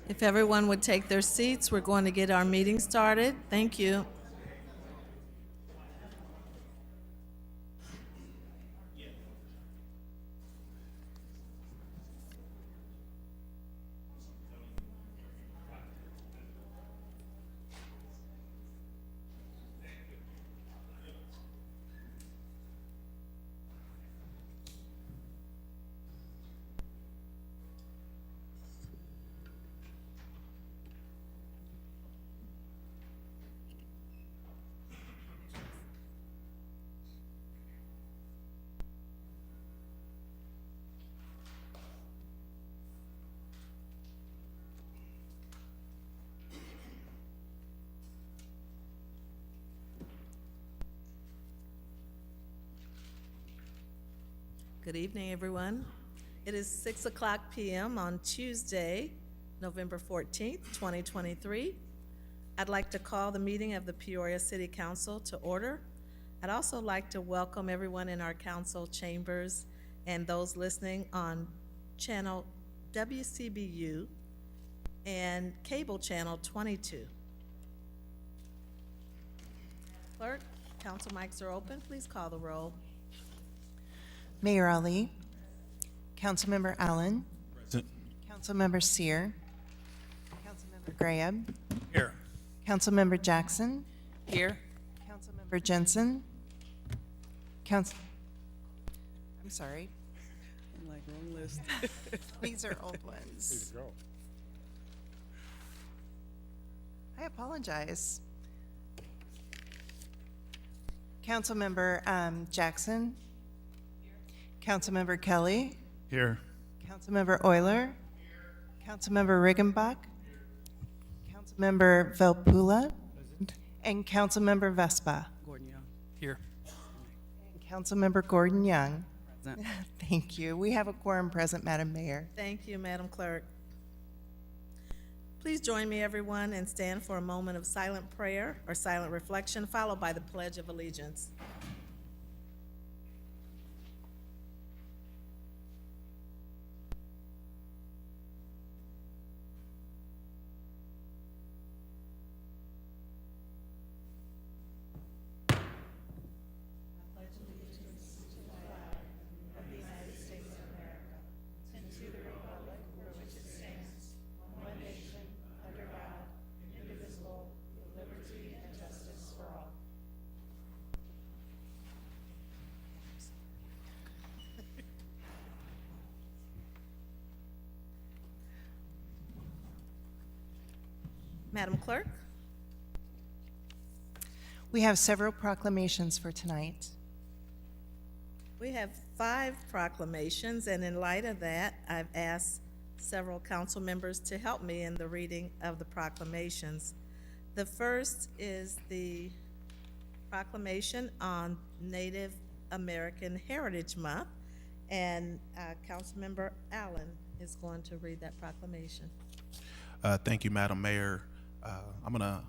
If everyone would take their seats, we're going to get our meeting started. Thank you. Good evening, everyone. It is 6 o'clock p.m. on Tuesday, November 14th, 2023. I'd like to call the meeting of the Peoria City Council to order. I'd also like to welcome everyone in our council chambers and those listening on channel WCBU and cable channel 22. Clerk, council mics are open. Please call the roll. Mayor Ali, Councilmember Allen, Present. Councilmember Sear, Councilmember Graham, Here. Councilmember Jackson, Here. Councilmember Jensen, I'm sorry, I'm like, wrong list. these are old ones. I apologize. Councilmember Jackson, Councilmember Kelly, Here. Councilmember Euler, Councilmember Riggenbach, Councilmember Velpula, and Councilmember Vespa. Gordon Young. Here. And Councilmember Gordon Young. Present. Thank you. We have a quorum present, Madam Mayor. Thank you, Madam Clerk. Please join me, everyone, and stand for a moment of silent prayer or silent reflection, followed by the Pledge of Allegiance. Madam Clerk? We have several proclamations for tonight. We have 5 proclamations, and in light of that, I've asked several council members to help me in the reading of the proclamations. The first is the proclamation on Native American Heritage Month, and Councilmember Allen is going to read that proclamation. Thank you, Madam Mayor. I'm going to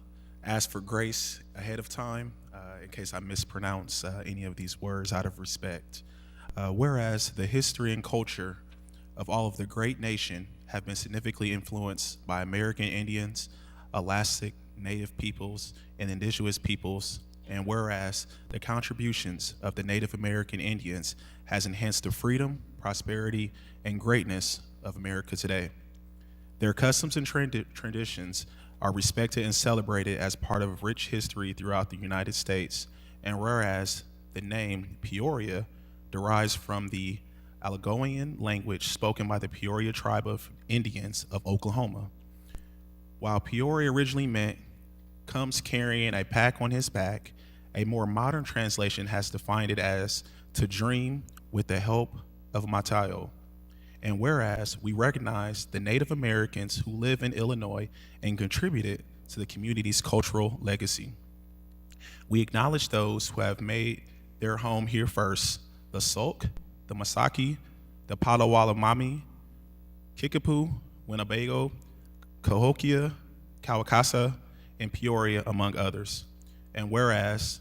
ask for grace ahead of time in case I mispronounce any of these words out of respect. Whereas the history and culture of all of the great nation have been significantly influenced by American Indians, Alaskan Native peoples, and indigenous peoples, and whereas the contributions of the Native American Indians has enhanced the freedom, prosperity, and greatness of America today. Their customs and traditions are respected and celebrated as part of rich history throughout the United States, and whereas the name Peoria derives from the Algonquian language spoken by the Peoria tribe of Indians of Oklahoma. While Peoria originally meant comes carrying a pack on his back, a more modern translation has defined it as to dream with the help of Matayo. And whereas we recognize the Native Americans who live in Illinois and contributed to the community's cultural legacy, we acknowledge those who have made their home here first: the Sauk, the Masaki, the Potawatomi, Kickapoo, Winnebago, Cahokia, Kawakasa, and Peoria, among others. And whereas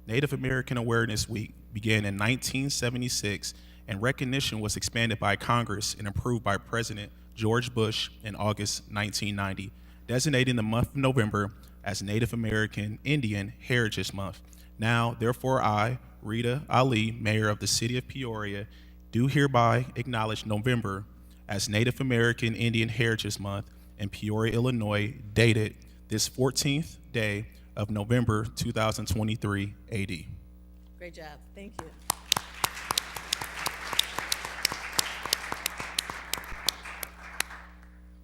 Native American Awareness Week began in 1976 and recognition was expanded by Congress and approved by President George Bush in August 1990, designating the month of November as Native American Indian Heritage Month. Now, therefore, I, Rita Ali, Mayor of the City of Peoria, do hereby acknowledge November as Native American Indian Heritage Month in Peoria, Illinois, dated this 14th day of November 2023 AD. Great job. Thank you.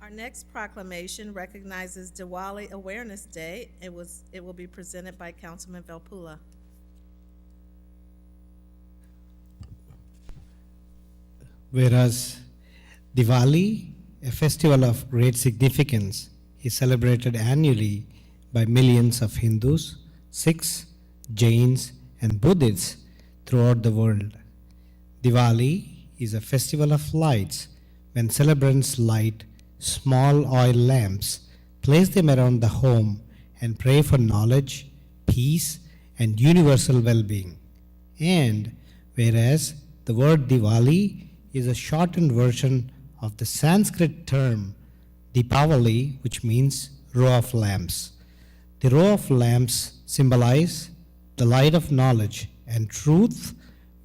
Our next proclamation recognizes Diwali Awareness Day. It will be presented by Councilman Velpula. Whereas Diwali, a festival of great significance, is celebrated annually by millions of Hindus, Sikhs, Jains, and Buddhists throughout the world. Diwali is a festival of lights when celebrants light small oil lamps, place them around the home, and pray for knowledge, peace, and universal well-being. And whereas the word Diwali is a shortened version of the Sanskrit term Deepavali, which means row of lamps. The row of lamps symbolize the light of knowledge and truth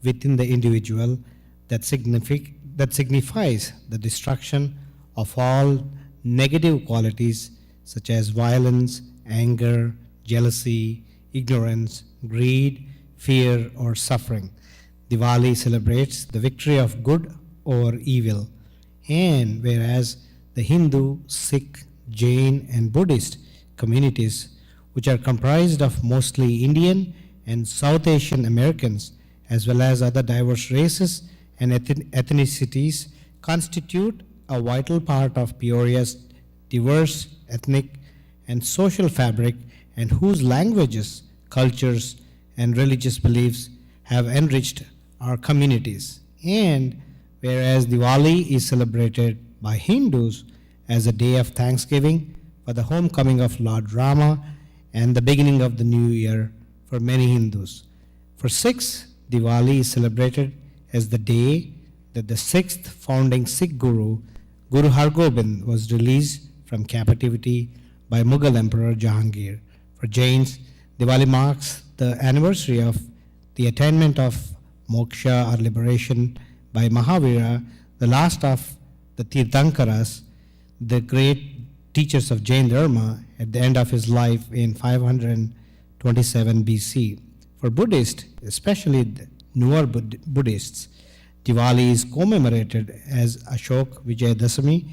within the individual that signifies the destruction of all negative qualities such as violence, anger, jealousy, ignorance, greed, fear, or suffering. Diwali celebrates the victory of good over evil. And whereas the Hindu, Sikh, Jain, and Buddhist communities, which are comprised of mostly Indian and South Asian Americans, as well as other diverse races and ethnicities, constitute a vital part of Peoria's diverse ethnic and social fabric, and whose languages, cultures, and religious beliefs have enriched our communities. And whereas Diwali is celebrated by Hindus as a day of thanksgiving for the homecoming of Lord Rama and the beginning of the new year for many Hindus. For Sikhs, Diwali is celebrated as the day that the sixth founding Sikh Guru, Guru Hargobind, was released from captivity by Mughal Emperor Jahangir. For Jains, Diwali marks the anniversary of the attainment of moksha or liberation by Mahavira, the last of the Tirthankaras, the great teachers of Jain Dharma, at the end of his life in 527 BC. For Buddhists, especially the newer Buddhists, Diwali is commemorated as Ashok Vijayadashami,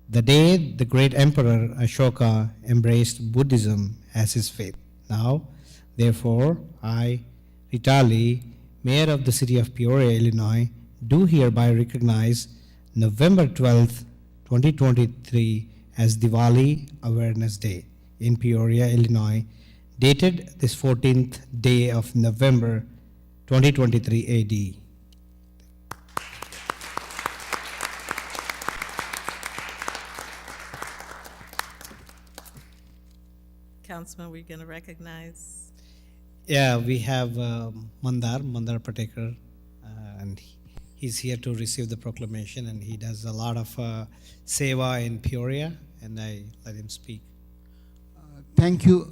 the day the great emperor Ashoka embraced Buddhism as his faith. Now, therefore, I, Ritali, Mayor of the City of Peoria, Illinois, do hereby recognize November 12th, 2023 as Diwali Awareness Day in Peoria, Illinois, dated this 14th day of November 2023 AD. Councilman, we're going to recognize. Yeah, we have Mandar Patekar, and he's here to receive the proclamation, and he does a lot of seva in Peoria, and I let him speak. Thank you,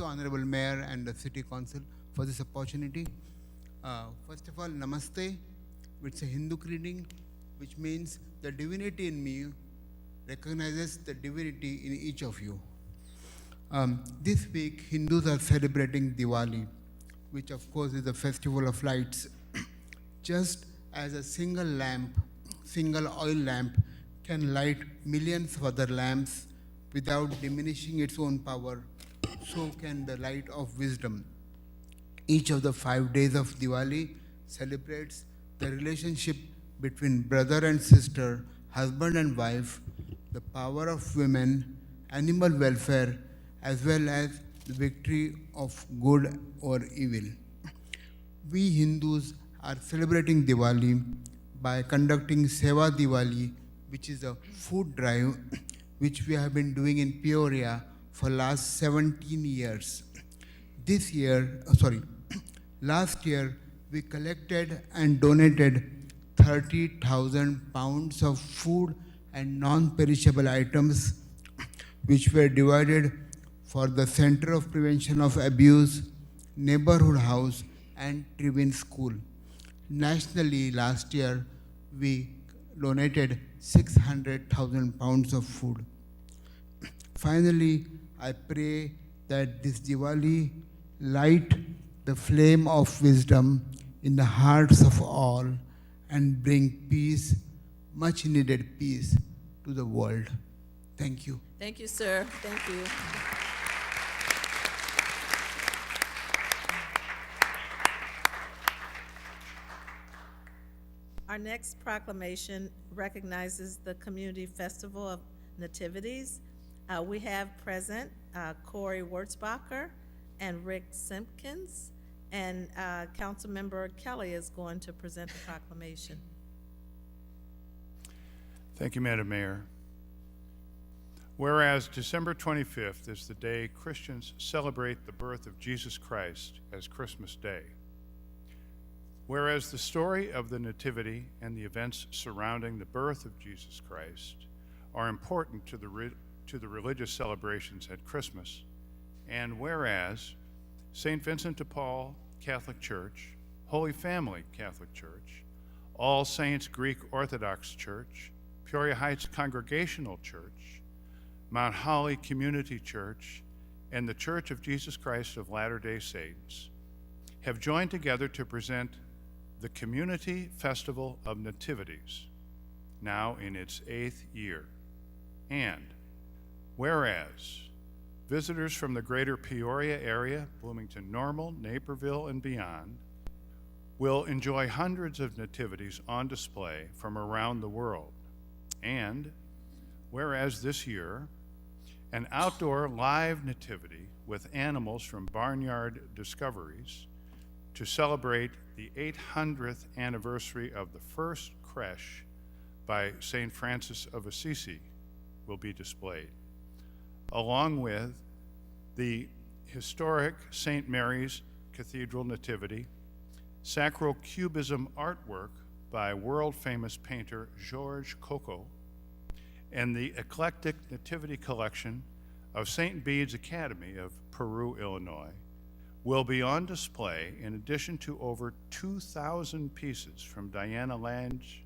Honorable Mayor and the City Council for this opportunity. First of all, Namaste, which is a Hindu greeting, which means the divinity in me recognizes the divinity in each of you. This week, Hindus are celebrating Diwali, which of course is a festival of lights. Just as a single oil lamp can light millions of other lamps without diminishing its own power, so can the light of wisdom. Each of the 5 days of Diwali celebrates the relationship between brother and sister, husband and wife, the power of women, animal welfare, as well as the victory of good or evil. We Hindus are celebrating Diwali by conducting Seva Diwali, which is a food drive which we have been doing in Peoria for last 17 years. Last year, we collected and donated 30,000 pounds of food and non-perishable items which were divided for the Center of Prevention of Abuse, Neighborhood House, and Trevin School. Nationally, last year, we donated 600,000 pounds of food. Finally, I pray that this Diwali light the flame of wisdom in the hearts of all and bring peace, much needed peace, to the world. Thank you. Thank you, sir. Thank you. Our next proclamation recognizes the Community Festival of Nativities. We have present Corey Wurzbacher and Rick Simpkins, and Councilmember Kelly is going to present the proclamation. Thank you, Madam Mayor. Whereas December 25th is the day Christians celebrate the birth of Jesus Christ as Christmas Day. Whereas the story of the Nativity and the events surrounding the birth of Jesus Christ are important to the religious celebrations at Christmas, and whereas St. Vincent de Paul Catholic Church, Holy Family Catholic Church, All Saints Greek Orthodox Church, Peoria Heights Congregational Church, Mount Holly Community Church, and the Church of Jesus Christ of Latter-day Saints have joined together to present the Community Festival of Nativities, now in its 8th year. And whereas visitors from the greater Peoria area, Bloomington Normal, Naperville, and beyond will enjoy hundreds of nativities on display from around the world. And whereas this year, an outdoor live nativity with animals from Barnyard Discoveries to celebrate the 800th anniversary of the first creche by St. Francis of Assisi will be displayed, along with the historic St. Mary's Cathedral Nativity, sacral cubism artwork by world-famous painter Georges Coco, and the eclectic nativity collection of St. Bede's Academy of Peru, Illinois, will be on display in addition to over 2,000 pieces from Diana Lange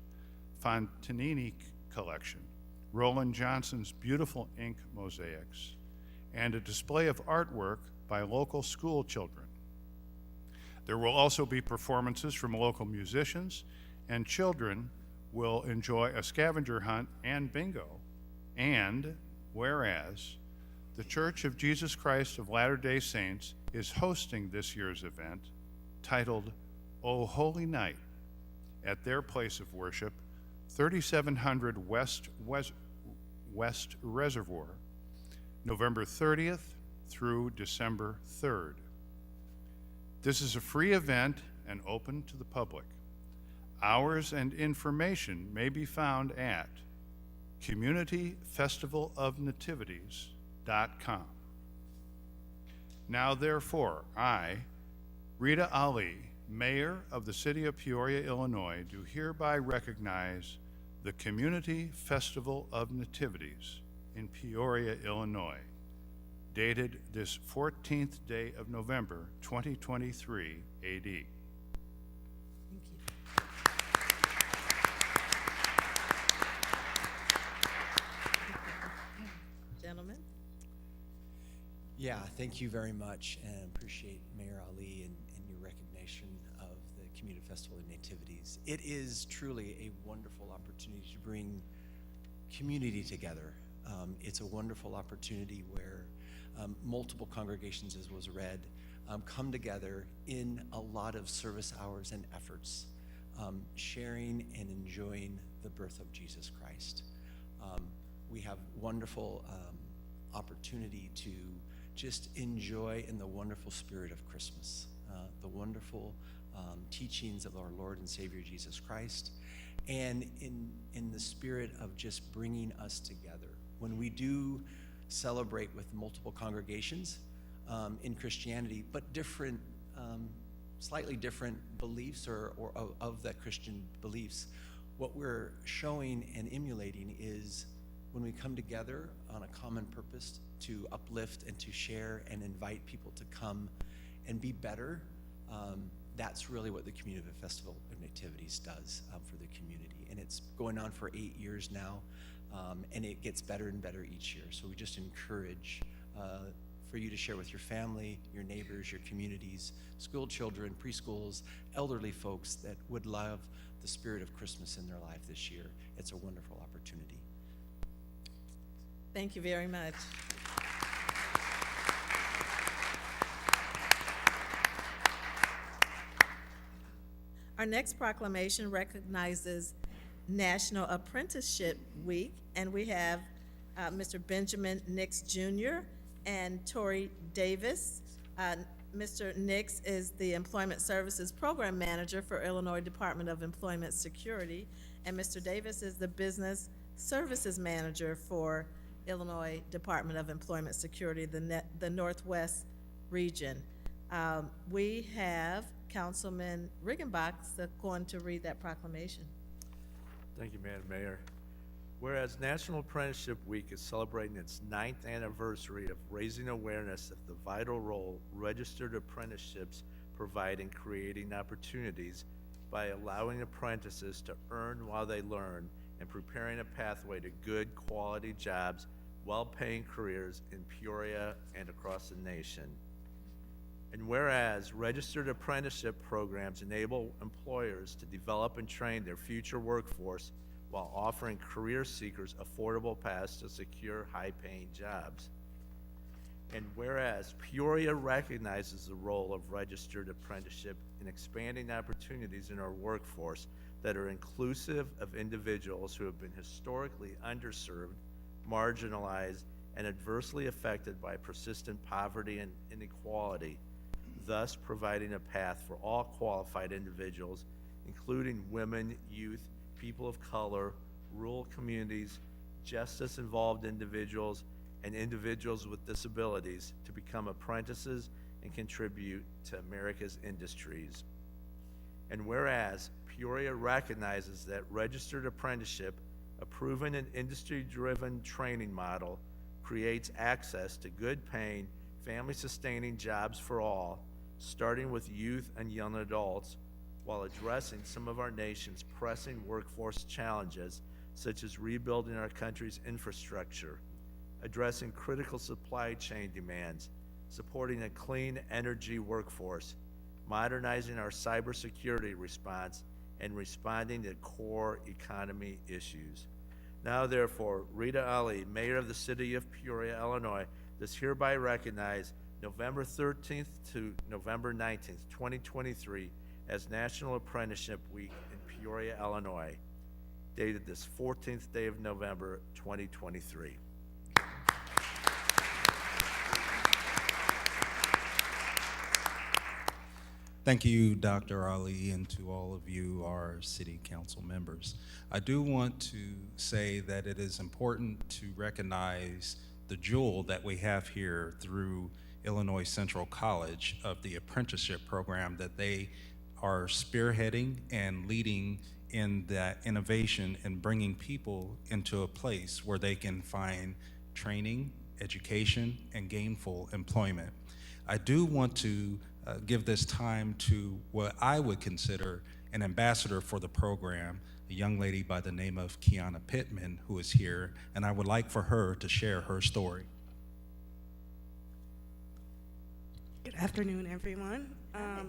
Fontanini collection, Roland Johnson's beautiful ink mosaics, and a display of artwork by local school children. There will also be performances from local musicians, and children will enjoy a scavenger hunt and bingo. And whereas the Church of Jesus Christ of Latter-day Saints is hosting this year's event titled O Holy Night at their place of worship, 3700 West Reservoir, November 30th through December 3rd. This is a free event and open to the public. Hours and information may be found at communityfestivalofnativities.com. Now therefore, I, Rita Ali, Mayor of the City of Peoria, Illinois, do hereby recognize the Community Festival of Nativities in Peoria, Illinois, dated this 14th day of November, 2023 AD. Thank you. Gentlemen. Yeah, thank you very much, and appreciate Mayor Ali and your recognition of the Community Festival of Nativities. It is truly a wonderful opportunity to bring community together. It's a wonderful opportunity where multiple congregations, as was read, come together in a lot of service hours and efforts, sharing and enjoying the birth of Jesus Christ. We have wonderful opportunity to just enjoy in the wonderful spirit of Christmas, the wonderful teachings of our Lord and Savior Jesus Christ, and in the spirit of just bringing us together. When we do celebrate with multiple congregations in Christianity, but different, slightly different beliefs or of that Christian beliefs, What we're showing and emulating is when we come together on a common purpose to uplift and to share and invite people to come and be better, that's really what the Community Festival of Nativities does for the community. And it's going on for 8 years now, and it gets better and better each year. So we just encourage for you to share with your family, your neighbors, your communities, school children, preschools, elderly folks that would love the spirit of Christmas in their life this year. It's a wonderful opportunity. Thank you very much. Our next proclamation recognizes National Apprenticeship Week, and we have Mr. Benjamin Nix Jr. and Tori Davis. Mr. Nix is the Employment Services Program Manager for Illinois Department of Employment Security, and Mr. Davis is the Business Services Manager for Illinois Department of Employment Security, the Northwest region. We have Councilman Riggenbach going to read that proclamation. Thank you, Madam Mayor. Whereas National Apprenticeship Week is celebrating its 9th anniversary of raising awareness of the vital role registered apprenticeships provide in creating opportunities by allowing apprentices to earn while they learn and preparing a pathway to good quality jobs, well-paying careers in Peoria and across the nation. And whereas registered apprenticeship programs enable employers to develop and train their future workforce while offering career seekers affordable paths to secure high-paying jobs. And whereas Peoria recognizes the role of registered apprenticeship in expanding opportunities in our workforce that are inclusive of individuals who have been historically underserved, marginalized, and adversely affected by persistent poverty and inequality, thus providing a path for all qualified individuals, including women, youth, people of color, rural communities, justice-involved individuals, and individuals with disabilities to become apprentices and contribute to America's industries. And whereas Peoria recognizes that registered apprenticeship, a proven and industry-driven training model, creates access to good-paying, family-sustaining jobs for all, starting with youth and young adults, while addressing some of our nation's pressing workforce challenges, such as rebuilding our country's infrastructure, addressing critical supply chain demands, supporting a clean energy workforce, modernizing our cybersecurity response, and responding to core economy issues. Now, therefore, Rita Ali, Mayor of the City of Peoria, Illinois, does hereby recognize November 13th to November 19th, 2023, as National Apprenticeship Week in Peoria, Illinois, dated this 14th day of November, 2023. Thank you, Dr. Ali, and to all of you, our city council members. I do want to say that it is important to recognize the jewel that we have here through Illinois Central College of the apprenticeship program that they are spearheading and leading in that innovation and bringing people into a place where they can find training, education, and gainful employment. I do want to give this time to what I would consider an ambassador for the program, a young lady by the name of Kiana Pittman, who is here, and I would like for her to share her story. Good afternoon, everyone.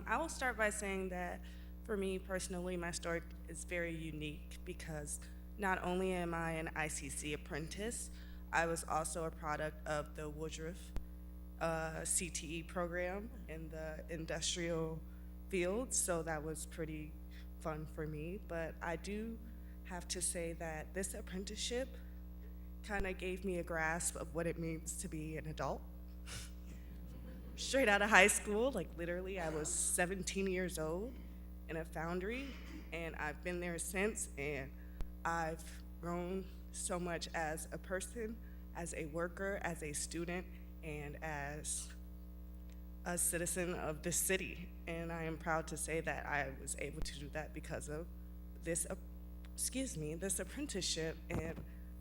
I will start by saying that for me personally, my story is very unique because not only am I an ICC apprentice, I was also a product of the Woodruff CTE program in the industrial field, so that was pretty fun for me. But I do have to say that this apprenticeship kind of gave me a grasp of what it means to be an adult. Straight out of high school, like literally I was 17 years old in a foundry, and I've been there since, and I've grown so much as a person, as a worker, as a student, and as a citizen of the city. And I am proud to say that I was able to do that because of this this apprenticeship, and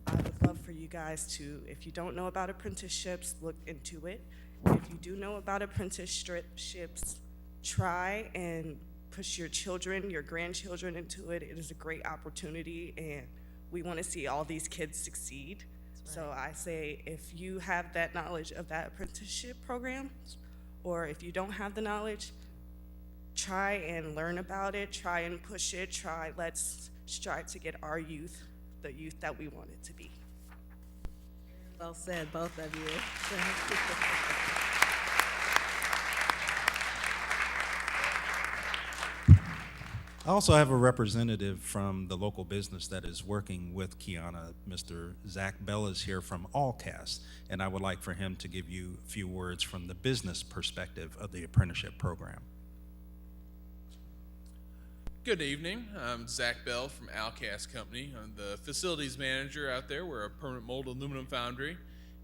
I would love for you guys to, if you don't know about apprenticeships, look into it. If you do know about apprenticeships, try and push your children, your grandchildren into it. It is a great opportunity, and we want to see all these kids succeed. So I say, if you have that knowledge of that apprenticeship program, or if you don't have the knowledge, try and learn about it, try and push it, let's strive to get our youth, the youth that we want it to be. Well said, both of you. I also have a representative from the local business that is working with Kiana. Mr. Zach Bell is here from Allcast, and I would like for him to give you a few words from the business perspective of the apprenticeship program. Good evening. I'm Zach Bell from Allcast Company. I'm the facilities manager out there. We're a permanent mold aluminum foundry,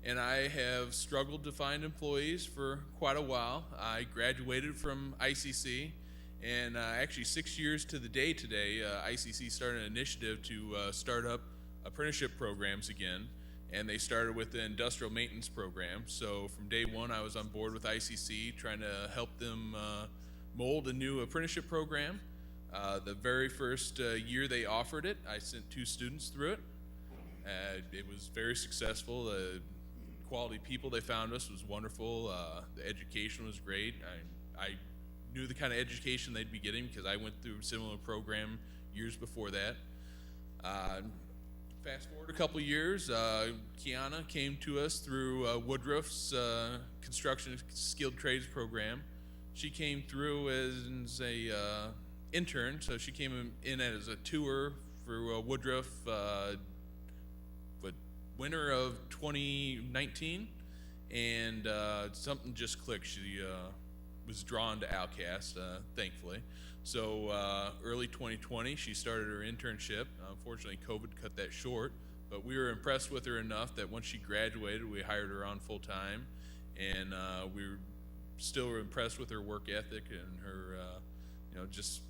and I have struggled to find employees for quite a while. I graduated from ICC, and actually 6 years to the day today, ICC started an initiative to start up apprenticeship programs again, and they started with the industrial maintenance program. So from day one, I was on board with ICC, trying to help them mold a new apprenticeship program. The very first year they offered it, I sent 2 students through it. It was very successful. The quality people they found us was wonderful. The education was great. I knew the kind of education they'd be getting because I went through a similar program years before that. Fast forward a couple years, Kiana came to us through Woodruff's construction skilled trades program. She came through as a intern, so she came in as a tour for Woodruff winter of 2019, and something just clicked. She was drawn to Allcast, thankfully. So early 2020, she started her internship. Unfortunately, COVID cut that short, but we were impressed with her enough that once she graduated, we hired her on full time, and we were still impressed with her work ethic and her, just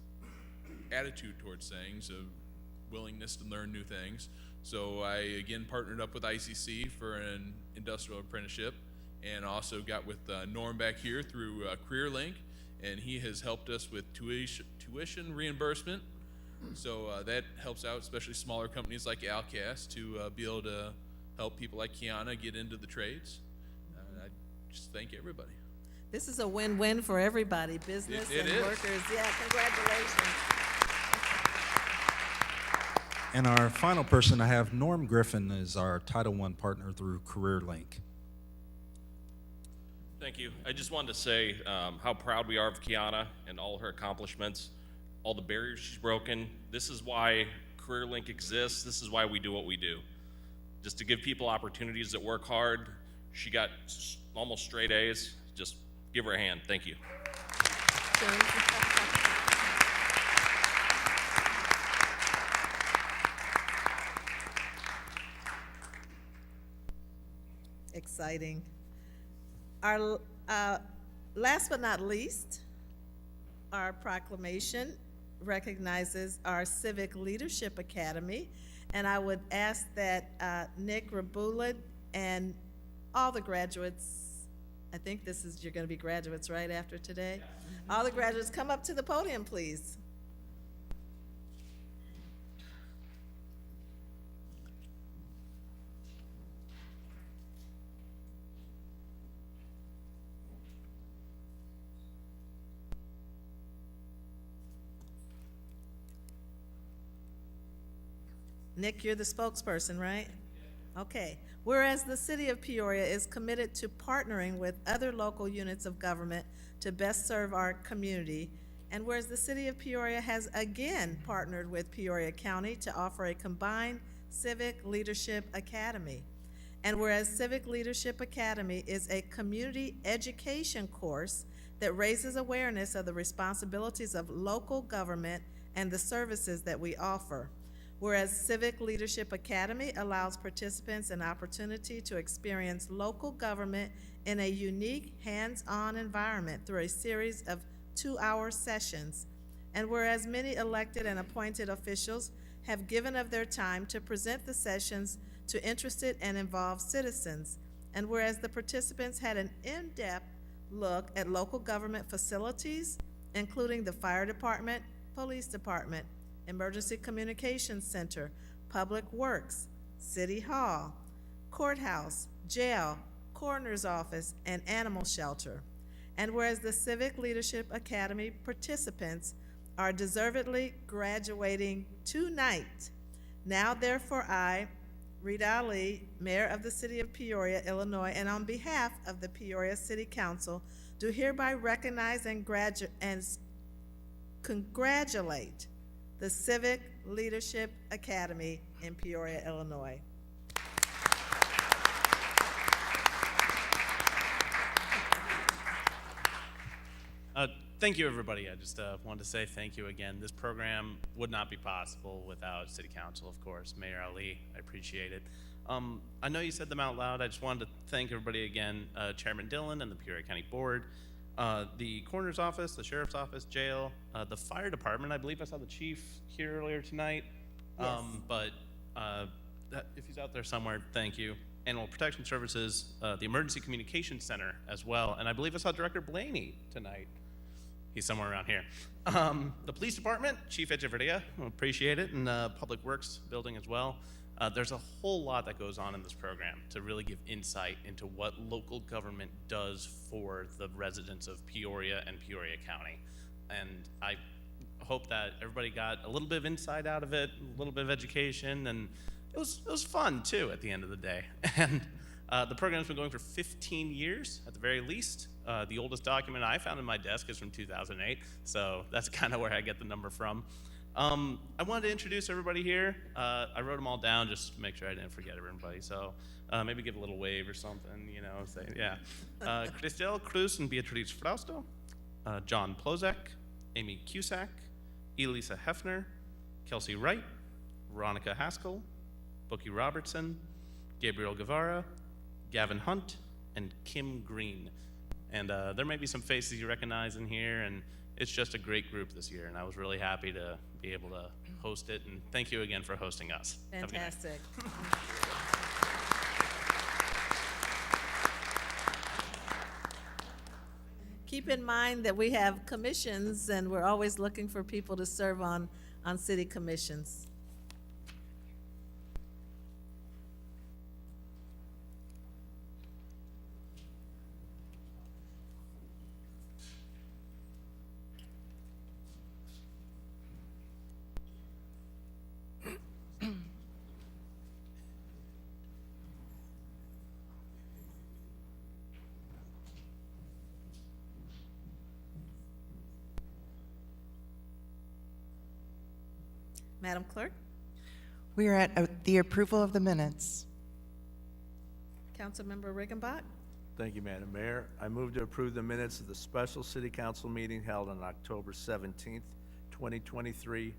attitude towards things, a willingness to learn new things. So I again partnered up with ICC for an industrial apprenticeship, and also got with Norm back here through CareerLink, and he has helped us with tuition reimbursement. So that helps out, especially smaller companies like Allcast, to be able to help people like Kiana get into the trades. I just thank everybody. This is a win-win for everybody, business It and is. workers. Yeah, congratulations. And our final person, I have Norm Griffin is our Title I partner through CareerLink. Thank you. I just wanted to say how proud we are of Kiana and all her accomplishments, all the barriers she's broken. This is why CareerLink exists. This is why we do what we do. Just to give people opportunities that work hard. She got almost straight A's. Just give her a hand. Thank you. Exciting. Our last but not least, our proclamation recognizes our Civic Leadership Academy, and I would ask that Nick Rabulid and all the graduates, I think you're going to be graduates right after today. All the graduates come up to the podium, please. Nick, you're the spokesperson, right? Okay. Whereas the City of Peoria is committed to partnering with other local units of government to best serve our community, and whereas the City of Peoria has again partnered with Peoria County to offer a combined Civic Leadership Academy, and whereas Civic Leadership Academy is a community education course that raises awareness of the responsibilities of local government and the services that we offer. Whereas Civic Leadership Academy allows participants an opportunity to experience local government in a unique hands-on environment through a series of 2-hour sessions And whereas many elected and appointed officials have given of their time to present the sessions to interested and involved citizens, and whereas the participants had an in-depth look at local government facilities, including the fire department, police department, emergency communications center, public works, city hall, courthouse, jail, coroner's office, and animal shelter. And whereas the Civic Leadership Academy participants are deservedly graduating tonight, now therefore I, Rita Ali, Mayor of the City of Peoria, Illinois, and on behalf of the Peoria City Council, do hereby recognize and congratulate the Civic Leadership Academy in Peoria, Illinois. Thank you, everybody. I just wanted to say thank you again. This program would not be possible without City Council, of course. Mayor Ali, I appreciate it. I know you said them out loud. I just wanted to thank everybody again, Chairman Dillon and the Peoria County Board, the Coroner's Office, the Sheriff's Office, Jail, the Fire Department. I believe I saw the Chief here earlier tonight. Yes. If he's out there somewhere, thank you. Animal Protection Services, the Emergency Communications Center as well. And I believe I saw Director Blaney tonight. He's somewhere around here. The Police Department, Chief Echeverria, appreciate it, and Public Works Building as well. There's a whole lot that goes on in this program to really give insight into what local government does for the residents of Peoria and Peoria County. And I hope that everybody got a little bit of insight out of it, a little bit of education, and it was fun too at the end of the day. And the program's been going for 15 years at the very least. The oldest document I found in my desk is from 2008, so that's kind of where I get the number from. I wanted to introduce everybody here. I wrote them all down just to make sure I didn't forget everybody, so maybe give a little wave or something, you know, say, yeah. Cristel Cruz and Beatriz Frausto, John Plozak, Amy Cusack, Elisa Hefner, Kelsey Wright, Veronica Haskell, Bookie Robertson, Gabriel Guevara, Gavin Hunt, and Kim Green. And there may be some faces you recognize in here, and it's just a great group this year, and I was really happy to be able to host it, and thank you again for hosting us. Have a good night. Fantastic. Keep in mind that we have commissions, and we're always looking for people to serve on city commissions. Madam Clerk? We are at the approval of the minutes. Councilmember Riggenbach? Thank you, Madam Mayor. I move to approve the minutes of the special city council meeting held on October 17th, 2023,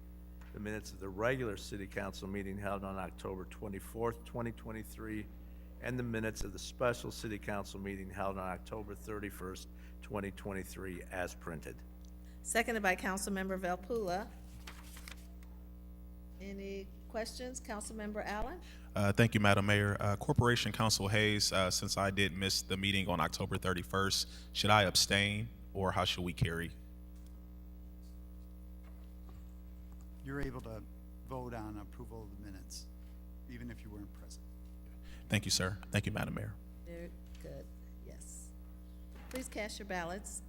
the minutes of the regular city council meeting held on October 24th, 2023, and the minutes of the special city council meeting held on October 31st, 2023, as printed. Seconded by Councilmember Velpula. Any questions? Councilmember Allen? Thank you, Madam Mayor. Corporation Counsel Hayes, since I did miss the meeting on October 31st, should I abstain, or how should we carry? You're able to vote on approval of the minutes, even if you weren't present. Thank you, sir. Thank you, Madam Mayor. Very good, yes. Please cast your ballots.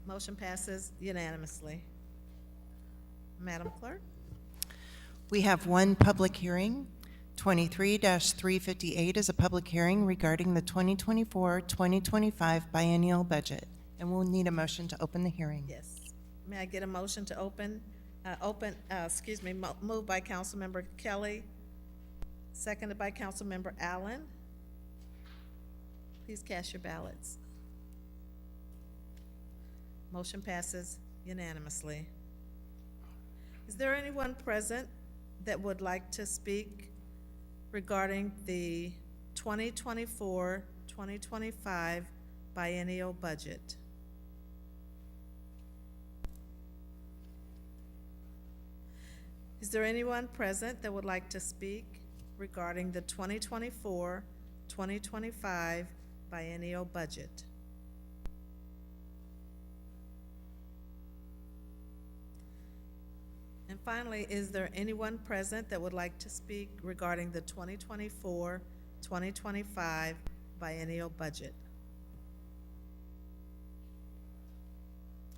Motion passes unanimously. Madam Clerk? We have one public hearing. 23-358 is a public hearing regarding the 2024-2025 biennial budget, and we'll need a motion to open the hearing. Yes. May I get a motion to open, moved by Councilmember Kelly, seconded by Councilmember Allen. Please cast your ballots. Motion passes unanimously. Is there anyone present that would like to speak regarding the 2024-2025 biennial budget? Is there anyone present that would like to speak regarding the 2024-2025 biennial budget? And finally, is there anyone present that would like to speak regarding the 2024-2025 biennial budget?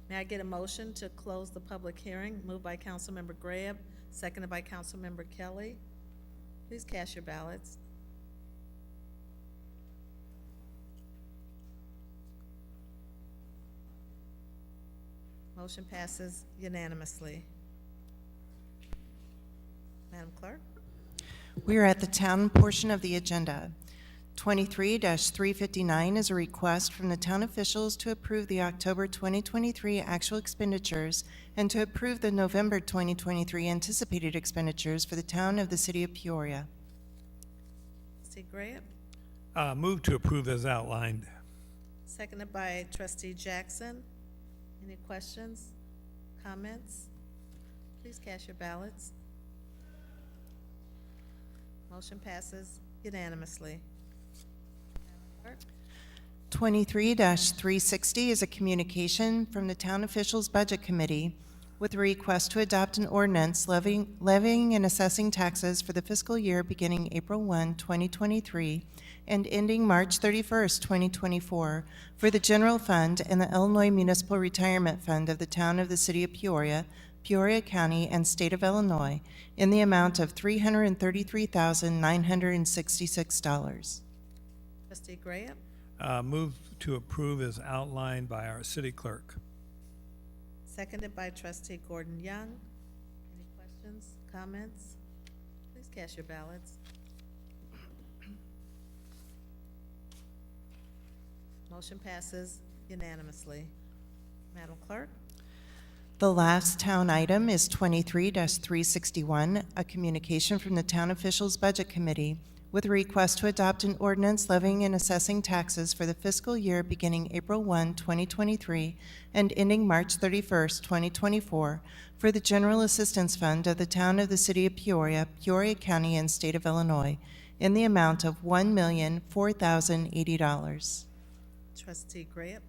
May I get a motion to close the public hearing? Moved by Councilmember Graham, seconded by Councilmember Kelly. Please cast your ballots. Motion passes unanimously. Madam Clerk? We are at the town portion of the agenda. 23-359 is a request from the town officials to approve the October 2023 actual expenditures and to approve the November 2023 anticipated expenditures for the town of the city of Peoria. Trustee Graham, Move to approve as outlined. seconded by Trustee Jackson. Any questions, comments? Please cast your ballots. Motion passes unanimously. 23-360 is a communication from the Town Officials Budget Committee with a request to adopt an ordinance levying and assessing taxes for the fiscal year beginning April 1, 2023 and ending March 31st, 2024 for the General Fund and the Illinois Municipal Retirement Fund of the Town of the City of Peoria, Peoria County, and State of Illinois in the amount of $333,966. Trustee Graham, Move to approve as outlined by our city clerk. seconded by Trustee Gordon Young. Any questions, comments? Please cast your ballots. Motion passes unanimously. Madam Clerk? The last town item is 23-361, a communication from the Town Officials Budget Committee with a request to adopt an ordinance levying and assessing taxes for the fiscal year beginning April 1, 2023 and ending March 31st, 2024 for the General Assistance Fund of the Town of the City of Peoria, Peoria County, and State of Illinois in the amount of $1,004,080. Trustee Graham,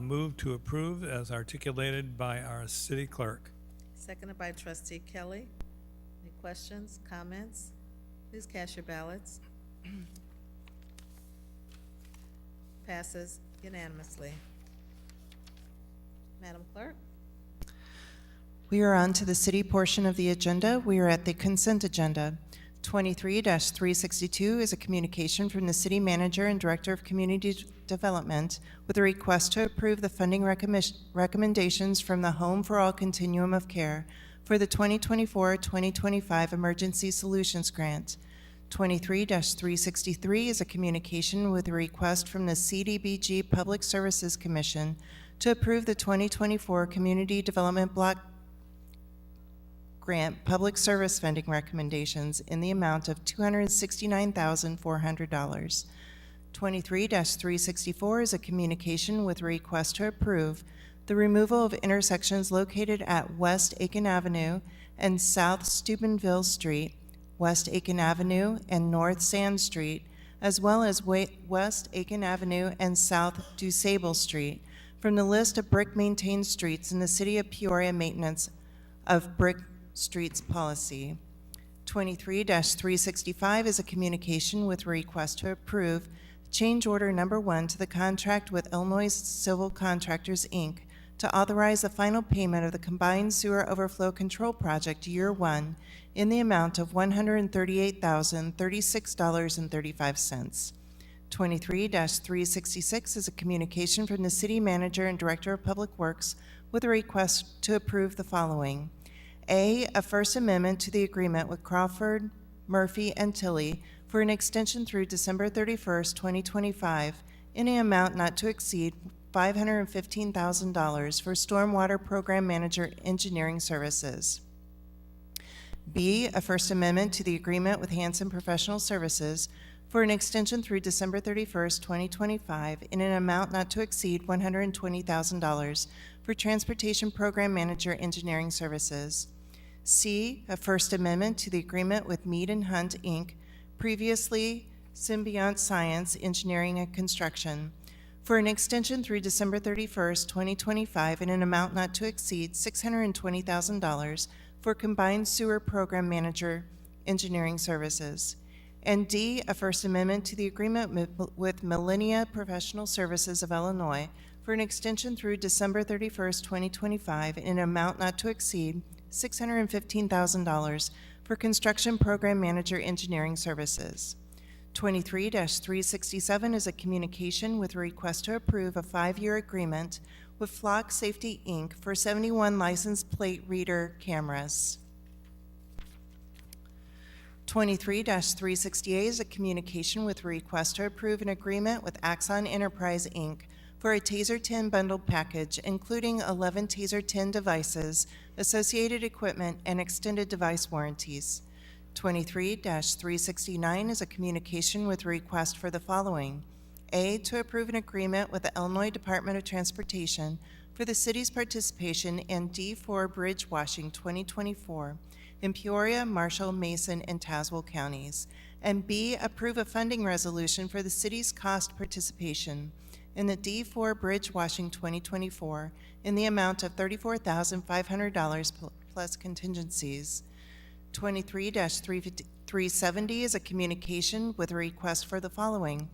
Move to approve as articulated by our city clerk. seconded by Trustee Kelly. Any questions, comments? Please cast your ballots. Passes unanimously. Madam Clerk? We are on to the city portion of the agenda. We are at the consent agenda. 23-362 is a communication from the City Manager and Director of Community Development with a request to approve the funding recommendations from the Home for All Continuum of Care for the 2024-2025 Emergency Solutions Grant. 23-363 is a communication with a request from the CDBG Public Services Commission to approve the 2024 Community Development Block Grant Public Service Funding recommendations in the amount of $269,400. 23-364 is a communication with a request to approve the removal of intersections located at West Aiken Avenue and South Steubenville Street, West Aiken Avenue and North Sand Street, as well as West Aiken Avenue and South DuSable Street from the list of brick-maintained streets in the City of Peoria Maintenance of Brick Streets Policy. 23-365 is a communication with a request to approve change order number 1 to the contract with Illinois Civil Contractors, Inc. to authorize the final payment of the Combined Sewer Overflow Control Project Year 1 in the amount of $138,036.35. 23-366 is a communication from the City Manager and Director of Public Works with a request to approve the following. A First Amendment to the agreement with Crawford, Murphy, and Tilley for an extension through December 31st, 2025 in an amount not to exceed $515,000 for Stormwater Program Manager Engineering Services. B, a First Amendment to the agreement with Hanson Professional Services for an extension through December 31st, 2025 in an amount not to exceed $120,000 for Transportation Program Manager Engineering Services. C, a First Amendment to the agreement with Mead and Hunt, Inc., previously Symbiont Science, Engineering and Construction, for an extension through December 31st, 2025, in an amount not to exceed $620,000 for Combined Sewer Program Manager Engineering Services. And D, a First Amendment to the agreement with Millennia Professional Services of Illinois for an extension through December 31st, 2025, in an amount not to exceed $615,000 for Construction Program Manager Engineering Services. 23-367 is a communication with a request to approve a 5-year agreement with Flock Safety, Inc. for 71 license plate reader cameras. 23-368 is a communication with a request to approve an agreement with Axon Enterprise, Inc. for a TASER 10 bundled package, including 11 TASER 10 devices, associated equipment, and extended device warranties. 23-369 is a communication with a request for the following. A, to approve an agreement with the Illinois Department of Transportation for the city's participation in D4 Bridge Washing 2024 in Peoria, Marshall, Mason, and Tazewell counties. And B, approve a funding resolution for the city's cost participation in the D4 Bridge Washing 2024 in the amount of $34,500 plus contingencies. 23-370 is a communication with a request for the following.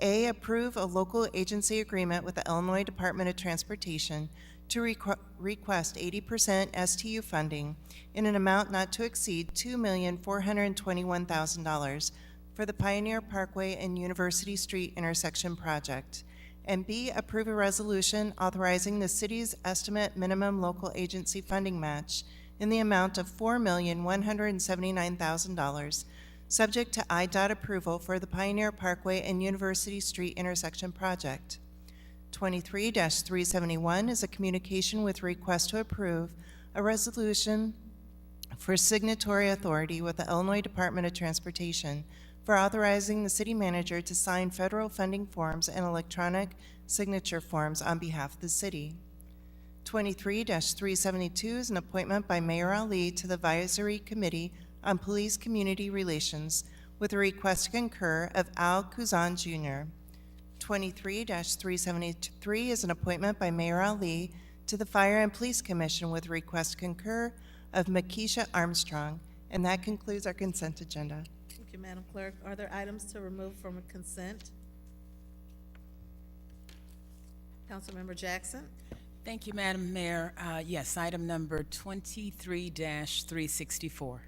A, approve a local agency agreement with the Illinois Department of Transportation to request 80% STU funding in an amount not to exceed $2,421,000 for the Pioneer Parkway and University Street intersection project. And B, approve a resolution authorizing the city's estimate minimum local agency funding match in the amount of $4,179,000, subject to IDOT approval for the Pioneer Parkway and University Street intersection project. 23-371 is a communication with a request to approve a resolution for signatory authority with the Illinois Department of Transportation for authorizing the city manager to sign federal funding forms and electronic signature forms on behalf of the city. 23-372 is an appointment by Mayor Ali to the Advisory Committee on Police Community Relations with a request to concur of Al Kuzan Jr. 23-373 is an appointment by Mayor Ali to the Fire and Police Commission with a request to concur of Makisha Armstrong. And that concludes our consent agenda. Thank you, Madam Clerk. Are there items to remove from consent? Councilmember Jackson? Thank you, Madam Mayor. Yes, item number 23-364.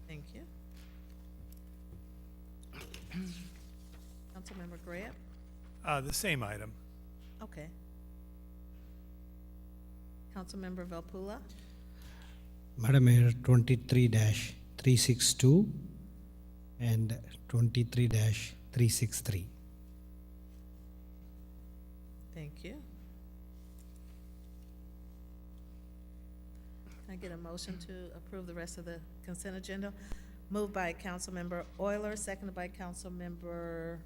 Thank you. Councilmember Graham? The same item. Okay. Councilmember Velpula? Madam Mayor, 23-362 and 23-363. Thank you. Can I get a motion to approve the rest of the consent agenda? Moved by Councilmember Euler, seconded by Councilmember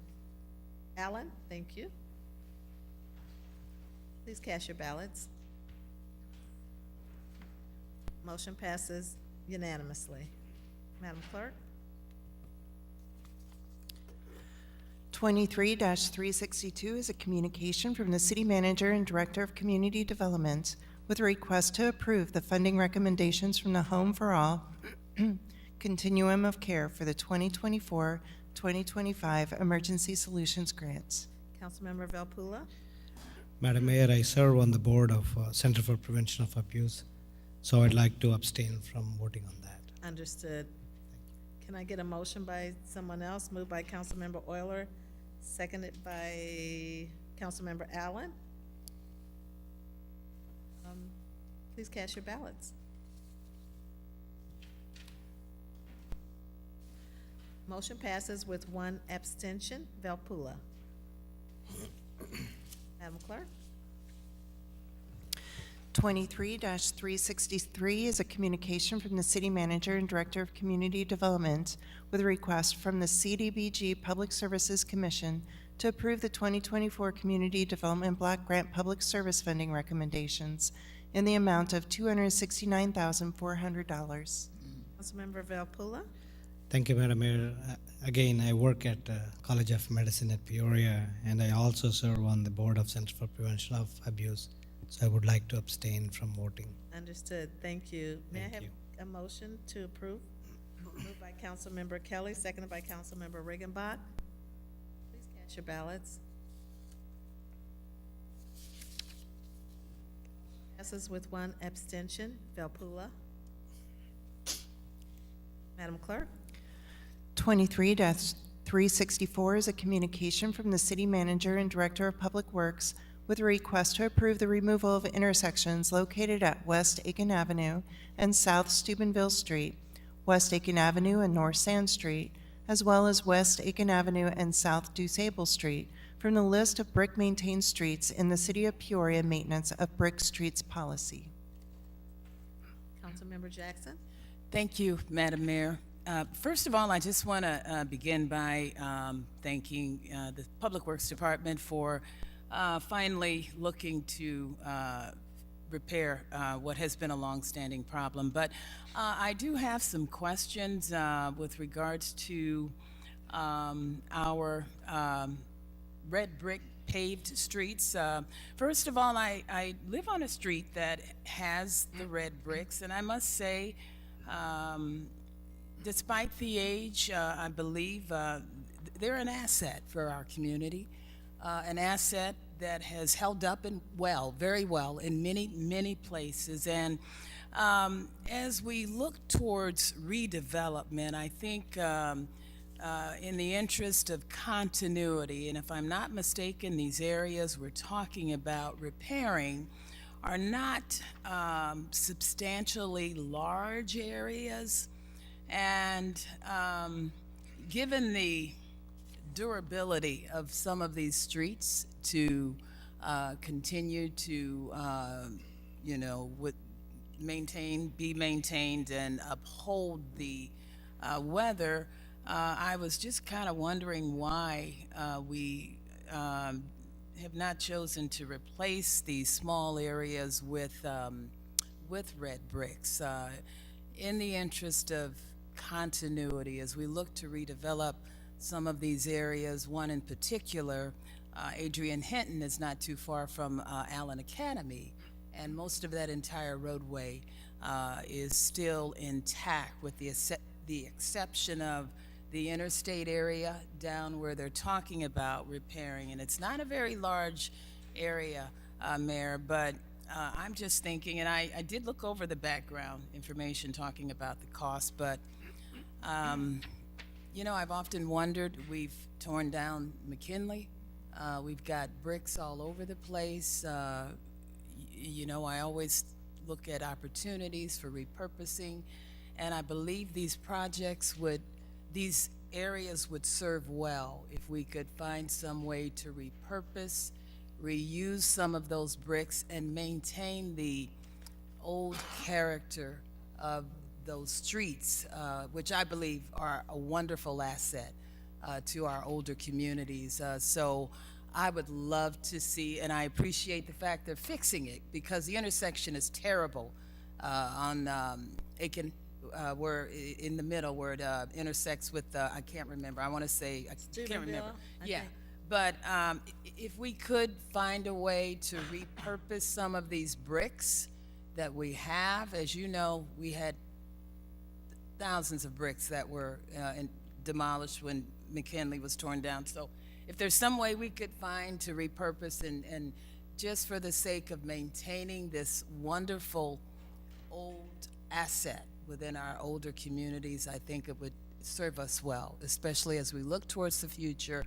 Allen. Thank you. Please cast your ballots. Motion passes unanimously. Madam Clerk? 23-362 is a communication from the City Manager and Director of Community Development with a request to approve the funding recommendations from the Home for All Continuum of Care for the 2024-2025 Emergency Solutions Grants. Councilmember Velpula? Madam Mayor, I serve on the board of Center for Prevention of Abuse, so I'd like to abstain from voting on that. Understood. Can I get a motion by someone else? Moved by Councilmember Euler, seconded by Councilmember Allen. Please cast your ballots. Motion passes with one abstention. Velpula. Madam Clerk? 23-363 is a communication from the City Manager and Director of Community Development with a request from the CDBG Public Services Commission to approve the 2024 Community Development Block Grant Public Service Funding recommendations in the amount of $269,400. Councilmember Velpula. Thank you, Madam Mayor. Again, I work at College of Medicine at Peoria, and I also serve on the Board of Center for Prevention of Abuse. So I would like to abstain from voting. Understood. Thank you. May I Thank have you. a motion to approve? Moved by Councilmember Kelly, seconded by Councilmember Riggenbach. Please cast your ballots. Passes with one abstention. Velpula. Madam Clerk. 23-364 is a communication from the City Manager and Director of Public Works with a request to approve the removal of intersections located at West Aiken Avenue and South Steubenville Street, West Aiken Avenue and North Sand Street, as well as West Aiken Avenue and South DuSable Street from the list of brick-maintained streets in the City of Peoria Maintenance of Brick Streets policy. Councilmember Jackson. Thank you, Madam Mayor. First of all, I just want to begin by thanking the Public Works Department for finally looking to repair what has been a long-standing problem. But I do have some questions with regards to our red brick paved streets. First of all, I live on a street that has the red bricks, and I must say, despite the age, I believe they're an asset for our community, an asset that has held up very well in many, many places. And as we look towards redevelopment, I think in the interest of continuity, and if I'm not mistaken, these areas we're talking about repairing are not substantially large areas. And given the durability of some of these streets to continue to, be maintained and uphold the weather, I was just kind of wondering why we have not chosen to replace these small areas with red bricks in the interest of continuity as we look to redevelop some of these areas. One in particular, Adrian Hinton, is not too far from Allen Academy, and most of that entire roadway is still intact with the exception of the interstate area down where they're talking about repairing. And it's not a very large area, Mayor, but I'm just thinking, and I did look over the background information talking about the cost, but I've often wondered, we've torn down McKinley, we've got bricks all over the place. I always look at opportunities for repurposing, and I believe these areas would serve well if we could find some way to repurpose, reuse some of those bricks, and maintain the old character of those streets, which I believe are a wonderful asset to our older communities. So I would love to see, and I appreciate the fact they're fixing it, because the intersection is terrible on Aiken, where in the middle where it intersects with I can't remember. I want to say I can't remember. Yeah, but if we could find a way to repurpose some of these bricks that we have, as you know, we had thousands of bricks that were demolished when McKinley was torn down. So if there's some way we could find to repurpose and just for the sake of maintaining this wonderful old asset within our older communities, I think it would serve us well, especially as we look towards the future,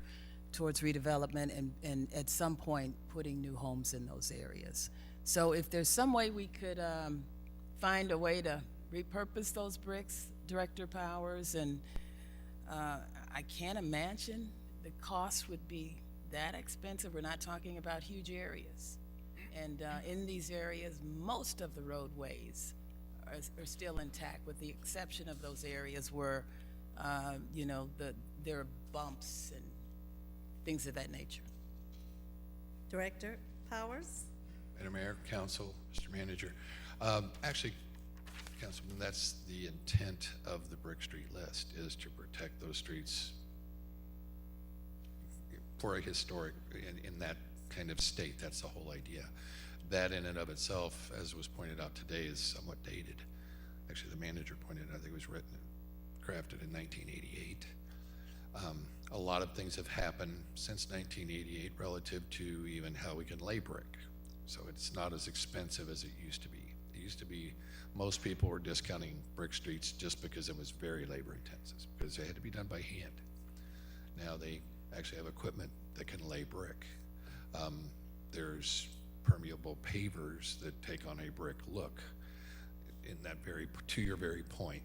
towards redevelopment and at some point putting new homes in those areas. So if there's some way we could find a way to repurpose those bricks, Director Powers, and I can't imagine the cost would be that expensive. We're not talking about huge areas. And in these areas, most of the roadways are still intact, with the exception of those areas where, there are bumps and things of that nature. Director Powers. Madam Mayor, Council, Mr. Manager. Actually, Councilman, that's the intent of the Brick Street list, is to protect those streets for a historic, in that kind of state. That's the whole idea. That in and of itself, as was pointed out today, is somewhat dated. Actually, the manager pointed out, I think it was crafted in 1988. A lot of things have happened since 1988 relative to even how we can lay brick. So it's not as expensive as it used to be. It used to be, most people were discounting brick streets just because it was very labor intensive, because they had to be done by hand. Now they actually have equipment that can lay brick. There's permeable pavers that take on a brick look, in that to your very point.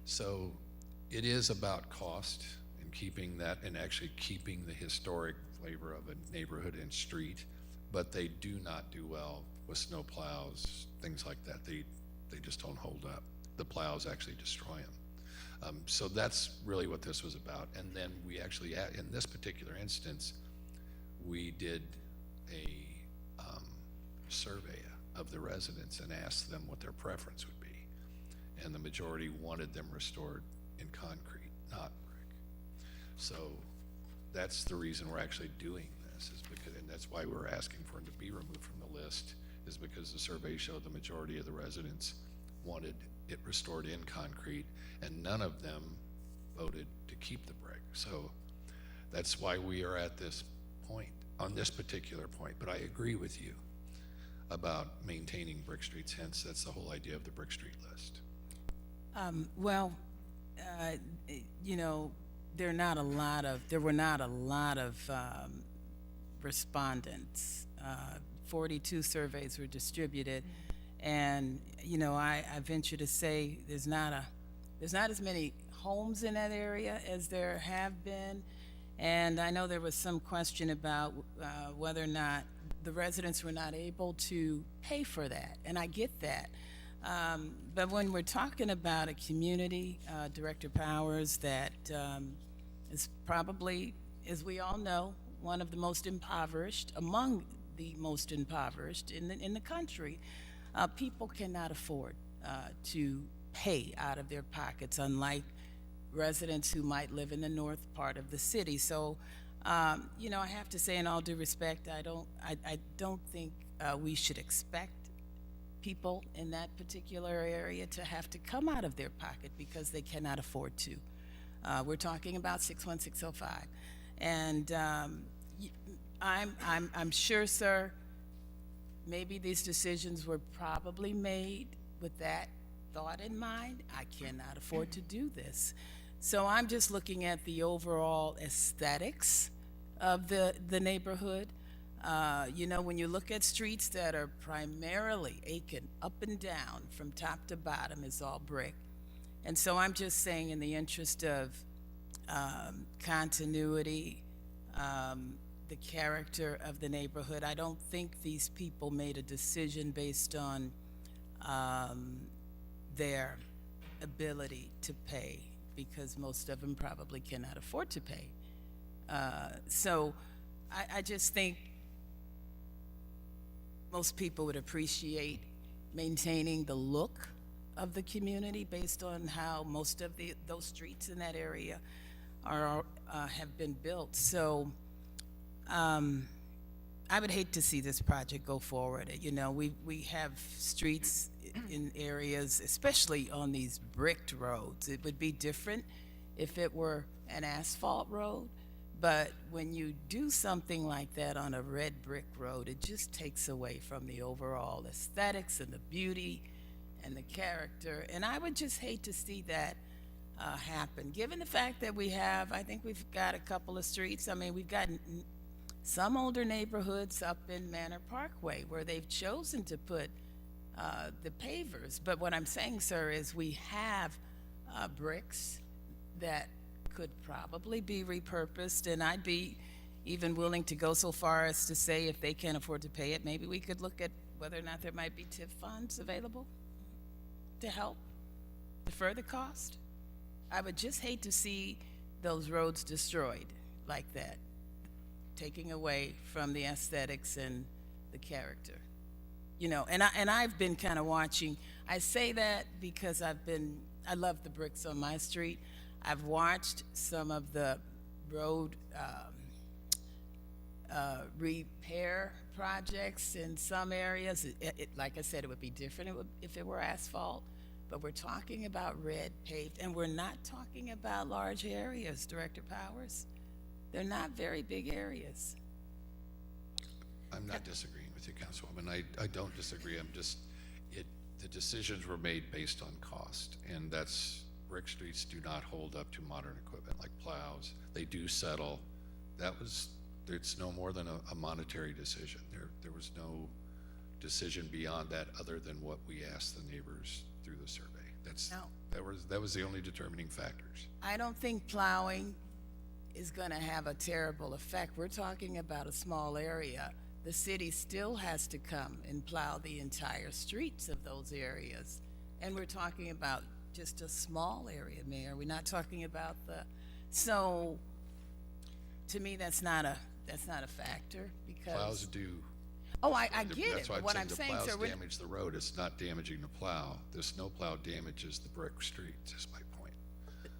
So it is about cost and keeping that, and actually keeping the historic flavor of a neighborhood and street, but they do not do well with snow plows, things like that. They just don't hold up. The plows actually destroy them. So that's really what this was about. And then we actually, in this particular instance, we did a survey of the residents and asked them what their preference would be. And the majority wanted them restored in concrete, not brick. So that's the reason we're actually doing this, is because, and that's why we're asking for it to be removed from the list, is because the survey showed the majority of the residents wanted it restored in concrete, and none of them voted to keep the brick. So that's why we are at this point, on this particular point. But I agree with you about maintaining brick streets, hence that's the whole idea of the brick street list. You know, there were not a lot of respondents. 42 surveys were distributed, and you know, I venture to say there's not as many homes in that area as there have been. And I know there was some question about whether or not the residents were not able to pay for that, and I get that. But when we're talking about a community, Director Powers, that is probably, as we all know, one of the most impoverished, among the most impoverished in the country, people cannot afford to pay out of their pockets, unlike residents who might live in the north part of the city. So, you know, I have to say, in all due respect, I don't think we should expect people in that particular area to have to come out of their pocket because they cannot afford to. We're talking about 61605, and I'm sure, sir, maybe these decisions were probably made with that thought in mind. I cannot afford to do this. So I'm just looking at the overall aesthetics of the neighborhood. You know, when you look at streets that are primarily Aiken, up and down, from top to bottom is all brick. And so I'm just saying, in the interest of continuity, the character of the neighborhood, I don't think these people made a decision based on their ability to pay, because most of them probably cannot afford to pay. So I just think most people would appreciate maintaining the look of the community based on how most of those streets in that area have been built. So I would hate to see this project go forward. You know, we have streets in areas, especially on these bricked roads. It would be different if it were an asphalt road, but when you do something like that on a red brick road, it just takes away from the overall aesthetics and the beauty and the character. And I would just hate to see that happen, given the fact that I think we've got a couple of streets. I mean, we've got some older neighborhoods up in Manor Parkway where they've chosen to put the pavers. But what I'm saying, sir, is we have bricks that could probably be repurposed, and I'd be even willing to go so far as to say, if they can't afford to pay it, maybe we could look at whether or not there might be TIF funds available to help defer the cost. I would just hate to see those roads destroyed like that, taking away from the aesthetics and the character. you know, and I've been kind of watching. I say that because I love the bricks on my street. I've watched some of the road repair projects in some areas. Like I said, it would be different if it were asphalt, but we're talking about red paved, and we're not talking about large areas, Director Powers. They're not very big areas. I'm not disagreeing with you, Councilwoman. I don't disagree. The decisions were made based on cost, and brick streets do not hold up to modern equipment like plows. They do settle. It's no more than a monetary decision. There was no decision beyond that other than what we asked the neighbors through the survey. That was the only determining factors. I don't think plowing is going to have a terrible effect. We're talking about a small area. The city still has to come and plow the entire streets of those areas. And we're talking about just a small area, Mayor. We're not talking about so to me, that's not a factor because. Plows do. Oh, I get it. That's why What I'm I'm saying saying, the sir, plows damage the road. It's not damaging the plow. The snowplow damages the brick streets, is my point.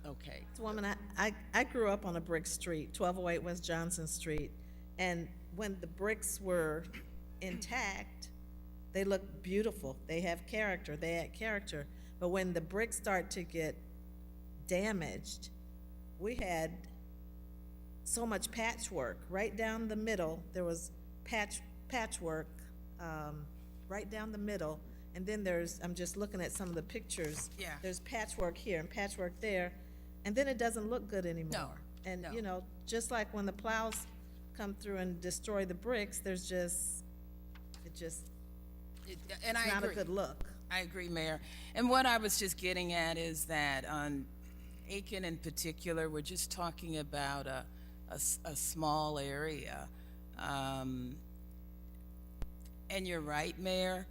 okay. Woman, I grew up on a brick street, 1208 West Johnson Street, and when the bricks were intact, they looked beautiful. They have character. They add character. But when the bricks start to get damaged, we had so much patchwork right down the middle. There was patchwork right down the middle, and then I'm just looking at some of the pictures. Yeah. There's patchwork here and patchwork there, and then it doesn't look good anymore. No. And No. you know, just like when the plows come through and destroy the bricks, it's And I not agree. a good look. I agree, Mayor. And what I was just getting at is that on Aiken in particular, we're just talking about a small area. And you're right, Mayor.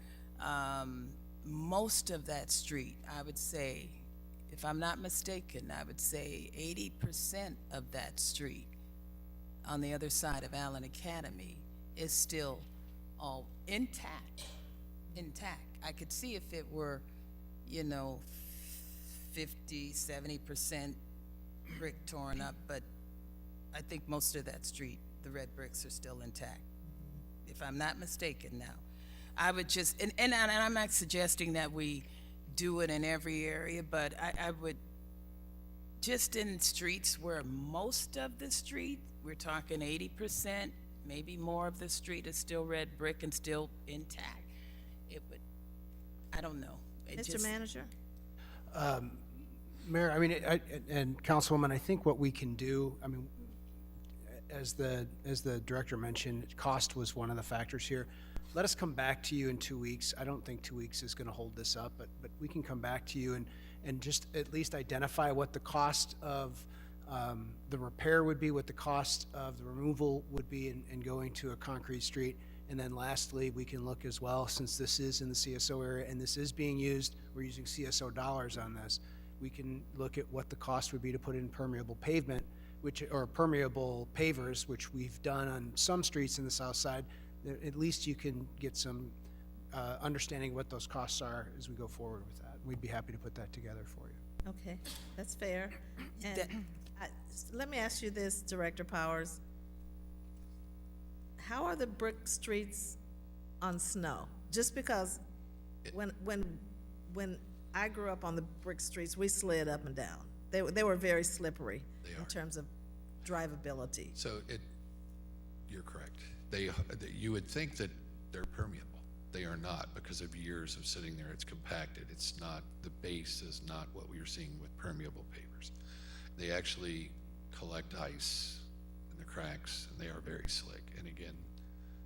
Most of that street, I would say, if I'm not mistaken, I would say 80% of that street on the other side of Allen Academy is still all intact. I could see if it were, 50, 70% brick torn up, but I think most of that street, the red bricks are still intact. If I'm not mistaken now. I would just, and I'm not suggesting that we do it in every area, but I would, just in streets where most of the street, we're talking 80%, maybe more of the street is still red brick and still intact. It would, I don't know. Mr. Manager? Mayor, and Councilwoman, I think what we can do, as the director mentioned, cost was one of the factors here. Let us come back to you in 2 weeks. I don't think 2 weeks is going to hold this up, but we can come back to you and just at least identify what the cost of the repair would be, what the cost of the removal would be in going to a concrete street. And then lastly, we can look as well, since this is in the CSO area and this is being used, we're using CSO dollars on this, we can look at what the cost would be to put in permeable pavement, or permeable pavers, which we've done on some streets in the south side. At least you can get some understanding of what those costs are as we go forward with that. We'd be happy to put that together for you. Okay, that's fair. And let me ask you this, Director Powers. How are the brick streets on snow? Just because when I grew up on the brick streets, we slid up and down. They were very slippery in terms of drivability. So you're correct. You would think that they're permeable. They are not, because of years of sitting there. It's compacted. It's not, the base is not what we are seeing with permeable pavers. They actually collect ice in the cracks, and they are very slick. And again,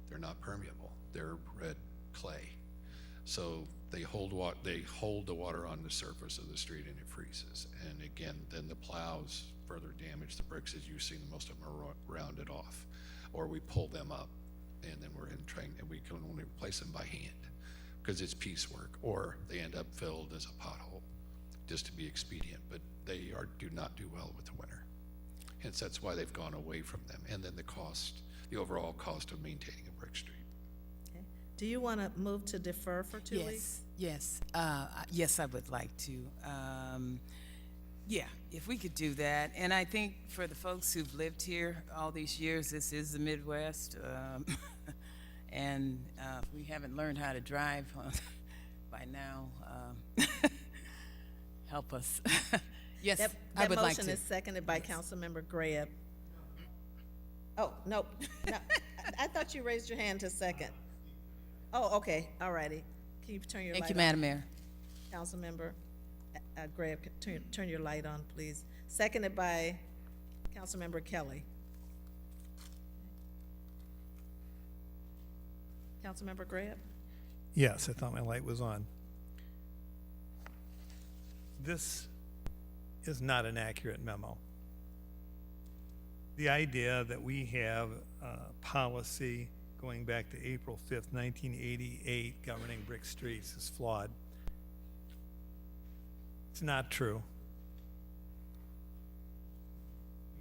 they're not permeable. They're red clay. So they hold the water on the surface of the street and it freezes. And again, then the plows further damage the bricks. As you see, most of them are rounded off, or we pull them up, and then we can only replace them by hand because it's piecework, or they end up filled as a pothole just to be expedient. But they do not do well with the winter. Hence, that's why they've gone away from them. And then the overall cost of maintaining a brick street. Okay. Do you want to move to defer for 2 weeks? Yes, yes, I would like to. Yeah, if we could do that. And I think for the folks who've lived here all these years, this is the Midwest. And we haven't learned how to drive by now. Help us. Yes, I would like to. That motion is seconded by Councilmember Graham. Oh, no, no. I thought you raised your hand to second. Oh, okay, all righty. Can you turn your light on? Thank you, Madam Mayor. Councilmember Graham, turn your light on, please. Seconded by Councilmember Kelly. Councilmember Graham? Yes, I thought my light was on. This is not an accurate memo. The idea that we have a policy going back to April 5th, 1988, governing brick streets is flawed. It's not true.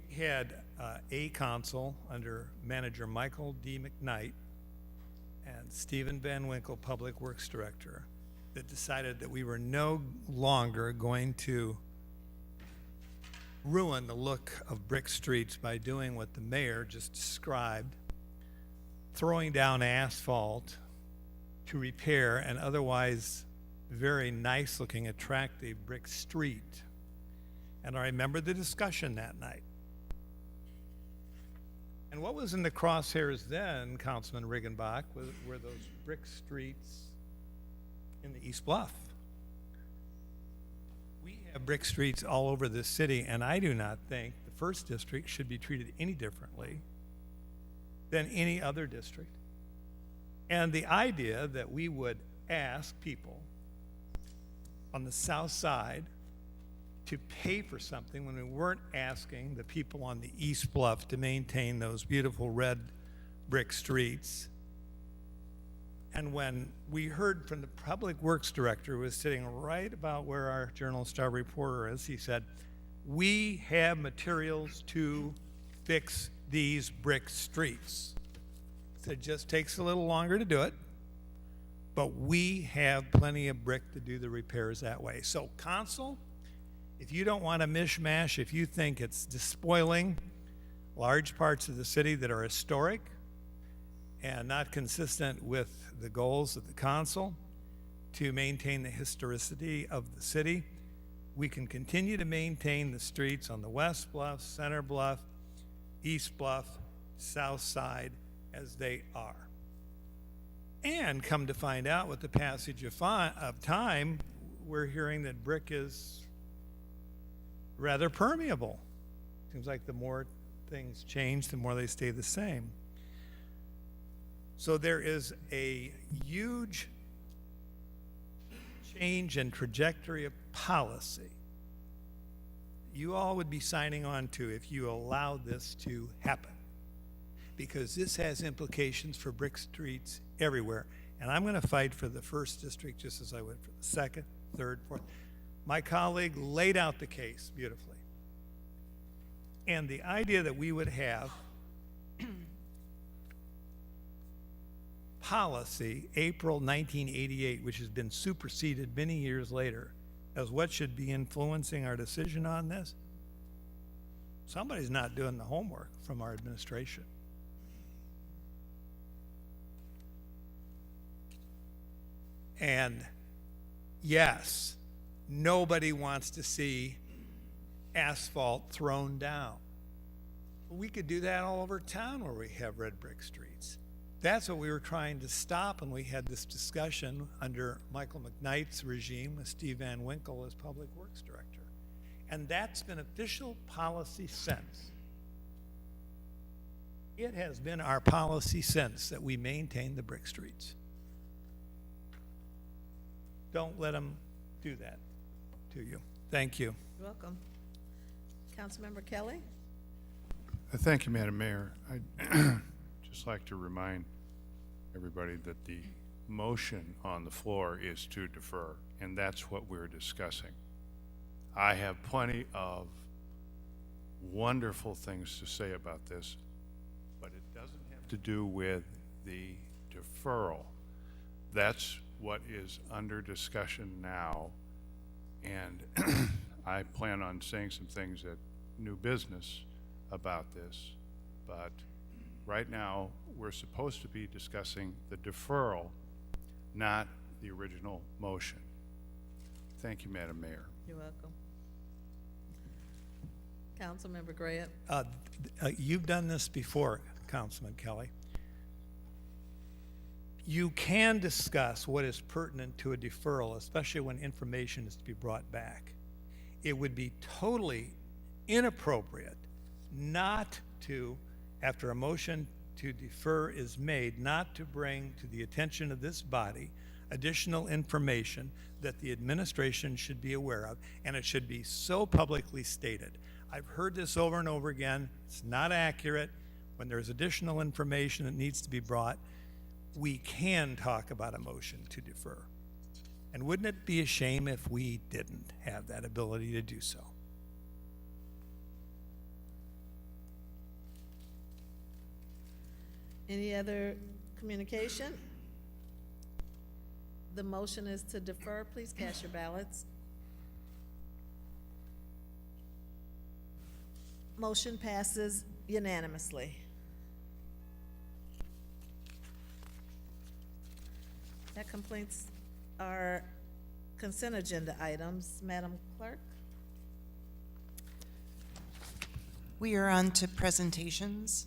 We had a council under manager Michael D. McKnight and Stephen Van Winkle, Public Works Director, that decided that we were no longer going to ruin the look of brick streets by doing what the mayor just described, throwing down asphalt to repair an otherwise very nice looking, attractive brick street. And I remember the discussion that night. And what was in the crosshairs then, Councilman Riggenbach, were those brick streets in the East Bluff. We have brick streets all over the city, and I do not think the first district should be treated any differently than any other district. And the idea that we would ask people on the south side to pay for something when we weren't asking the people on the East Bluff to maintain those beautiful red brick streets. And when we heard from the Public Works Director, who was sitting right about where our Journal-Star reporter is, he said, we have materials to fix these brick streets. He said, it just takes a little longer to do it, but we have plenty of brick to do the repairs that way. So, Council, if you don't want a mishmash, if you think it's despoiling large parts of the city that are historic and not consistent with the goals of the council to maintain the historicity of the city, we can continue to maintain the streets on the West Bluff, Center Bluff, East Bluff, South Side as they are. And come to find out, with the passage of time, we're hearing that brick is rather permeable. Seems like the more things change, the more they stay the same. So there is a huge change in trajectory of policy you all would be signing on to if you allow this to happen, because this has implications for brick streets everywhere. And I'm going to fight for the first district just as I would for the second, third, fourth. My colleague laid out the case beautifully. And the idea that we would have policy, April 1988, which has been superseded many years later, as what should be influencing our decision on this, somebody's not doing the homework from our administration. And yes, nobody wants to see asphalt thrown down. We could do that all over town where we have red brick streets. That's what we were trying to stop when we had this discussion under Michael McKnight's regime with Steve Van Winkle as Public Works Director. And that's been official policy since. It has been our policy since that we maintain the brick streets. Don't let them do that to you. Thank you. You're welcome. Councilmember Kelly? Thank you, Madam Mayor. I'd just like to remind everybody that the motion on the floor is to defer, and that's what we're discussing. I have plenty of wonderful things to say about this, but it doesn't have to do with the deferral. That's what is under discussion now, and I plan on saying some things at new business about this, but right now we're supposed to be discussing the deferral, not the original motion. Thank you, Madam Mayor. You're welcome. Councilmember Grant. You've done this before, Councilman Kelly. You can discuss what is pertinent to a deferral, especially when information is to be brought back. It would be totally inappropriate not to, after a motion to defer is made, not to bring to the attention of this body additional information that the administration should be aware of, and it should be so publicly stated. I've heard this over and over again. It's not accurate. When there's additional information that needs to be brought, we can talk about a motion to defer. And wouldn't it be a shame if we didn't have that ability to do so? Any other communication? The motion is to defer. Please cast your ballots. Motion passes unanimously. That completes our consent agenda items. Madam Clerk? We are on to presentations.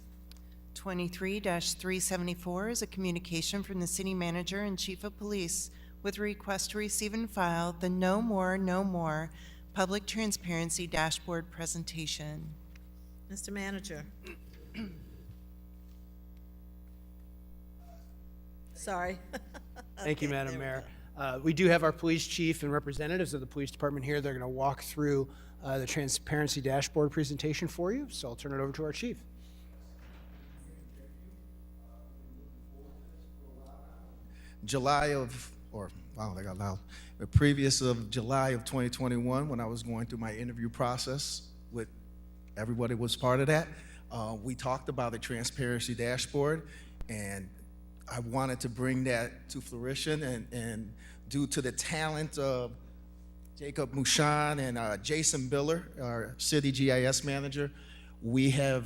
23-374 is a communication from the City Manager and Chief of Police with a request to receive and file the No More Public Transparency Dashboard presentation. Mr. Manager. Sorry. Thank you, Okay, Madam there we Mayor. We do have our police chief and representatives of the police department here. They're going to walk through the transparency dashboard presentation for you, so I'll turn it over to our chief. July of July of 2021, when I was going through my interview process with everybody was part of that, we talked about the transparency dashboard, and I wanted to bring that to fruition, and due to the talent of Jacob Mushan and Jason Biller, our city GIS manager, we have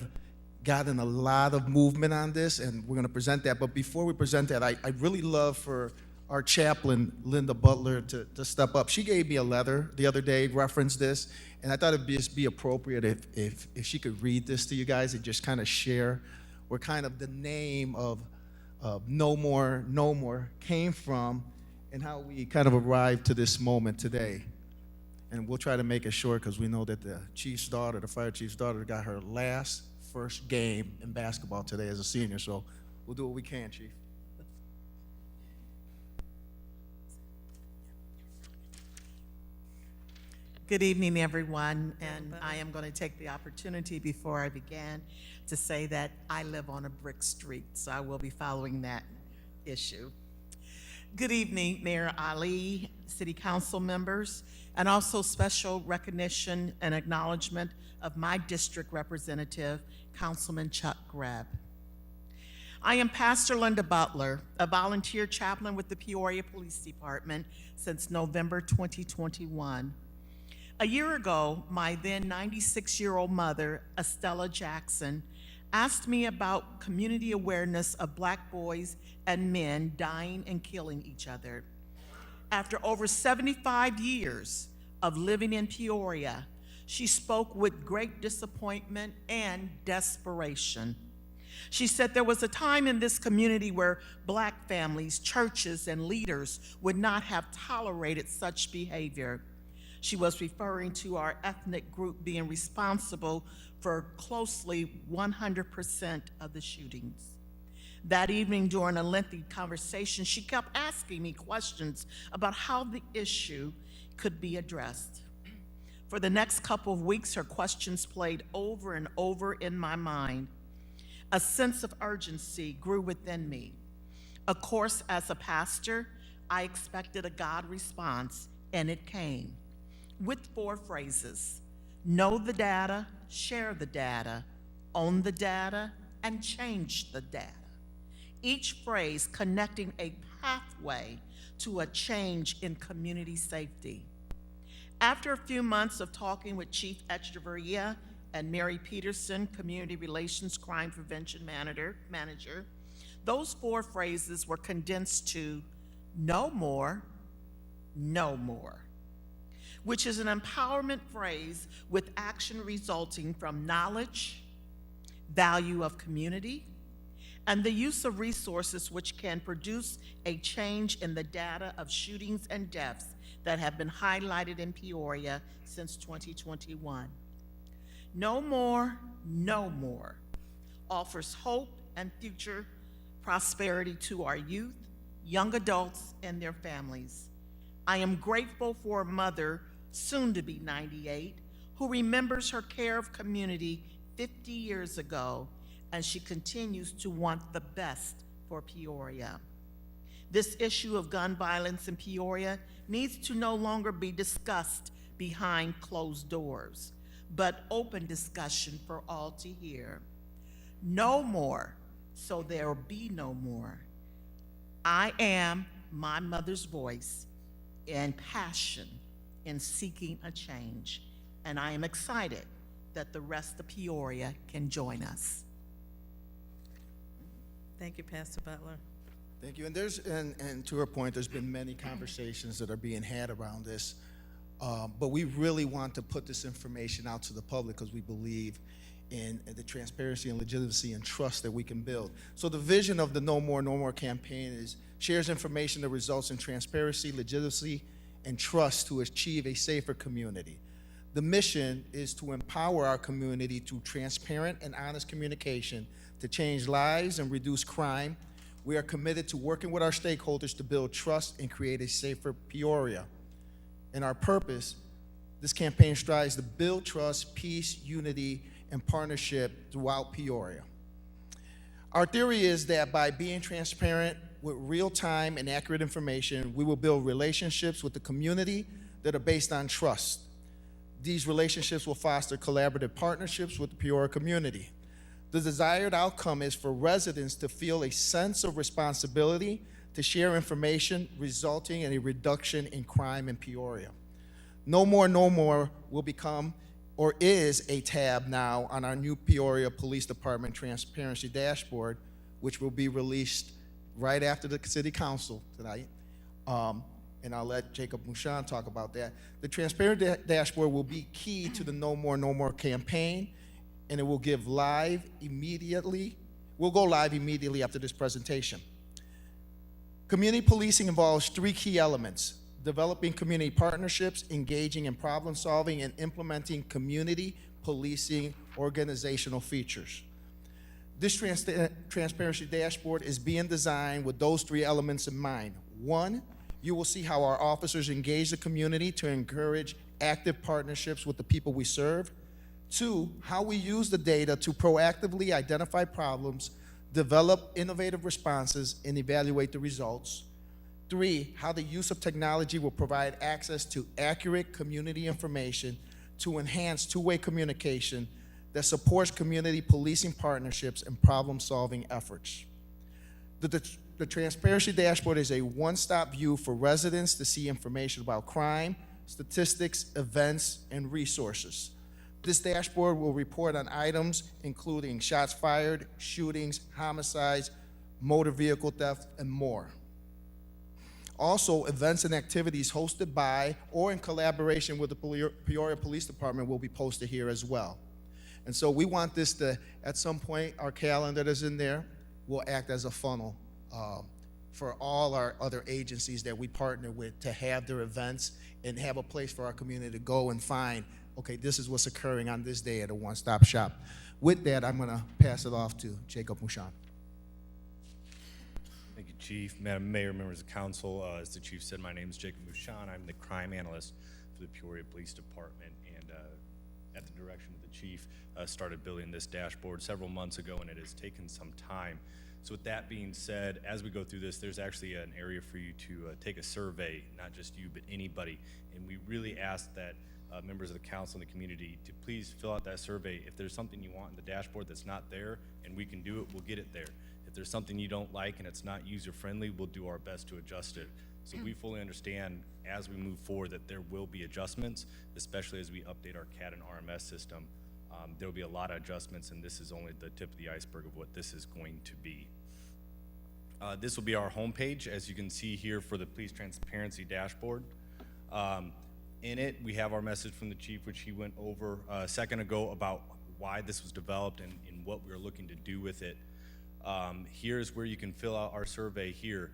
gotten a lot of movement on this, and we're going to present that. But before we present that, I'd really love for our chaplain, Linda Butler, to step up. She gave me a letter the other day, referenced this, and I thought it'd just be appropriate if she could read this to you guys and just kind of share where kind of the name of No More came from and how we kind of arrived to this moment today. And we'll try to make it short because we know that the chief's daughter, the fire chief's daughter, got her first game in basketball today as a senior. So we'll do what we can, Chief. Good evening, everyone, and I am going to take the opportunity before I begin to say that I live on a brick street, so I will be following that issue. Good evening, Mayor Ali, City Council members, and also special recognition and acknowledgement of my district representative, Councilman Chuck Greb. I am Pastor Linda Butler, a volunteer chaplain with the Peoria Police Department since November 2021. A year ago, my then 96-year-old mother, Estella Jackson, asked me about community awareness of Black boys and men dying and killing each other. After over 75 years of living in Peoria, she spoke with great disappointment and desperation. She said there was a time in this community where Black families, churches, and leaders would not have tolerated such behavior. She was referring to our ethnic group being responsible for closely 100% of the shootings. That evening, during a lengthy conversation, she kept asking me questions about how the issue could be addressed. For the next couple of weeks, her questions played over and over in my mind. A sense of urgency grew within me. Of course, as a pastor, I expected a God response, and it came with 4 phrases: know the data, share the data, own the data, and change the data. Each phrase connecting a pathway to a change in community safety. After a few months of talking with Chief Echeverria and Mary Peterson, Community Relations Crime Prevention Manager, those 4 phrases were condensed to no more, which is an empowerment phrase with action resulting from knowledge, value of community, and the use of resources which can produce a change in the data of shootings and deaths that have been highlighted in Peoria since 2021. No more offers hope and future prosperity to our youth, young adults, and their families. I am grateful for a mother, soon to be 98, who remembers her care of community 50 years ago, and she continues to want the best for Peoria. This issue of gun violence in Peoria needs to no longer be discussed behind closed doors, but open discussion for all to hear. No more, so there will be no more. I am my mother's voice and passion in seeking a change, and I am excited that the rest of Peoria can join us. Thank you, Pastor Butler. Thank you. And and to her point, there's been many conversations that are being had around this, but we really want to put this information out to the public because we believe in the transparency and legitimacy and trust that we can build. So the vision of the No More campaign is shares information that results in transparency, legitimacy, and trust to achieve a safer community. The mission is to empower our community through transparent and honest communication to change lives and reduce crime. We are committed to working with our stakeholders to build trust and create a safer Peoria. And our purpose, this campaign strives to build trust, peace, unity, and partnership throughout Peoria. Our theory is that by being transparent with real-time and accurate information, we will build relationships with the community that are based on trust. These relationships will foster collaborative partnerships with the Peoria community. The desired outcome is for residents to feel a sense of responsibility to share information, resulting in a reduction in crime in Peoria. No More will become or is a tab now on our new Peoria Police Department Transparency Dashboard, which will be released right after the City Council tonight. And I'll let Jacob Mushan talk about that. The Transparency Dashboard will be key to the No More campaign, and it will go live immediately after this presentation. Community policing involves 3 key elements: developing community partnerships, engaging in problem solving, and implementing community policing organizational features. This transparency dashboard is being designed with those 3 elements in mind. 1, you will see how our officers engage the community to encourage active partnerships with the people we serve. 2, how we use the data to proactively identify problems, develop innovative responses, and evaluate the results. 3, how the use of technology will provide access to accurate community information to enhance two-way communication that supports community policing partnerships and problem-solving efforts. The Transparency Dashboard is a one-stop view for residents to see information about crime, statistics, events, and resources. This dashboard will report on items including shots fired, shootings, homicides, motor vehicle theft, and more. Also, events and activities hosted by or in collaboration with the Peoria Police Department will be posted here as well. And so we want this to, at some point, our calendar that's in there will act as a funnel for all our other agencies that we partner with to have their events and have a place for our community to go and find, okay, this is what's occurring on this day at a one-stop shop. With that, I'm gonna pass it off to Jacob Mushan. Thank you, Chief. Madam Mayor, members of council, as the Chief said, my name is Jacob Mushan. I'm the crime analyst for the Peoria Police Department, and at the direction of the Chief, started building this dashboard several months ago, and it has taken some time. So with that being said, as we go through this, there's actually an area for you to take a survey, not just you, but anybody. And we really ask that members of the council and the community to please fill out that survey. If there's something you want in the dashboard that's not there and we can do it, we'll get it there. If there's something you don't like and it's not user-friendly, we'll do our best to adjust it. So we fully understand as we move forward that there will be adjustments, especially as we update our CAD and RMS system. There will be a lot of adjustments, and this is only the tip of the iceberg of what this is going to be. This will be our homepage, as you can see here, for the Police Transparency Dashboard. In it, we have our message from the chief, which he went over a second ago about why this was developed and what we're looking to do with it. Here's where you can fill out our survey here.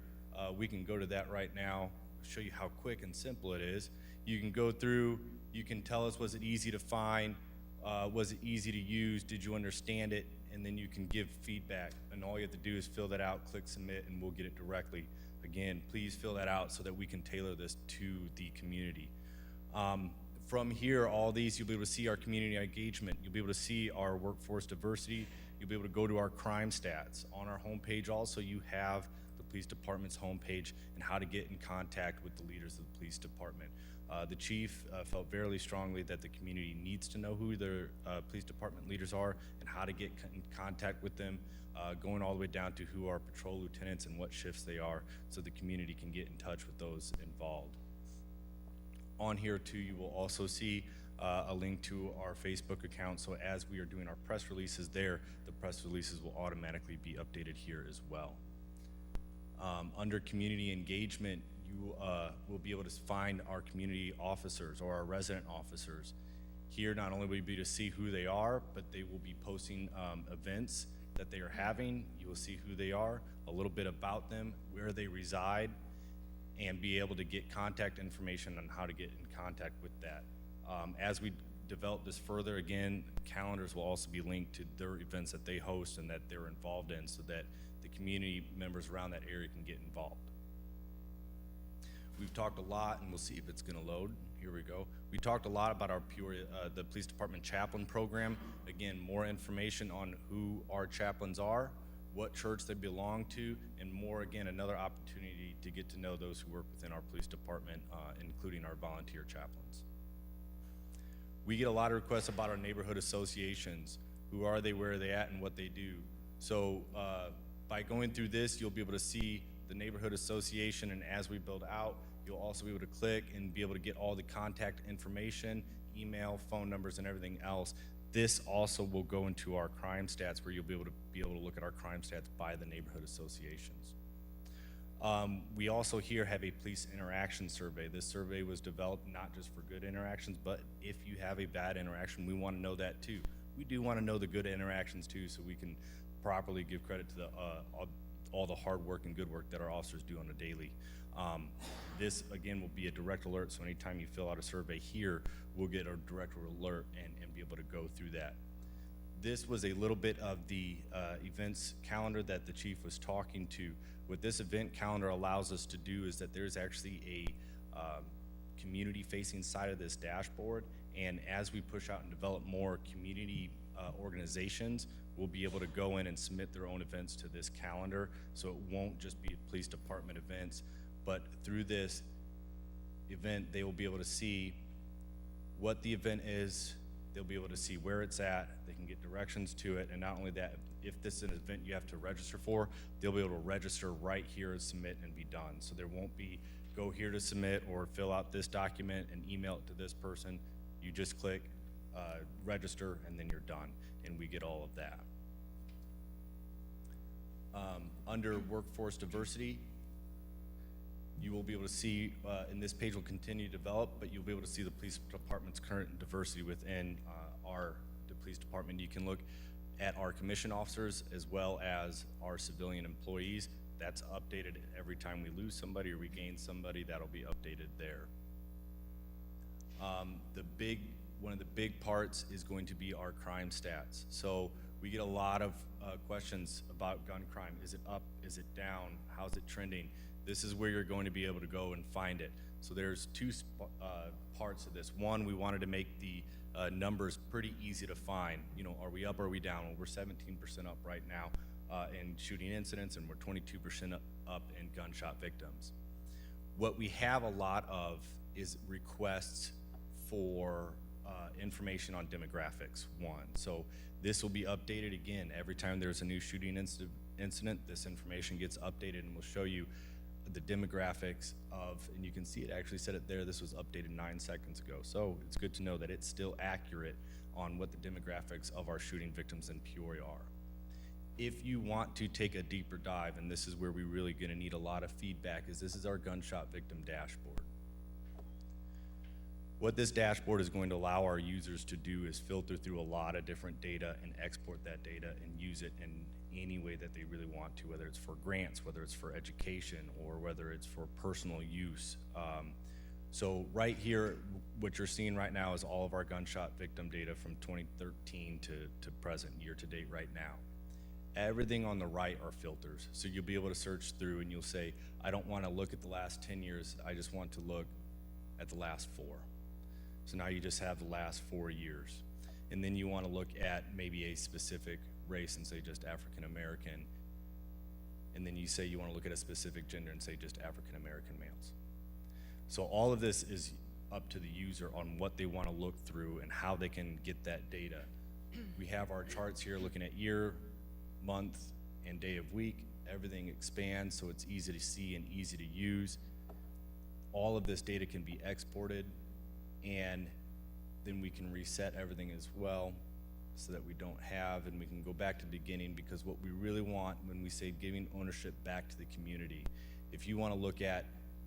We can go to that right now, show you how quick and simple it is. You can go through, you can tell us, was it easy to find? Was it easy to use? Did you understand it? And then you can give feedback. And all you have to do is fill that out, click submit, and we'll get it directly. Again, please fill that out so that we can tailor this to the community. From here, all these, you'll be able to see our community engagement. You'll be able to see our workforce diversity. You'll be able to go to our crime stats. On our homepage also, you have the police department's homepage and how to get in contact with the leaders of the police department. The chief felt very strongly that the community needs to know who their police department leaders are and how to get in contact with them, going all the way down to who are patrol lieutenants and what shifts they are, so the community can get in touch with those involved. On here too, you will also see a link to our Facebook account, so as we are doing our press releases there, the press releases will automatically be updated here as well. Under community engagement, you will be able to find our community officers or our resident officers. Here, not only will you be able to see who they are, but they will be posting events that they are having. You will see who they are, a little bit about them, where they reside, and be able to get contact information on how to get in contact with that. As we develop this further, again, calendars will also be linked to their events that they host and that they're involved in, so that the community members around that area can get involved. We've talked a lot, and we'll see if it's going to load. Here we go. We talked a lot about our Peoria, the police department chaplain program. Again, more information on who our chaplains are, what church they belong to, and more, again, another opportunity to get to know those who work within our police department, including our volunteer chaplains. We get a lot of requests about our neighborhood associations. Who are they, where are they at, and what they do. So by going through this, you'll be able to see the neighborhood association, and as we build out, you'll also be able to click and be able to get all the contact information, email, phone numbers, and everything else. This also will go into our crime stats, where you'll be able to look at our crime stats by the neighborhood associations. We also here have a police interaction survey. This survey was developed not just for good interactions, but if you have a bad interaction, we want to know that too. We do want to know the good interactions too, so we can properly give credit to all the hard work and good work that our officers do on a daily. This, again, will be a direct alert, so anytime you fill out a survey here, we'll get a direct alert and be able to go through that. This was a little bit of the events calendar that the chief was talking to. What this event calendar allows us to do is that there's actually a community-facing side of this dashboard, and as we push out and develop more community organizations, we'll be able to go in and submit their own events to this calendar, so it won't just be police department events, but through this event, they will be able to see what the event is, they'll be able to see where it's at, they can get directions to it, and not only that, if this is an event you have to register for, they'll be able to register right here and submit and be done. So there won't be go here to submit or fill out this document and email it to this person. You just click register and then you're done, and we get all of that. Under workforce diversity, you will be able to see, and this page will continue to develop, but you'll be able to see the police department's current diversity within the police department. You can look at our commissioned officers as well as our civilian employees. That's updated every time we lose somebody or we gain somebody. That'll be updated there. One of the big parts is going to be our crime stats. So we get a lot of questions about gun crime. Is it up? Is it down? How's it trending? This is where you're going to be able to go and find it. So there's two parts of this. One, we wanted to make the numbers pretty easy to find. You know, are we up or are we down? Well, we're 17% up right now in shooting incidents, and we're 22% up in gunshot victims. What we have a lot of is requests for information on demographics, one. So this will be updated again every time there's a new shooting incident incident, this information gets updated and we'll show you the demographics of, and you can see it actually said it there, this was updated 9 seconds ago. So it's good to know that it's still accurate on what the demographics of our shooting victims in Peoria are. If you want to take a deeper dive, and this is where we're really gonna need a lot of feedback, is this is our gunshot victim dashboard. What this dashboard is going to allow our users to do is filter through a lot of different data and export that data and use it in any way that they really want to, whether it's for grants, whether it's for education, or whether it's for personal use. So right here, what you're seeing right now is all of our gunshot victim data from 2013 to present, year to date right now. Everything on the right are filters. So you'll be able to search through and you'll say, I don't want to look at the last 10 years, I just want to look at the last 4. So now you just have the last 4 years. And then you want to look at maybe a specific race and say just African American. And then you say you want to look at a specific gender and say just African American males. So all of this is up to the user on what they want to look through and how they can get that data. We have our charts here looking at year, month, and day of week. Everything expands so it's easy to see and easy to use. All of this data can be exported, and then we can reset everything as well so that we don't have, and we can go back to the beginning, because what we really want when we say giving ownership back to the community, if you want to look at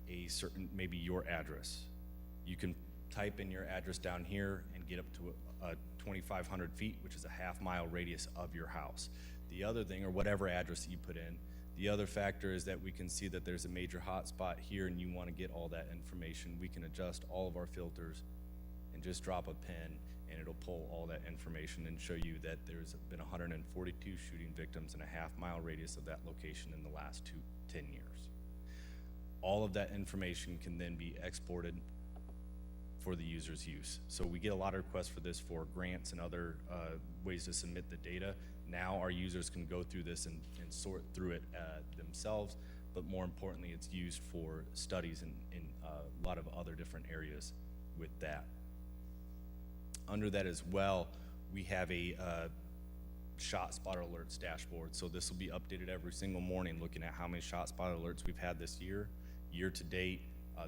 a certain, maybe your address, you can type in your address down here and get up to a 2,500 feet, which is a half-mile radius of your house. The other thing, or whatever address you put in, the other factor is that we can see that there's a major hotspot here and you want to get all that information. We can adjust all of our filters and just drop a pin and it'll pull all that information and show you that there's been 142 shooting victims in a half-mile radius of that location in the last 10 years. All of that information can then be exported for the user's use. So we get a lot of requests for this for grants and other ways to submit the data. Now our users can go through this and sort through it themselves, but more importantly, it's used for studies in a lot of other different areas with that. Under that as well, we have a shot spotter alerts dashboard. So this will be updated every single morning, looking at how many shot spotter alerts we've had this year, year to date,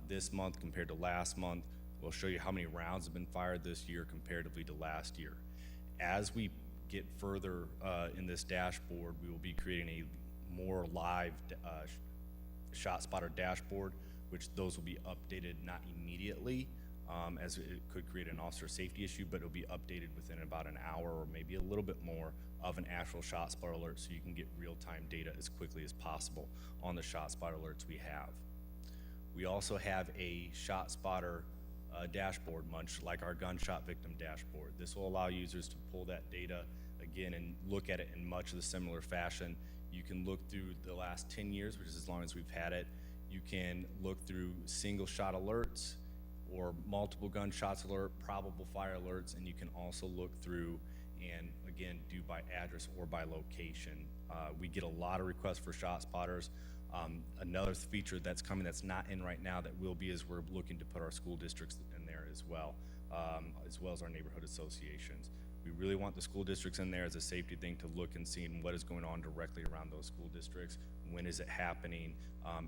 this month compared to last month. We'll show you how many rounds have been fired this year comparatively to last year. As we get further in this dashboard, we will be creating a more live shot spotter dashboard, which those will be updated not immediately, as it could create an officer safety issue, but it'll be updated within about an hour or maybe a little bit more of an actual shot spotter alert, so you can get real-time data as quickly as possible on the shot spotter alerts we have. We also have a shot spotter dashboard, much like our gunshot victim dashboard. This will allow users to pull that data again and look at it in much of the similar fashion. You can look through the last 10 years, which is as long as we've had it. You can look through single shot alerts or multiple gunshots alert, probable fire alerts, and you can also look through and again do by address or by location. We get a lot of requests for shot spotters. Another feature that's coming that's not in right now that will be is we're looking to put our school districts in there as well as our neighborhood associations. We really want the school districts in there as a safety thing to look and see what is going on directly around those school districts. When is it happening?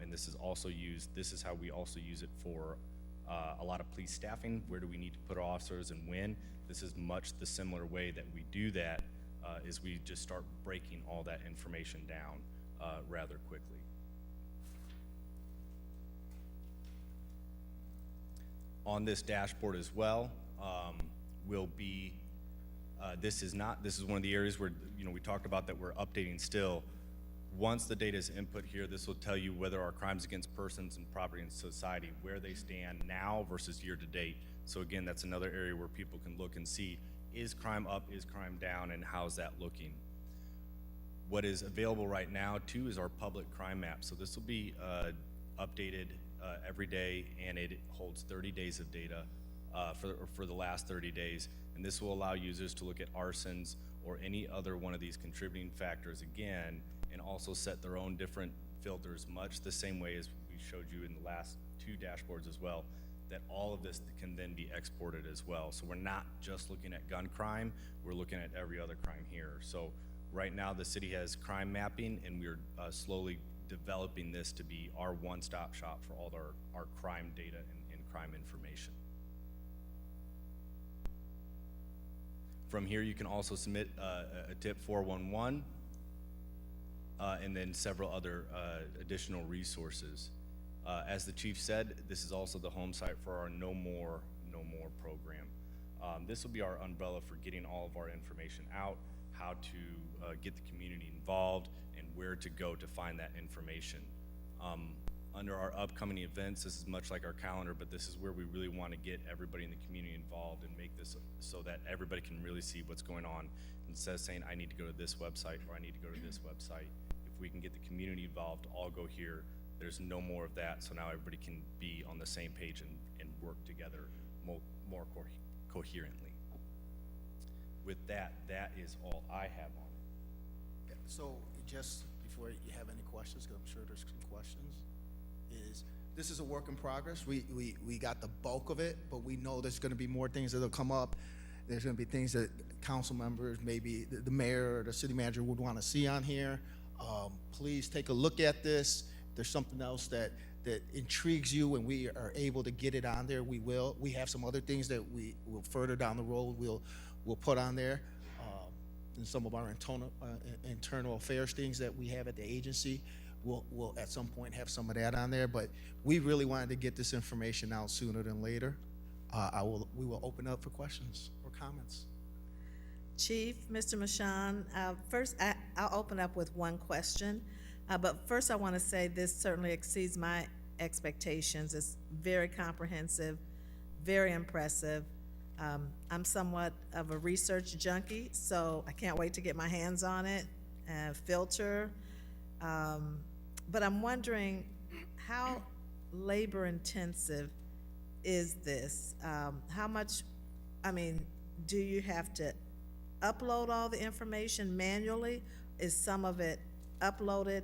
And this is also used, this is how we also use it for a lot of police staffing. Where do we need to put our officers and when? This is much the similar way that we do that is we just start breaking all that information down rather quickly. On this dashboard as well will be, this is one of the areas where, we talked about that we're updating still. Once the data is input here, this will tell you whether our crimes against persons and property and society, where they stand now versus year to date. So again, that's another area where people can look and see, is crime up, is crime down, and how's that looking? What is available right now too is our public crime map. So this will be updated every day, and it holds 30 days of data for the last 30 days. And this will allow users to look at arsons or any other one of these contributing factors again, and also set their own different filters, much the same way as we showed you in the last 2 dashboards as well, that all of this can then be exported as well. So we're not just looking at gun crime, we're looking at every other crime here. So Right now, the city has crime mapping, and we're slowly developing this to be our one-stop shop for all our crime data and crime information. From here, you can also submit a tip 411, and then several other additional resources. As the chief said, this is also the home site for our No More program. This will be our umbrella for getting all of our information out, how to get the community involved, and where to go to find that information. Under our upcoming events, this is much like our calendar, but this is where we really want to get everybody in the community involved and make this so that everybody can really see what's going on, instead of saying, I need to go to this website or I need to go to this website. If we can get the community involved, all go here, there's no more of that, so now everybody can be on the same page and work together more coherently. With that, that is all I have on it. Yeah, so just before you have any questions, because I'm sure there's some questions, this is a work in progress. We got the bulk of it, but we know there's going to be more things that'll come up. There's going to be things that council members, maybe the mayor or the city manager would want to see on here. Please take a look at this. If there's something else that intrigues you and we are able to get it on there, we will. We have some other things that we will further down the road we'll put on there. And some of our internal affairs things that we have at the agency, we'll at some point have some of that on there. But we really wanted to get this information out sooner than later. We will open up for questions or comments. Chief, Mr. Michon, first I'll open up with one question. But first I want to say this certainly exceeds my expectations. It's very comprehensive, very impressive. I'm somewhat of a research junkie, so I can't wait to get my hands on it, filter. But I'm wondering, how labor intensive is this? How much, do you have to upload all the information manually? Is some of it uploaded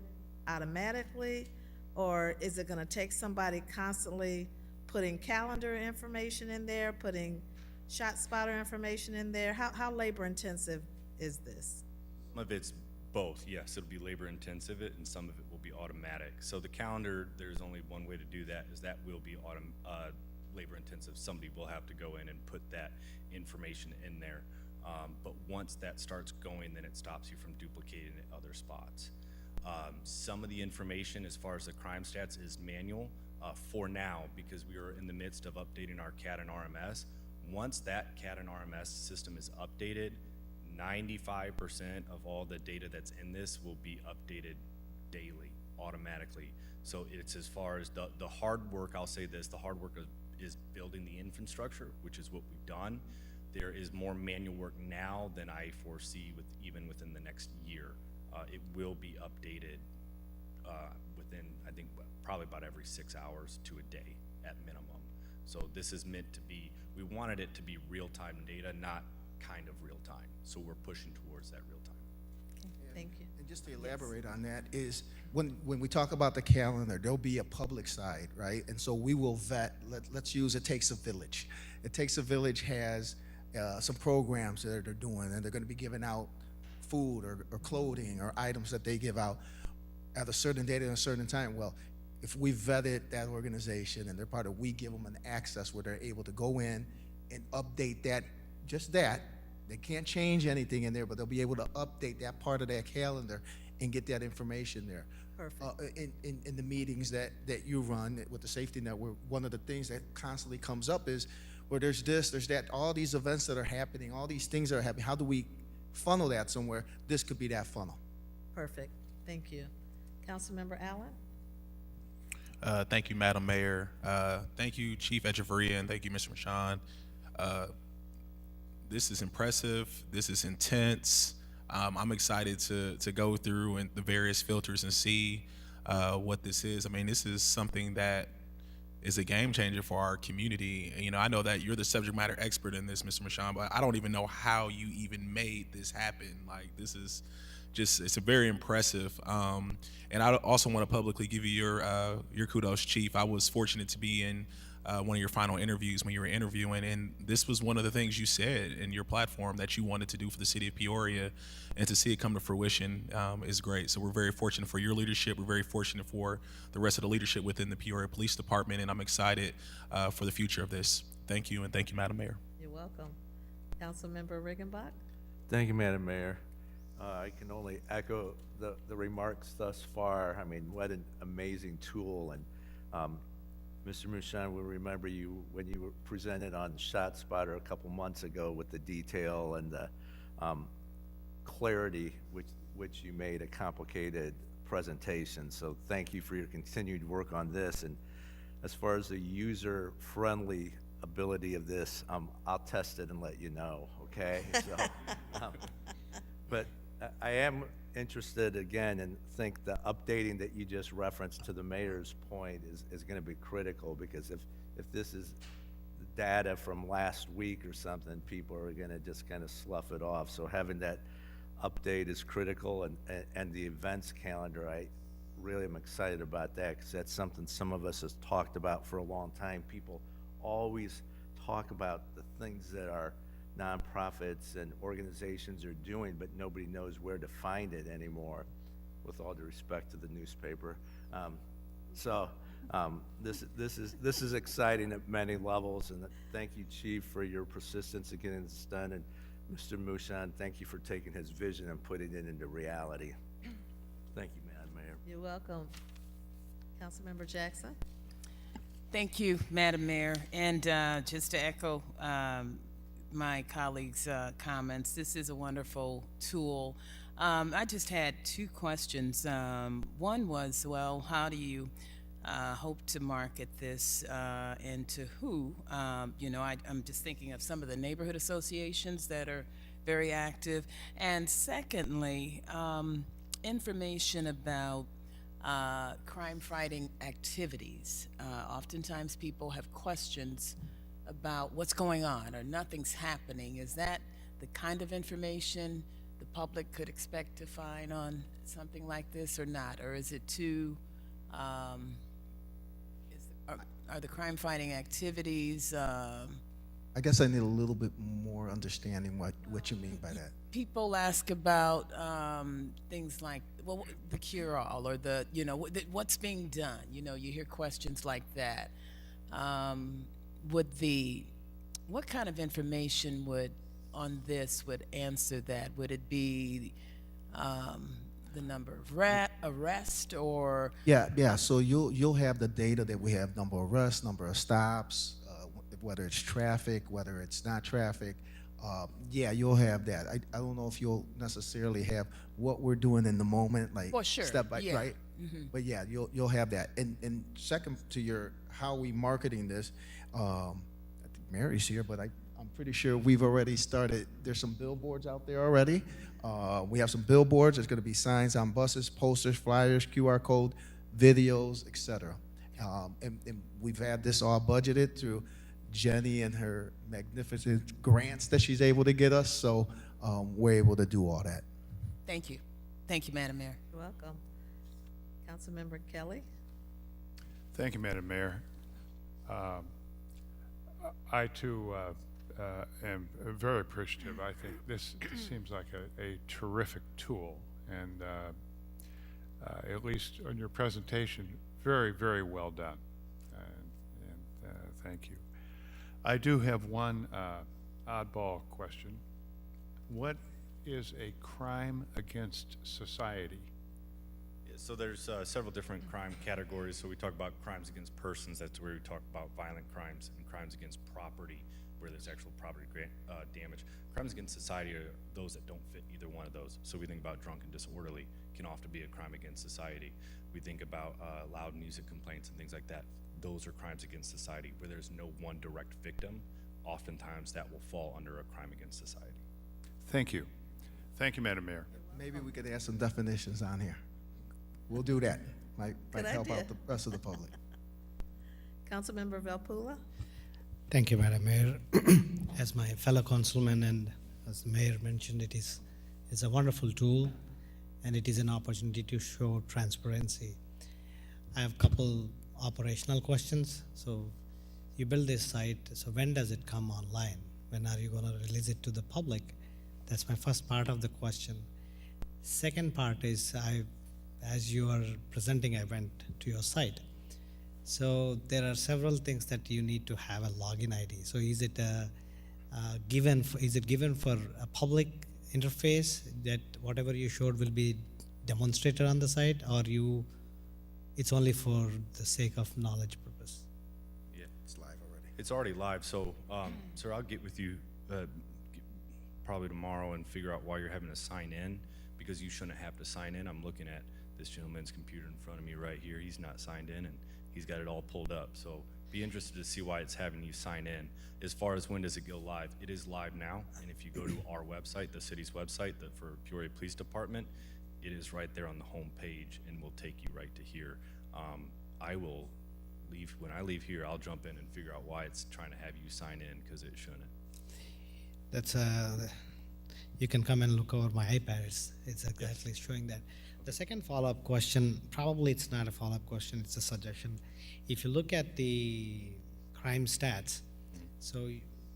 automatically? Or is it gonna take somebody constantly putting calendar information in there, putting shot spotter information in there? How labor intensive is this? Some of it's both, yes. It'll be labor intensive, and some of it will be automatic. So the calendar, there's only one way to do that, is that will be labor intensive. Somebody will have to go in and put that information in there. But once that starts going, then it stops you from duplicating it other spots. Some of the information as far as the crime stats is manual for now, because we are in the midst of updating our CAD and RMS. Once that CAD and RMS system is updated, 95% of all the data that's in this will be updated daily, automatically. So it's as far as the hard work, I'll say this, the hard work is building the infrastructure, which is what we've done. There is more manual work now than I foresee even within the next year. It will be updated within, I think, probably about every 6 hours to a day at minimum. So this is meant to be, we wanted it to be real-time data, not kind of real-time. So we're pushing towards that real-time. Okay, thank you. And just to elaborate on that is, when we talk about the calendar, there'll be a public side, right? And so we will vet, let's use It Takes a Village. It Takes a Village has some programs that they're doing, and they're gonna be giving out food or clothing or items that they give out at a certain date at a certain time. Well, if we vetted that organization and they're part of, we give them an access where they're able to go in and update that, just that. They can't change anything in there, but they'll be able to update that part of their calendar and get that information there. Perfect. In the meetings that you run with the safety network, one of the things that constantly comes up is where there's this, there's that, all these events that are happening, all these things that are happening, how do we funnel that somewhere? This could be that funnel. Perfect, thank you. Councilmember Allen? Thank you, Madam Mayor. Thank you, Chief Echeverria, and thank you, Mr. Michon. This is impressive. This is intense. I'm excited to go through and the various filters and see what this is. This is something that is a game changer for our community. And, I know that you're the subject matter expert in this, Mr. Michon, but I don't even know how you even made this happen. This is just, it's a very impressive. And I also want to publicly give you your kudos, Chief. I was fortunate to be in one of your final interviews when you were interviewing, and this was one of the things you said in your platform that you wanted to do for the city of Peoria, and to see it come to fruition is great. So we're very fortunate for your leadership. We're very fortunate for the rest of the leadership within the Peoria Police Department, and I'm excited for the future of this. Thank you, and thank you, Madam Mayor. You're welcome. Councilmember Riggenbach? Thank you, Madam Mayor. I can only echo the remarks thus far. I mean, what an amazing tool. And Mr. Mushan will remember you when you were presented on ShotSpotter a couple months ago with the detail and the clarity which you made a complicated presentation. So thank you for your continued work on this. And as far as the user-friendly ability of this, I'll test it and let you know, okay? So, but I am interested again, and think the updating that you just referenced to the mayor's point is going to be critical, because if this is data from last week or something, people are going to just kind of slough it off. So having that update is critical, and the events calendar, I really am excited about that, because that's something some of us has talked about for a long time. People always talk about the things that our nonprofits and organizations are doing, but nobody knows where to find it anymore, with all due respect to the newspaper. This is exciting at many levels, and thank you, Chief, for your persistence in getting this done, and Mr. Mushan, thank you for taking his vision and putting it into reality. Thank you, Madam Mayor. You're welcome. Councilmember Jackson? Thank you, Madam Mayor. And just to echo my colleagues' comments, this is a wonderful tool. I just had two questions. One was, well, how do you hope to market this and to who? You know, I'm just thinking of some of the neighborhood associations that are very active. And secondly, information about crime-fighting activities. Oftentimes people have questions about what's going on or nothing's happening. Is that the kind of information the public could expect to find on something like this or not? Or is it too, are the crime-fighting activities? I guess I need a little bit more understanding what you mean by that. People ask about things like, well, the cure-all, or the, you know, what's being done. You know, you hear questions like that. What kind of information on this would answer that? Would it be the number of arrests, or? Yeah. So you'll have the data that we have: number of arrests, number of stops, whether it's traffic, whether it's not traffic. Yeah, you'll have that. I don't know if you'll necessarily have what we're doing in the moment, like sure. step by Yeah. right. Mm-hmm. But yeah, you'll have that. And second to your how we marketing this, I think Mary's here, but I'm pretty sure we've already started. There's some billboards out there already. We have some billboards. There's going to be signs on buses, posters, flyers, QR code, videos, etc. And we've had this all budgeted through Jenny and her magnificent grants that she's able to get us. So we're able to do all that. Thank you. Thank you, Madam Mayor. You're welcome. Councilmember Kelly? Thank you, Madam Mayor. I too am very appreciative. I think this seems like a terrific tool, and at least on your presentation, very, very well done. And thank you. I do have one oddball question. What is a crime against society? So there's several different crime categories. So we talk about crimes against persons. That's where we talk about violent crimes, and crimes against property, where there's actual property damage. Crimes against society are those that don't fit either one of those. So we think about drunk and disorderly can often be a crime against society. We think about loud music complaints and things like that. Those are crimes against society, where there's no one direct victim. Oftentimes that will fall under a crime against society. Thank you. Thank you, Madam Mayor. Maybe we could add some definitions on here. We'll do that. Might help out the rest of the public. Councilmember Valpula? Thank you, Madam Mayor. As my fellow councilman and as the mayor mentioned, it's a wonderful tool, and it is an opportunity to show transparency. I have a couple operational questions. So you build this site, so when does it come online? When are you going to release it to the public? That's my first part of the question. Second part is, as you are presenting, I went to your site. So there are several things that you need to have a login ID. So is it given for a public interface that whatever you showed will be demonstrated on the site, or it's only for the sake of knowledge purpose? Yeah, it's live already. It's already live. So, sir, I'll get with you probably tomorrow and figure out why you're having to sign in, because you shouldn't have to sign in. I'm looking at this gentleman's computer in front of me right here. He's not signed in, and he's got it all pulled up. So be interested to see why it's having you sign in. As far as when does it go live, it is live now. And if you go to our website, the city's website, for Peoria Police Department, it is right there on the home page, and will take you right to here. I will leave, when I leave here, I'll jump in and figure out why it's trying to have you sign in, because it shouldn't. That's you can come and look over my iPad. It's exactly showing that. The second follow-up question, probably it's not a follow-up question, it's a suggestion. If you look at the crime stats, so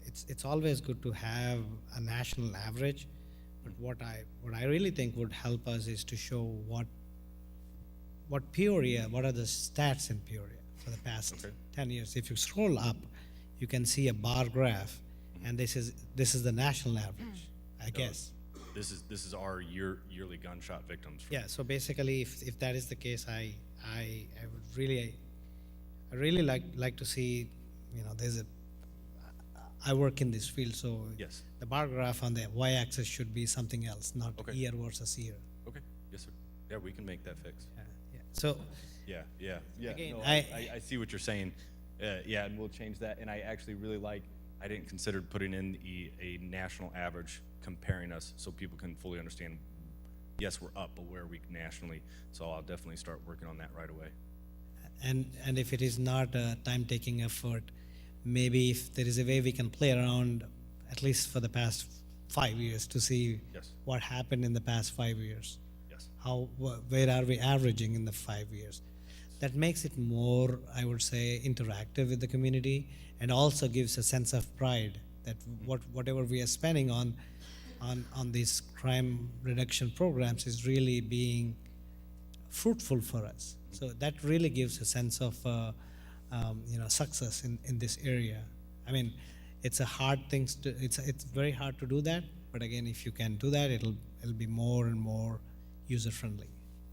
it's always good to have a national average, but what I really think would help us is to show what are the stats in Peoria for the past 10 years. If you scroll up, you can see a bar graph, and this is the national average, I guess. This is our yearly gunshot victims. Yeah. So basically, if that is the case, I would really like to see, I work in this field, so yes, the bar graph on the y-axis should be something else, not year versus year. Okay. Yes, sir. Yeah, we can make that fix. Yeah. So. Yeah. Again, no, I see what you're saying. Yeah, and we'll change that. And I actually really I didn't consider putting in a national average comparing us, so people can fully understand, yes, we're up, but where are we nationally? So I'll definitely start working on that right away. And if it is not a time-taking effort, maybe if there is a way we can play around, at least for the past 5 years, to see what happened in the past 5 years. Yes. Where are we averaging in the 5 years? That makes it more, I would say, interactive with the community, and also gives a sense of pride that whatever we are spending on these crime reduction programs is really being fruitful for us. So that really gives a sense of success in this area. I mean, it's a hard thing it's very hard to do that, but again, if you can do that, it'll be more and more user friendly.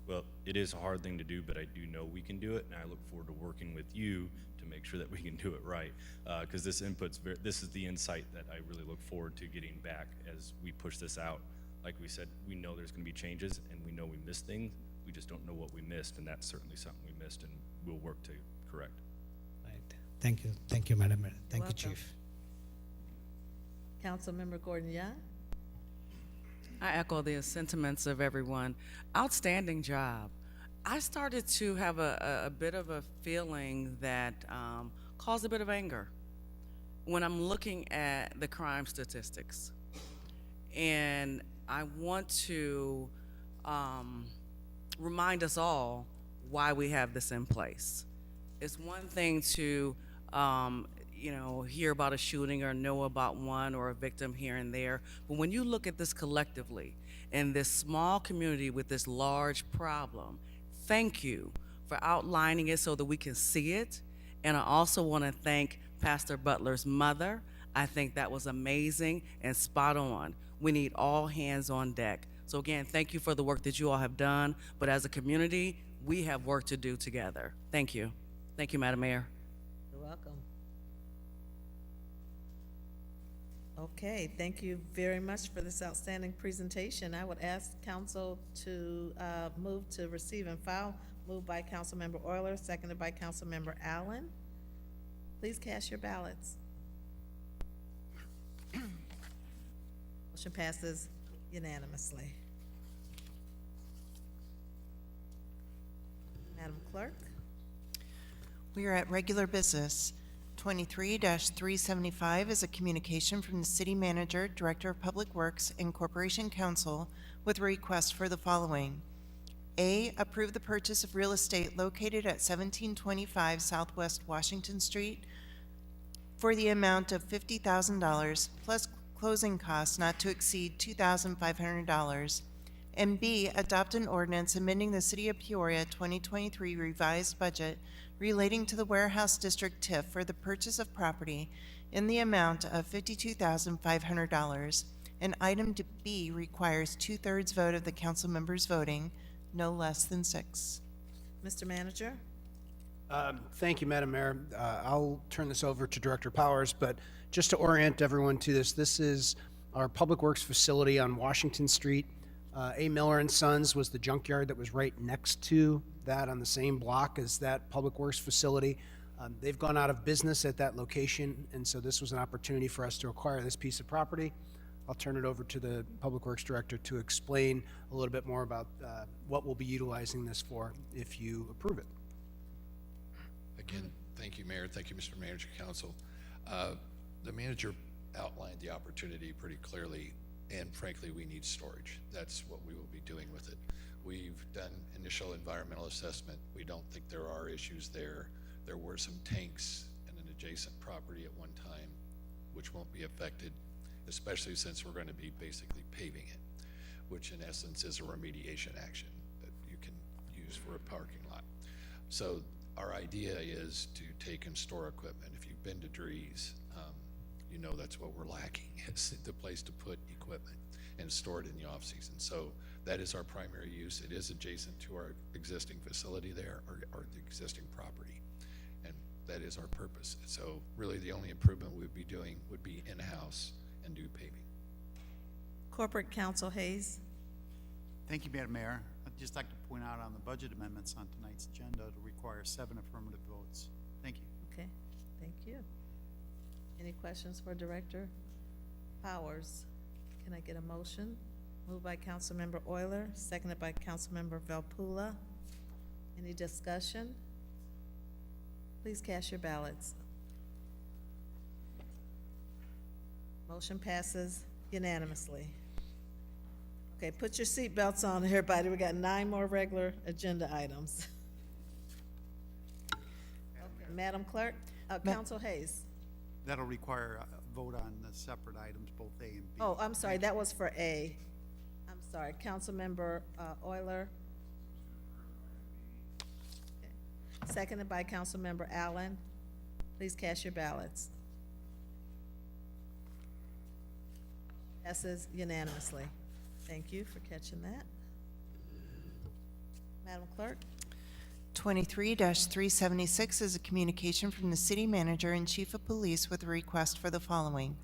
Well, it is a hard thing to do, but I do know we can do it, and I look forward to working with you to make sure that we can do it right. Because this is the insight that I really look forward to getting back as we push this out. Like we said, we know there's going to be changes, and we know we missed things. We just don't know what we missed, and that's certainly something we missed, and we'll work to correct. Right. Thank you, Madam Mayor. Thank you, Chief. Councilmember Gordon-Young. I echo the sentiments of everyone. Outstanding job. I started to have a bit of a feeling that caused a bit of anger when I'm looking at the crime statistics. And I want to remind us all why we have this in place. It's one thing to hear about a shooting or know about one or a victim here and there, but when you look at this collectively in this small community with this large problem, thank you for outlining it so that we can see it. And I also want to thank Pastor Butler's mother. I think that was amazing and spot on. We need all hands on deck. So again, thank you for the work that you all have done, but as a community, we have work to do together. Thank you. Thank you, Madam Mayor. You're welcome. Okay, thank you very much for this outstanding presentation. I would ask council to move to receive and file. Moved by Councilmember Euler, seconded by Councilmember Allen. Please cast your ballots. Motion passes unanimously. Madam Clerk. We are at regular business. 23-375 is a communication from the City Manager, Director of Public Works, and Corporation Counsel with a request for the following. A, approve the purchase of real estate located at 1725 Southwest Washington Street for the amount of $50,000 plus closing costs not to exceed $2,500. And B, adopt an ordinance amending the City of Peoria 2023 revised budget relating to the Warehouse District TIF for the purchase of property in the amount of $52,500. And item B requires 2/3 vote of the council members voting, no less than 6. Mr. Manager? Thank you, Madam Mayor. I'll turn this over to Director Powers, but just to orient everyone to this, this is our Public Works facility on Washington Street. A. Miller and Sons was the junkyard that was right next to that on the same block as that Public Works facility. They've gone out of business at that location, and so this was an opportunity for us to acquire this piece of property. I'll turn it over to the Public Works Director to explain a little bit more about what we'll be utilizing this for if you approve it. Again, thank you, Mayor. Thank you, Mr. Manager, Council. The manager outlined the opportunity pretty clearly, and frankly, we need storage. That's what we will be doing with it. We've done initial environmental assessment. We don't think there are issues there. There were some tanks in an adjacent property at one time, which won't be affected, especially since we're going to be basically paving it, which in essence is a remediation action that you can use for a parking lot. So our idea is to take and store equipment. If you've been to Drees, you know that's what we're lacking, is the place to put equipment and store it in the off season. So that is our primary use. It is adjacent to our existing facility there, or the existing property, and that is our purpose. So really the only improvement we'd be doing would be in-house and do paving. Corporate Counsel Hayes? Thank you, Madam Mayor. I'd just like to point out on the budget amendments on tonight's agenda to require 7 affirmative votes. Thank you. Okay, thank you. Any questions for Director Powers? Can I get a motion? Moved by Councilmember Euler, seconded by Councilmember Velpula. Any discussion? Please cast your ballots. Motion passes unanimously. Okay, put your seatbelts on, everybody. We got 9 more regular agenda items. Okay, Madam Clerk, Counsel Hayes. That'll require a vote on the separate items, both A and B. Oh, I'm sorry, that was for A. I'm sorry, Councilmember Euler. Okay. Seconded by Councilmember Allen. Please cast your ballots. Passes unanimously. Thank you for catching that. Madam Clerk? 23-376 is a communication from the City Manager and Chief of Police with a request for the following.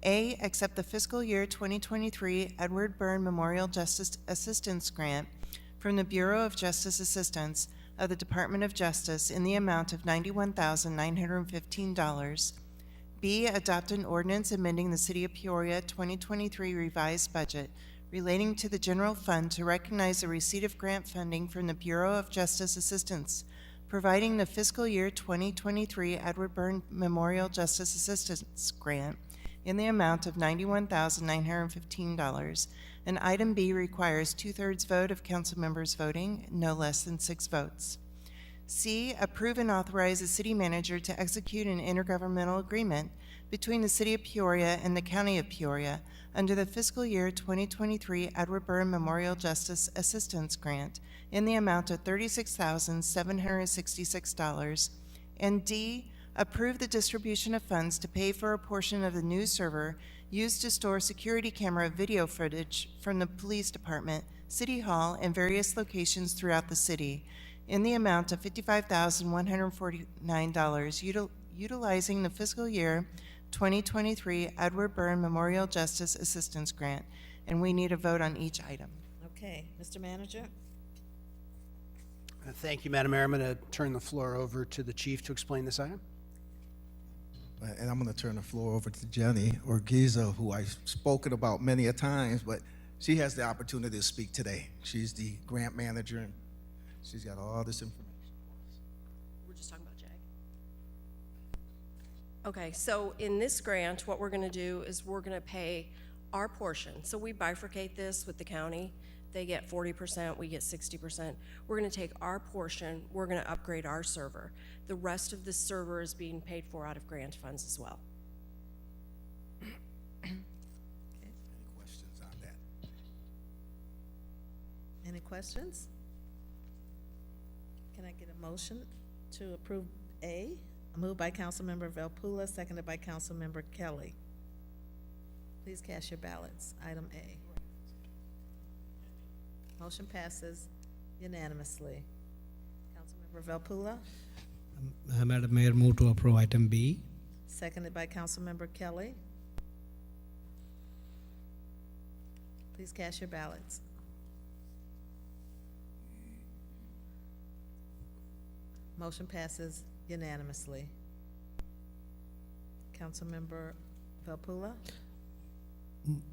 A, accept the fiscal year 2023 Edward Byrne Memorial Justice Assistance Grant from the Bureau of Justice Assistance of the Department of Justice in the amount of $91,915. B, adopt an ordinance amending the City of Peoria 2023 revised budget relating to the general fund to recognize the receipt of grant funding from the Bureau of Justice Assistance, providing the fiscal year 2023 Edward Byrne Memorial Justice Assistance Grant in the amount of $91,915. And item B requires 2/3 vote of council members voting, no less than 6 votes. C, approve and authorize the city manager to execute an intergovernmental agreement between the City of Peoria and the County of Peoria under the fiscal year 2023 Edward Byrne Memorial Justice Assistance Grant in the amount of $36,766. And D, approve the distribution of funds to pay for a portion of the new server used to store security camera video footage from the police department, City Hall, and various locations throughout the city in the amount of $55,149, utilizing the fiscal year 2023 Edward Byrne Memorial Justice Assistance Grant. And we need a vote on each item. Okay, Mr. Manager? Thank you, Madam Mayor. I'm going to turn the floor over to the Chief to explain this item. And I'm going to turn the floor over to Jenny Orgiza, who I've spoken about many a times, but she has the opportunity to speak today. She's the grant manager, and she's got all this information. We're just talking about JAG. Okay, so in this grant, what we're going to do is we're going to pay our portion. So we bifurcate this with the county. they get 40%, we get 60%. We're gonna take our portion, we're gonna upgrade our server. The rest of the server is being paid for out of grant funds as well. Any questions on that? Any questions? Can I get a motion to approve A? Moved by Councilmember Velpula, seconded by Councilmember Kelly. Please cast your ballots. Item A. Motion passes unanimously. Councilmember Velpula, Madam Mayor, move to approve item B. seconded by Councilmember Kelly. Please cast your ballots. Motion passes unanimously. Councilmember Velpula,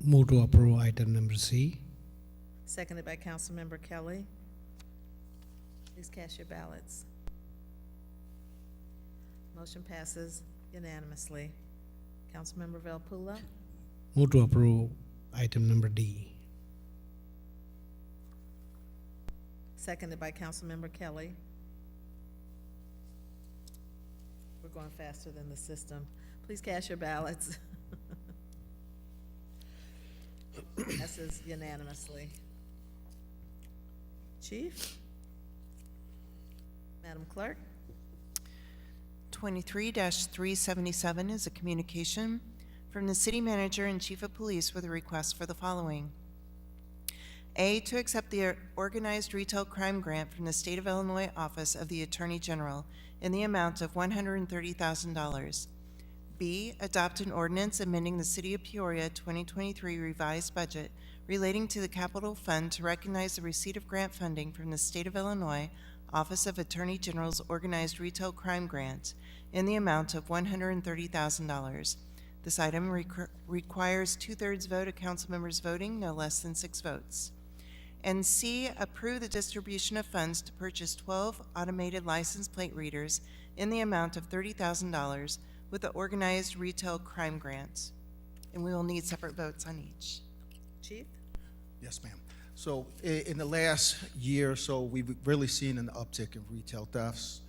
Move to approve item number C. seconded by Councilmember Kelly. Please cast your ballots. Motion passes unanimously. Councilmember Velpula, Move to approve item number D. seconded by Councilmember Kelly. We're going faster than the system. Please cast your ballots. Passes unanimously. Chief? Madam Clerk? 23-377 is a communication from the City Manager and Chief of Police with a request for the following. A, to accept the Organized Retail Crime Grant from the State of Illinois Office of the Attorney General in the amount of $130,000. B, adopt an ordinance amending the City of Peoria 2023 revised budget relating to the capital fund to recognize the receipt of grant funding from the State of Illinois Office of Attorney General's Organized Retail Crime Grant in the amount of $130,000. This item requires 2/3 vote of council members voting, no less than 6 votes. And C, approve the distribution of funds to purchase 12 automated license plate readers in the amount of $30,000 with the Organized Retail Crime Grant. And we will need separate votes on each. Chief? Yes, ma'am. So in the last year or so, we've really seen an uptick in retail thefts,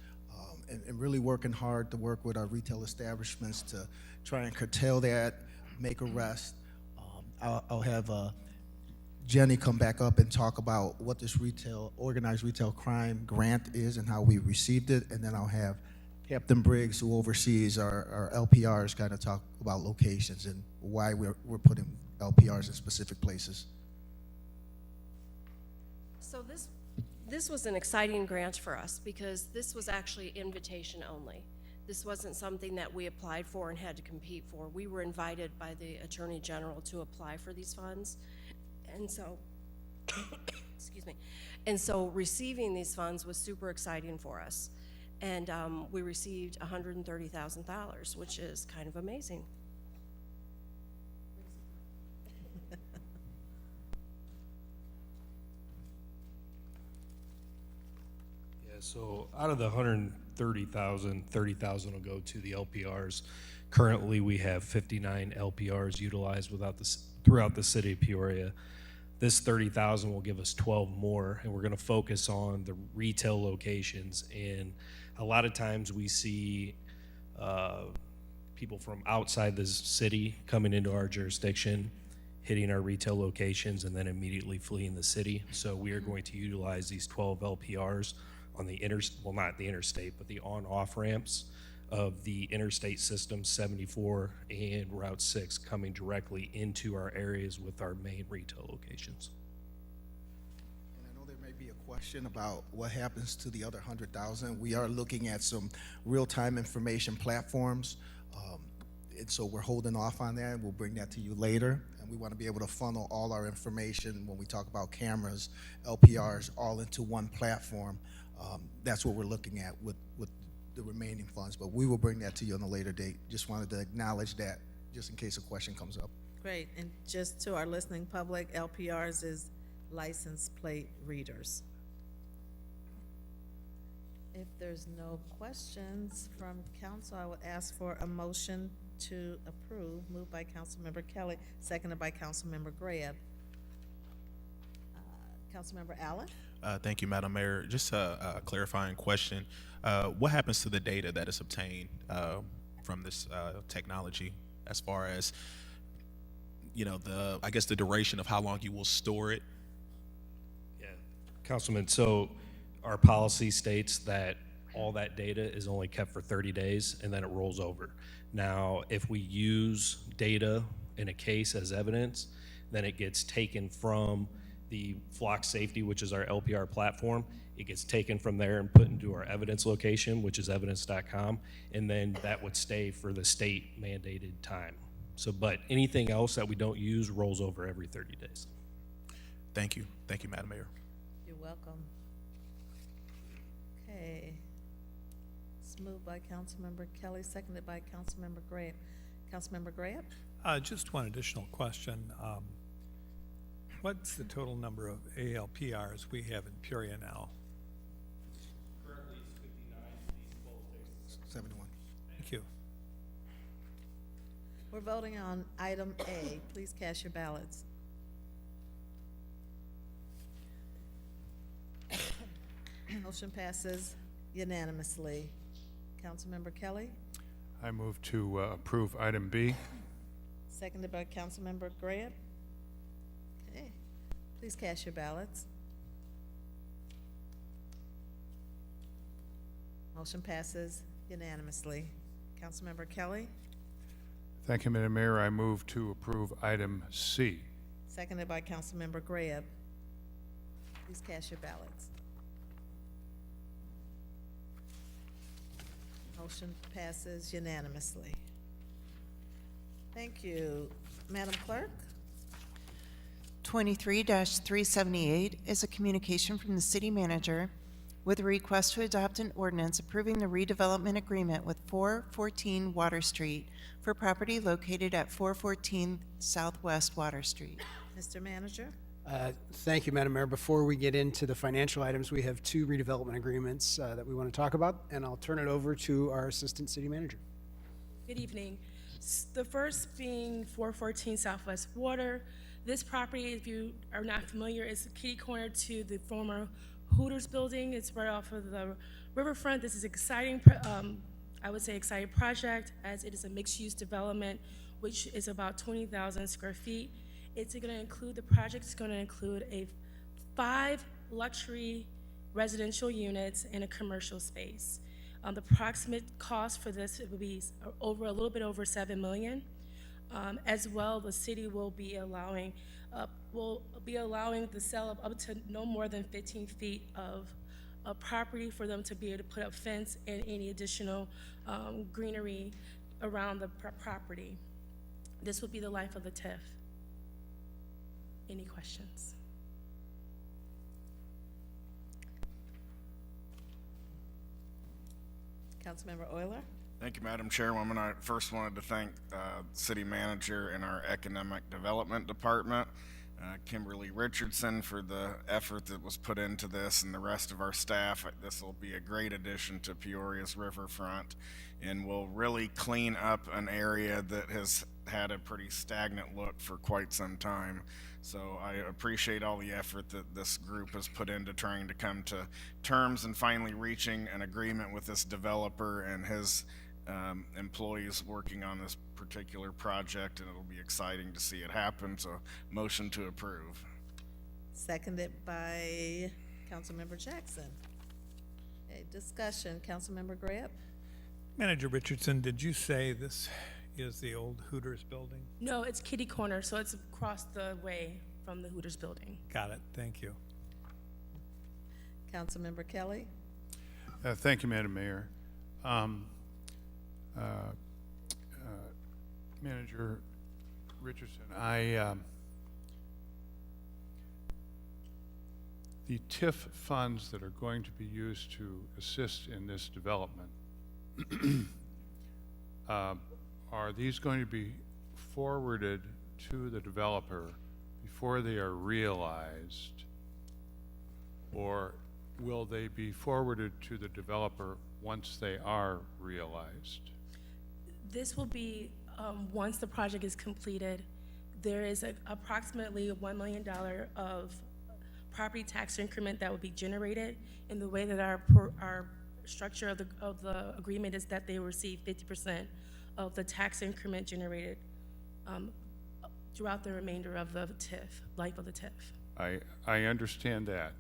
and really working hard to work with our retail establishments to try and curtail that, make arrests. I'll have Jenny come back up and talk about what this organized retail crime grant is and how we received it, and then I'll have Captain Briggs, who oversees our LPRs, kind of talk about locations and why we're putting LPRs in specific places. So this was an exciting grant for us because this was actually invitation only. This wasn't something that we applied for and had to compete for. We were invited by the Attorney General to apply for these funds. And so, excuse me, and so receiving these funds was super exciting for us. And we received $130,000, which is kind of amazing. So out of the 130,000, 30,000 will go to the LPRs. Currently, we have 59 LPRs utilized throughout the city of Peoria. This 30,000 will give us 12 more, and we're going to focus on the retail locations. And a lot of times we see people from outside the city coming into our jurisdiction, hitting our retail locations, and then immediately fleeing the city. So we are going to utilize these 12 LPRs on the well, not the interstate, but the on-off ramps of the interstate system 74 and Route 6 coming directly into our areas with our main retail locations. And I know there may be a question about what happens to the other 100,000. We are looking at some real-time information platforms, and so we're holding off on that. We'll bring that to you later, and we want to be able to funnel all our information when we talk about cameras, LPRs, all into one platform. That's what we're looking at with the remaining funds, but we will bring that to you on a later date. Just wanted to acknowledge that, just in case a question comes up. Great, and just to our listening public, LPRs is license plate readers. If there's no questions from council, I would ask for a motion to approve, moved by Councilmember Kelly, seconded by Councilmember Graham. Councilmember Allen? Thank you, Madam Mayor. Just a clarifying question. What happens to the data that is obtained from this technology as far as, you know, I guess the duration of how long you will store it? Yeah, Councilman, so our policy states that all that data is only kept for 30 days and then it rolls over. Now, if we use data in a case as evidence, then it gets taken from the Flock Safety, which is our LPR platform. It gets taken from there and put into our evidence location, which is evidence.com, and then that would stay for the state mandated time. So, but anything else that we don't use rolls over every 30 days. Thank you. Thank you, Madam Mayor. You're welcome. Okay. It's moved by Councilmember Kelly, seconded by Councilmember Graham. Councilmember Graham? Just one additional question. What's the total number of ALPRs we have in Peoria now? Currently it's 59, these both 71. Thank you. We're voting on item A. Please cast your ballots. Motion passes unanimously. Councilmember Kelly, I move to approve item B. seconded by Councilmember Graham. Okay, please cast your ballots. Motion passes unanimously. Councilmember Kelly, Thank you, Madam Mayor. I move to approve item C. seconded by Councilmember Graham. Please cast your ballots. Motion passes unanimously. Thank you. Madam Clerk? 23-378 is a communication from the city manager with a request to adopt an ordinance approving the redevelopment agreement with 414 Water Street for property located at 414 Southwest Water Street. Mr. Manager? Thank you, Madam Mayor. Before we get into the financial items, we have two redevelopment agreements that we want to talk about, and I'll turn it over to our Assistant City Manager. Good evening. The first being 414 Southwest Water. This property, if you are not familiar, is kitty corner to the former Hooters building. It's right off of the riverfront. This is exciting, I would say exciting project, as it is a mixed-use development, which is about 20,000 square feet. It's going to include, the project is going to include 5 luxury residential units and a commercial space. The approximate cost for this would be a little bit over $7 million. As well, the city will be allowing the sale of up to no more than 15 feet of property for them to be able to put up fence and any additional greenery around the property. This would be the life of the TIF. Any questions? Councilmember Euler? Thank you, Madam Chairwoman. I first wanted to thank City Manager and our Economic Development Department, Kimberly Richardson, for the effort that was put into this, and the rest of our staff. This will be a great addition to Peoria's riverfront and will really clean up an area that has had a pretty stagnant look for quite some time. So I appreciate all the effort that this group has put into trying to come to terms and finally reaching an agreement with this developer and his employees working on this particular project, and it'll be exciting to see it happen. So motion to approve. Seconded by Councilmember Jackson. Okay, discussion. Councilmember Graham? Manager Richardson, did you say this is the old Hooters building? No, it's kitty corner, so it's across the way from the Hooters building. Got it. Thank you. Councilmember Kelly? Thank you, Madam Mayor. Manager Richardson, the TIF funds that are going to be used to assist in this development, are these going to be forwarded to the developer before they are realized, or will they be forwarded to the developer once they are realized? This will be once the project is completed. There is approximately $1 million of property tax increment that would be generated. And the way that our structure of the agreement is that they will receive 50% of the tax increment generated throughout the remainder of the TIF, life of the TIF. I understand that.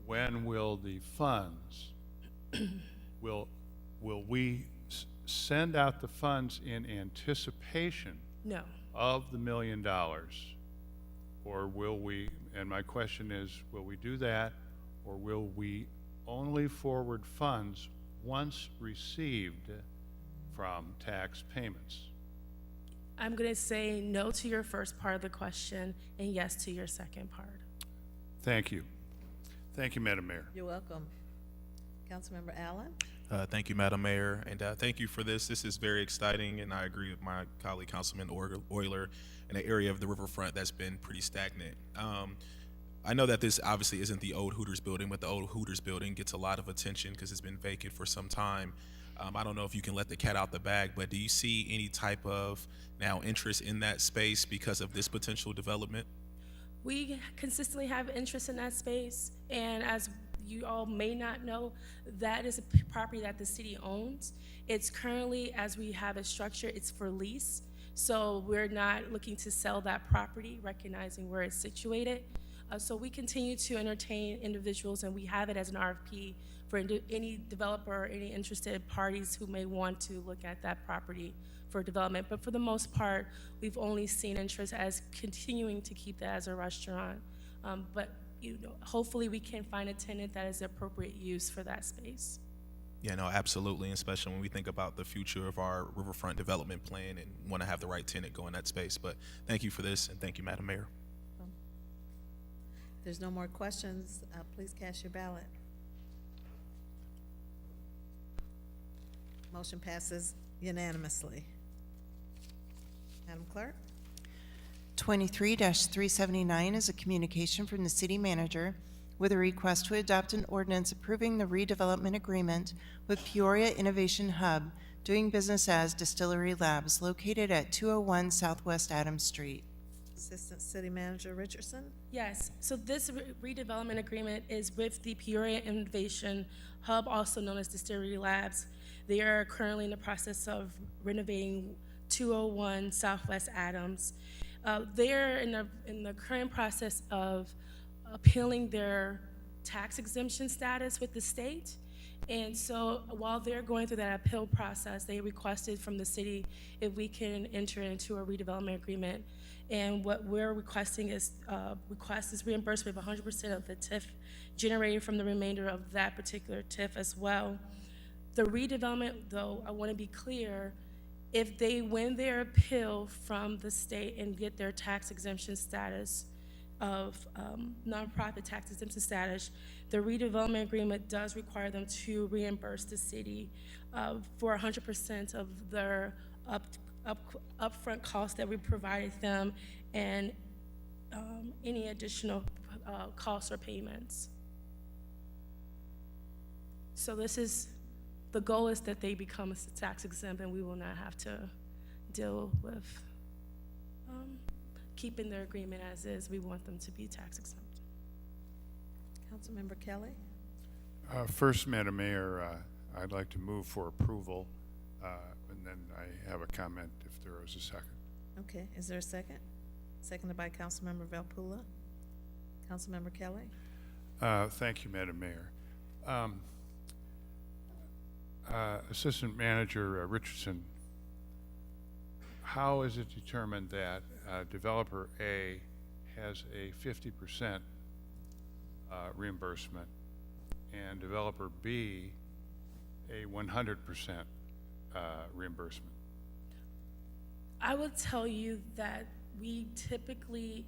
When will the funds, will we send out the funds in anticipation No. of the $1 million? Or will we, and my question is, will we do that, or will we only forward funds once received from tax payments? I'm going to say no to your first part of the question and yes to your second part. Thank you. Thank you, Madam Mayor. You're welcome. Councilmember Allen? Thank you, Madam Mayor, and thank you for this. This is very exciting, and I agree with my colleague, Councilman Euler, in an area of the riverfront that's been pretty stagnant. I know that this obviously isn't the old Hooters building, but the old Hooters building gets a lot of attention because it's been vacant for some time. I don't know if you can let the cat out the bag, but do you see any type of now interest in that space because of this potential development? We consistently have interest in that space, and as you all may not know, that is a property that the city owns. It's currently, as we have it structured, it's for lease, so we're not looking to sell that property, recognizing where it's situated. So we continue to entertain individuals, and we have it as an RFP for any developer or any interested parties who may want to look at that property for development. But for the most part, we've only seen interest as continuing to keep that as a restaurant. But hopefully we can find a tenant that is the appropriate use for that space. Yeah, no, absolutely, especially when we think about the future of our riverfront development plan and want to have the right tenant go in that space. But thank you for this, and thank you, Madam Mayor. If there's no more questions, please cast your ballot. Motion passes unanimously. Madam Clerk? 23-379 is a communication from the city manager with a request to adopt an ordinance approving the redevelopment agreement with Peoria Innovation Hub, doing business as Distillery Labs, located at 201 Southwest Adams Street. Assistant City Manager Richardson? Yes, so this redevelopment agreement is with the Peoria Innovation Hub, also known as Distillery Labs. They are currently in the process of renovating 201 Southwest Adams. They're in the current process of appealing their tax exemption status with the state. And so while they're going through that appeal process, they requested from the city if we can enter into a redevelopment agreement. And what we're requesting is reimbursement of 100% of the TIF generated from the remainder of that particular TIF as well. The redevelopment, though, I want to be clear, if they win their appeal from the state and get their tax exemption status of nonprofit tax exemption status, the redevelopment agreement does require them to reimburse the city for 100% of their upfront costs that we provided them and any additional costs or payments. So the goal is that they become tax exempt and we will not have to deal with keeping their agreement as is. We want them to be tax exempt. Councilmember Kelly? First, Madam Mayor, I'd like to move for approval, and then I have a comment if there is a second. Okay, is there a second? Seconded by Councilmember Valpula. Councilmember Kelly? Thank you, Madam Mayor. Assistant Manager Richardson, how is it determined that developer A has a 50% reimbursement and developer B a 100% reimbursement? I would tell you that we typically,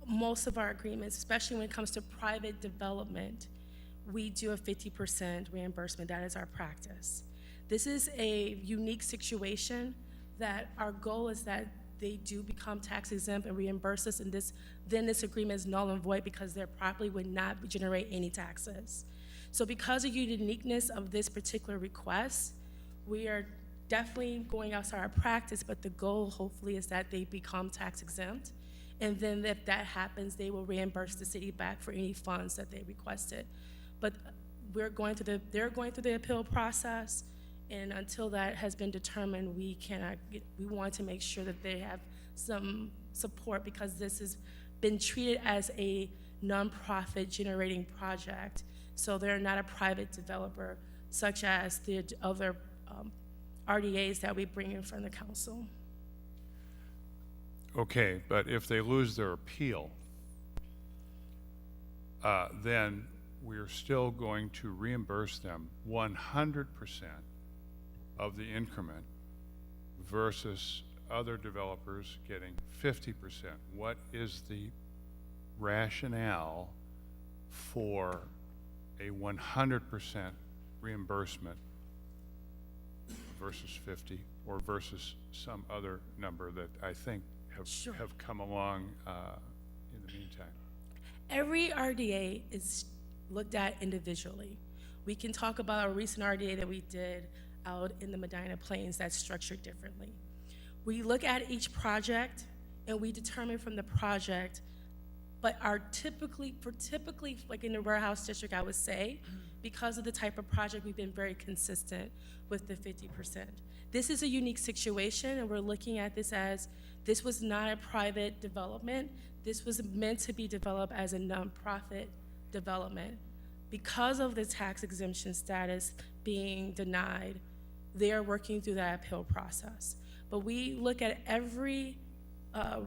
most of our agreements, especially when it comes to private development, we do a 50% reimbursement. That is our practice. This is a unique situation that our goal is that they do become tax exempt and reimburse us, and then this agreement is null and void because their property would not generate any taxes. So because of the uniqueness of this particular request, we are definitely going outside our practice, but the goal hopefully is that they become tax exempt And then if that happens, they will reimburse the city back for any funds that they requested. But they're going through the appeal process, and until that has been determined, we want to make sure that they have some support, because this has been treated as a nonprofit generating project. So they're not a private developer, such as the other RDAs that we bring in front of the council. Okay, but if they lose their appeal, then we're still going to reimburse them 100% of the increment versus other developers getting 50%. What is the rationale for a 100% reimbursement versus 50, or versus some other number that I think have come along in the meantime? Every RDA is looked at individually. We can talk about a recent RDA that we did out in the Medina Plains that's structured differently. We look at each project and we determine from the project, but typically like in the warehouse district, I would say, because of the type of project, we've been very consistent with the 50%. This is a unique situation, and we're looking at this as, this was not a private development. This was meant to be developed as a nonprofit development. Because of the tax exemption status being denied, they are working through that appeal process. But we look at every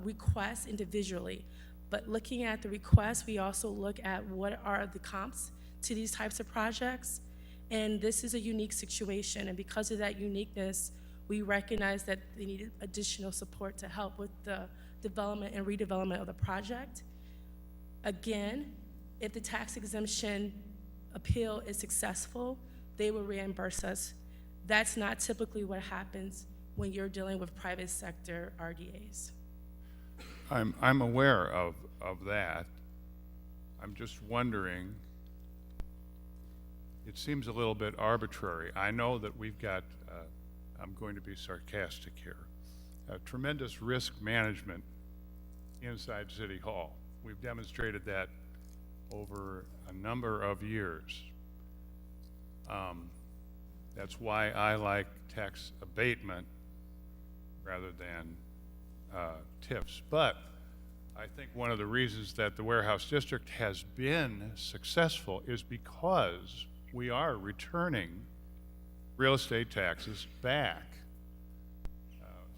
request individually. But looking at the request, we also look at what are the comps to these types of projects. And this is a unique situation. And because of that uniqueness, we recognize that they needed additional support to help with the development and redevelopment of the project. Again, if the tax exemption appeal is successful, they will reimburse us. That's not typically what happens when you're dealing with private sector RDAs. I'm aware of that. I'm just wondering, it seems a little bit arbitrary. I know that we've got, I'm going to be sarcastic here, tremendous risk management inside City Hall. We've demonstrated that over a number of years. That's why I like tax abatement rather than TIFs. But I think one of the reasons that the warehouse district has been successful is because we are returning real estate taxes back,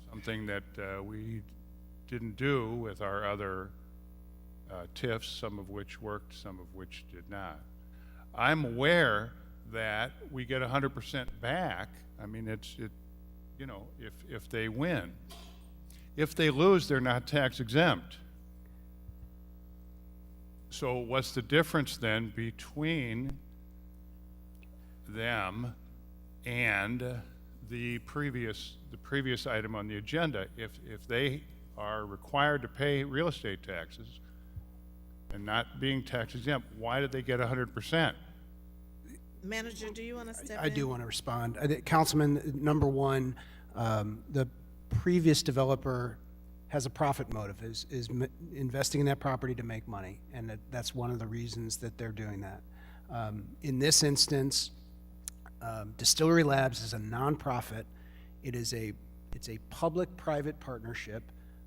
something that we didn't do with our other TIFs, some of which worked, some of which did not. I'm aware that we get 100% back. I mean, you know, if they win. If they lose, they're not tax exempt. So what's the difference then between them and the previous item on the agenda? If they are required to pay real estate taxes and not being tax exempt, why did they get 100%? Manager, do you want to step in? I do want to respond. Councilman, number one, the previous developer has a profit motive, is investing in that property to make money, and that's one of the reasons that they're doing that. In this instance, Distillery Labs is a nonprofit. It's a public-private partnership.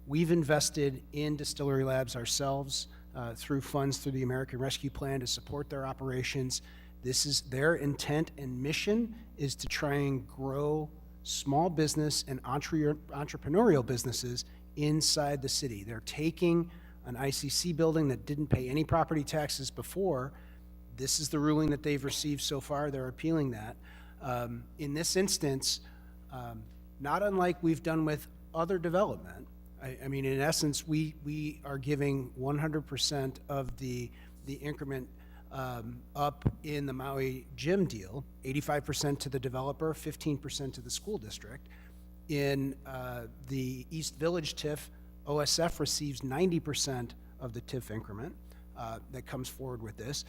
We've invested in Distillery Labs ourselves through funds through the American Rescue Plan to support their operations. This is their intent and mission, is to try and grow small business and entrepreneurial businesses inside the city. They're taking an ICC building that didn't pay any property taxes before. This is the ruling that they've received so far. They're appealing that. In this instance, not unlike we've done with other development, I mean, in essence, we are giving 100% of the increment up in the Maui gym deal, 85% to the developer, 15% to the school district. In the East Village TIF, OSF receives 90% of the TIF increment that comes forward with this.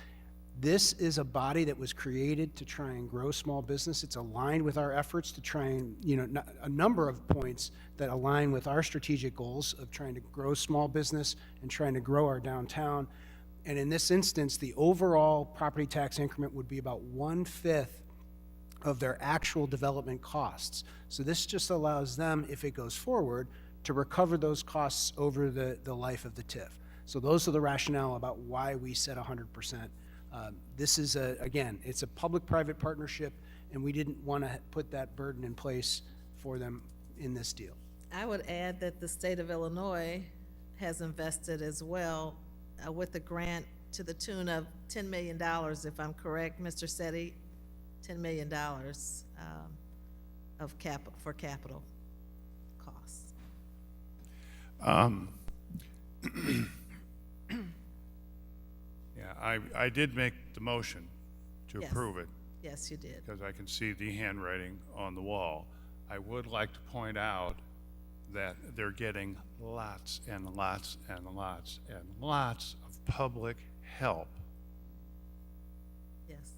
This is a body that was created to try and grow small business. It's aligned with our efforts to try and, a number of points that align with our strategic goals of trying to grow small business and trying to grow our downtown. And in this instance, the overall property tax increment would be about 1/5 of their actual development costs. So this just allows them, if it goes forward, to recover those costs over the life of the TIF. So those are the rationale about why we set 100%. This is, again, it's a public-private partnership, and we didn't want to put that burden in place for them in this deal. I would add that the state of Illinois has invested as well with a grant to the tune of $10 million, if I'm correct, Mr. Setti, $10 million for capital costs. Yeah, I did make the motion to Yes. approve it. Yes, you did. Because I can see the handwriting on the wall. I would like to point out that they're getting lots and lots and lots and lots of public help. Yes.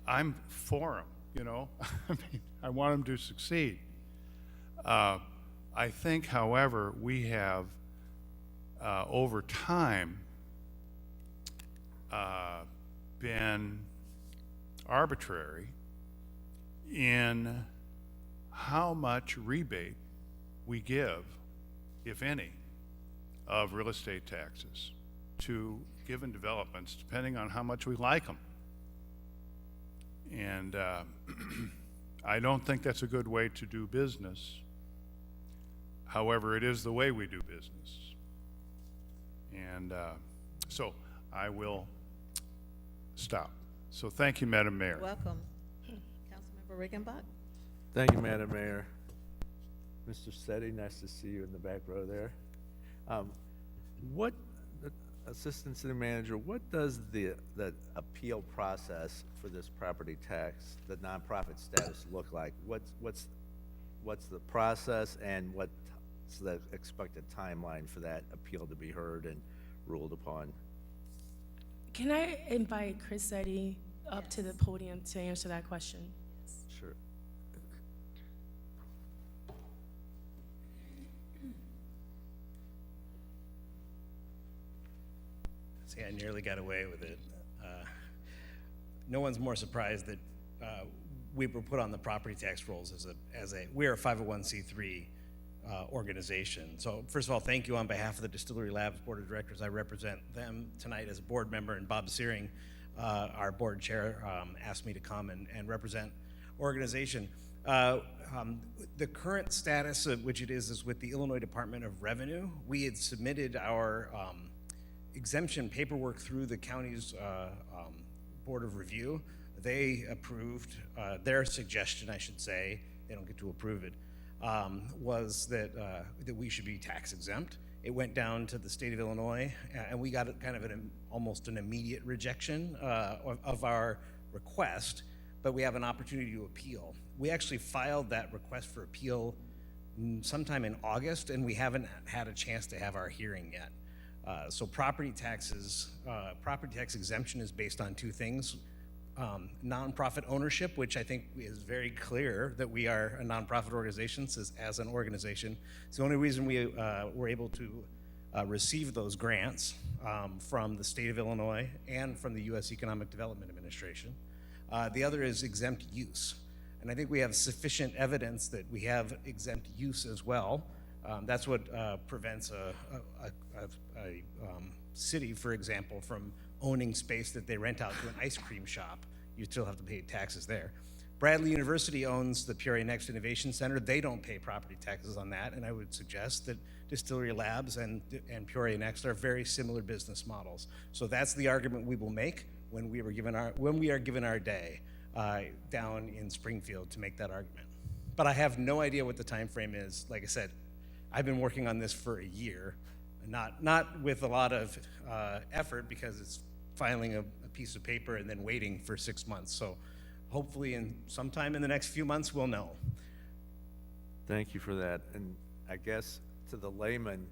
I'm for them, I mean, I want them to succeed. I think, however, we have, over time, been arbitrary in how much rebate we give, if any, of real estate taxes to given developments, depending on how much we like them. And I don't think that's a good way to do business. However, it is the way we do business. And so I will stop. So thank you, Madam Mayor. Welcome. Councilmember Riggenbach? Thank you, Madam Mayor. Mr. Setti, nice to see you in the back row there. What, Assistant City Manager, what does the appeal process for this property tax, the nonprofit status, look like? What's the process, and what's the expected timeline for that appeal to be heard and ruled upon? Can I invite Chris Setti up to the podium to answer that question? Sure. See, I nearly got away with it. No one's more surprised that we were put on the property tax rolls we're a 501c3 organization. So first of all, thank you on behalf of the Distillery Labs Board of Directors. I represent them tonight as a board member, and Bob Searing, our board chair, asked me to come and represent organization. The current status of which it is with the Illinois Department of Revenue. We had submitted our exemption paperwork through the county's Board of Review. They approved their suggestion, I should say, they don't get to approve it, was that we should be tax exempt. It went down to the state of Illinois, and we got kind of almost an immediate rejection of our request, but we have an opportunity to appeal. We actually filed that request for appeal sometime in August, and we haven't had a chance to have our hearing yet. So property tax exemption is based on two things. Nonprofit ownership, which I think is very clear that we are a nonprofit organization as an organization. It's the only reason we were able to receive those grants from the state of Illinois and from the U.S. Economic Development Administration. The other is exempt use. And I think we have sufficient evidence that we have exempt use as well. That's what prevents a city, for example, from owning space that they rent out to an ice cream shop. You still have to pay taxes there. Bradley University owns the Peoria Next Innovation Center. They don't pay property taxes on that, and I would suggest that Distillery Labs and Peoria Next are very similar business models. So that's the argument we will make when we are given our day down in Springfield to make that argument. But I have no idea what the time frame is. Like I said, I've been working on this for a year, not with a lot of effort, because it's filing a piece of paper and then waiting for 6 months. So hopefully sometime in the next few months we'll know. Thank you for that. And I guess to the layman,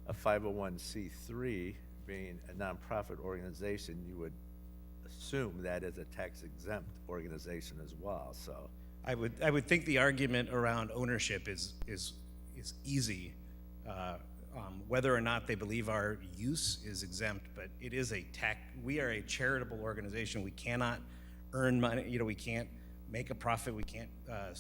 a 501c3 being a nonprofit organization, you would assume that is a tax exempt organization as well, so. I would think the argument around ownership is easy, whether or not they believe our use is exempt, but it is we are a charitable organization. We cannot earn money, we can't make a profit. We can't,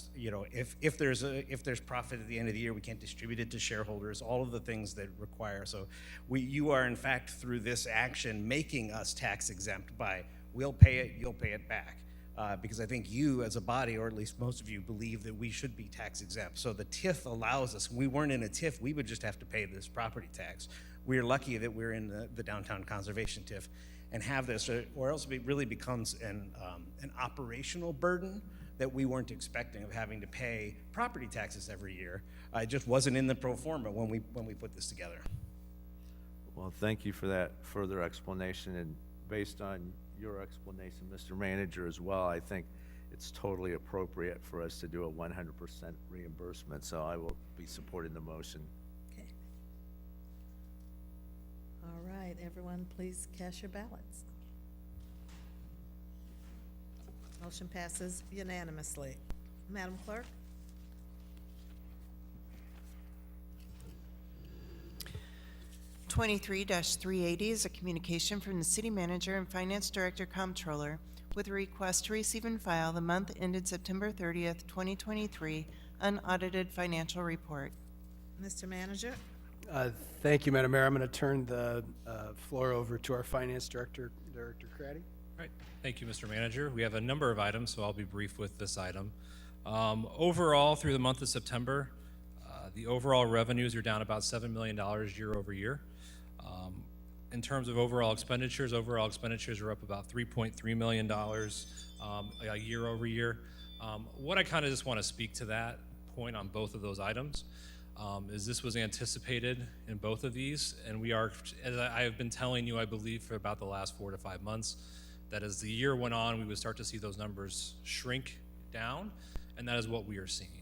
if there's profit at the end of the year, we can't distribute it to shareholders, all of the things that require. So you are in fact through this action making us tax exempt by we'll pay it, you'll pay it back. Because I think you as a body, or at least most of you, believe that we should be tax exempt. So the TIF allows us. If we weren't in a TIF, we would just have to pay this property tax. We're lucky that we're in the downtown conservation TIF and have this, or else it really becomes an operational burden that we weren't expecting of having to pay property taxes every year. It just wasn't in the pro forma when we put this together. Well, thank you for that further explanation, and based on your explanation, Mr. Manager, as well, I think it's totally appropriate for us to do a 100% reimbursement, so I will be supporting the motion. Okay. All right, everyone, please cast your ballots. Motion passes unanimously. Madam Clerk? (23-380) is a communication from the City Manager and Finance Director Comptroller with a request to receive and file the month ended September 30th, 2023 unaudited financial report. Mr. Manager? Thank you, Madam Mayor. I'm going to turn the floor over to our Finance Director, Director Craddy. Right. Thank you, Mr. Manager. We have a number of items, so I'll be brief with this item. Overall, through the month of September, the overall revenues are down about $7 million year over year. In terms of overall expenditures are up about $3.3 million year over year. What I kind of just want to speak to that point on both of those items is this was anticipated in both of these, and we are, as I have been telling you, I believe for about the last 4 to 5 months, that as the year went on, we would start to see those numbers shrink down, and that is what we are seeing.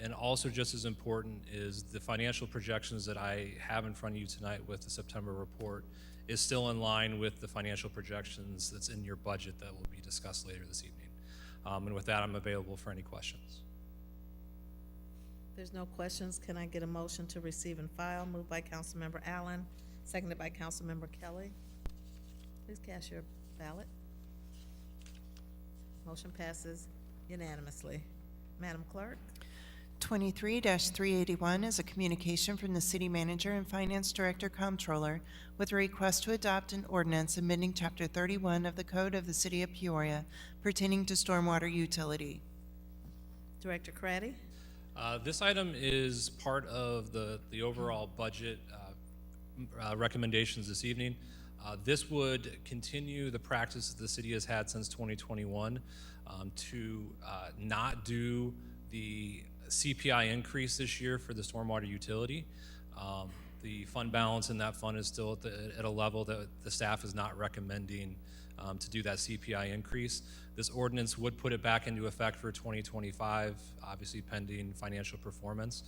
And also just as important is the financial projections that I have in front of you tonight with the September report is still in line with the financial projections that's in your budget that will be discussed later this evening. And with that, I'm available for any questions. If there's no questions, can I get a motion to receive and file? Moved by Councilmember Allen, seconded by Councilmember Kelly. Please cast your ballot. Motion passes unanimously. Madam Clerk? 23-381 is a communication from the City Manager and Finance Director Comptroller with a request to adopt an ordinance amending Chapter 31 of the Code of the City of Peoria pertaining to stormwater utility. Director Craddy? This item is part of the overall budget recommendations this evening. This would continue the practice that the city has had since 2021 to not do the CPI increase this year for the stormwater utility. The fund balance in that fund is still at a level that the staff is not recommending to do that CPI increase. This ordinance would put it back into effect for 2025, obviously pending financial performance.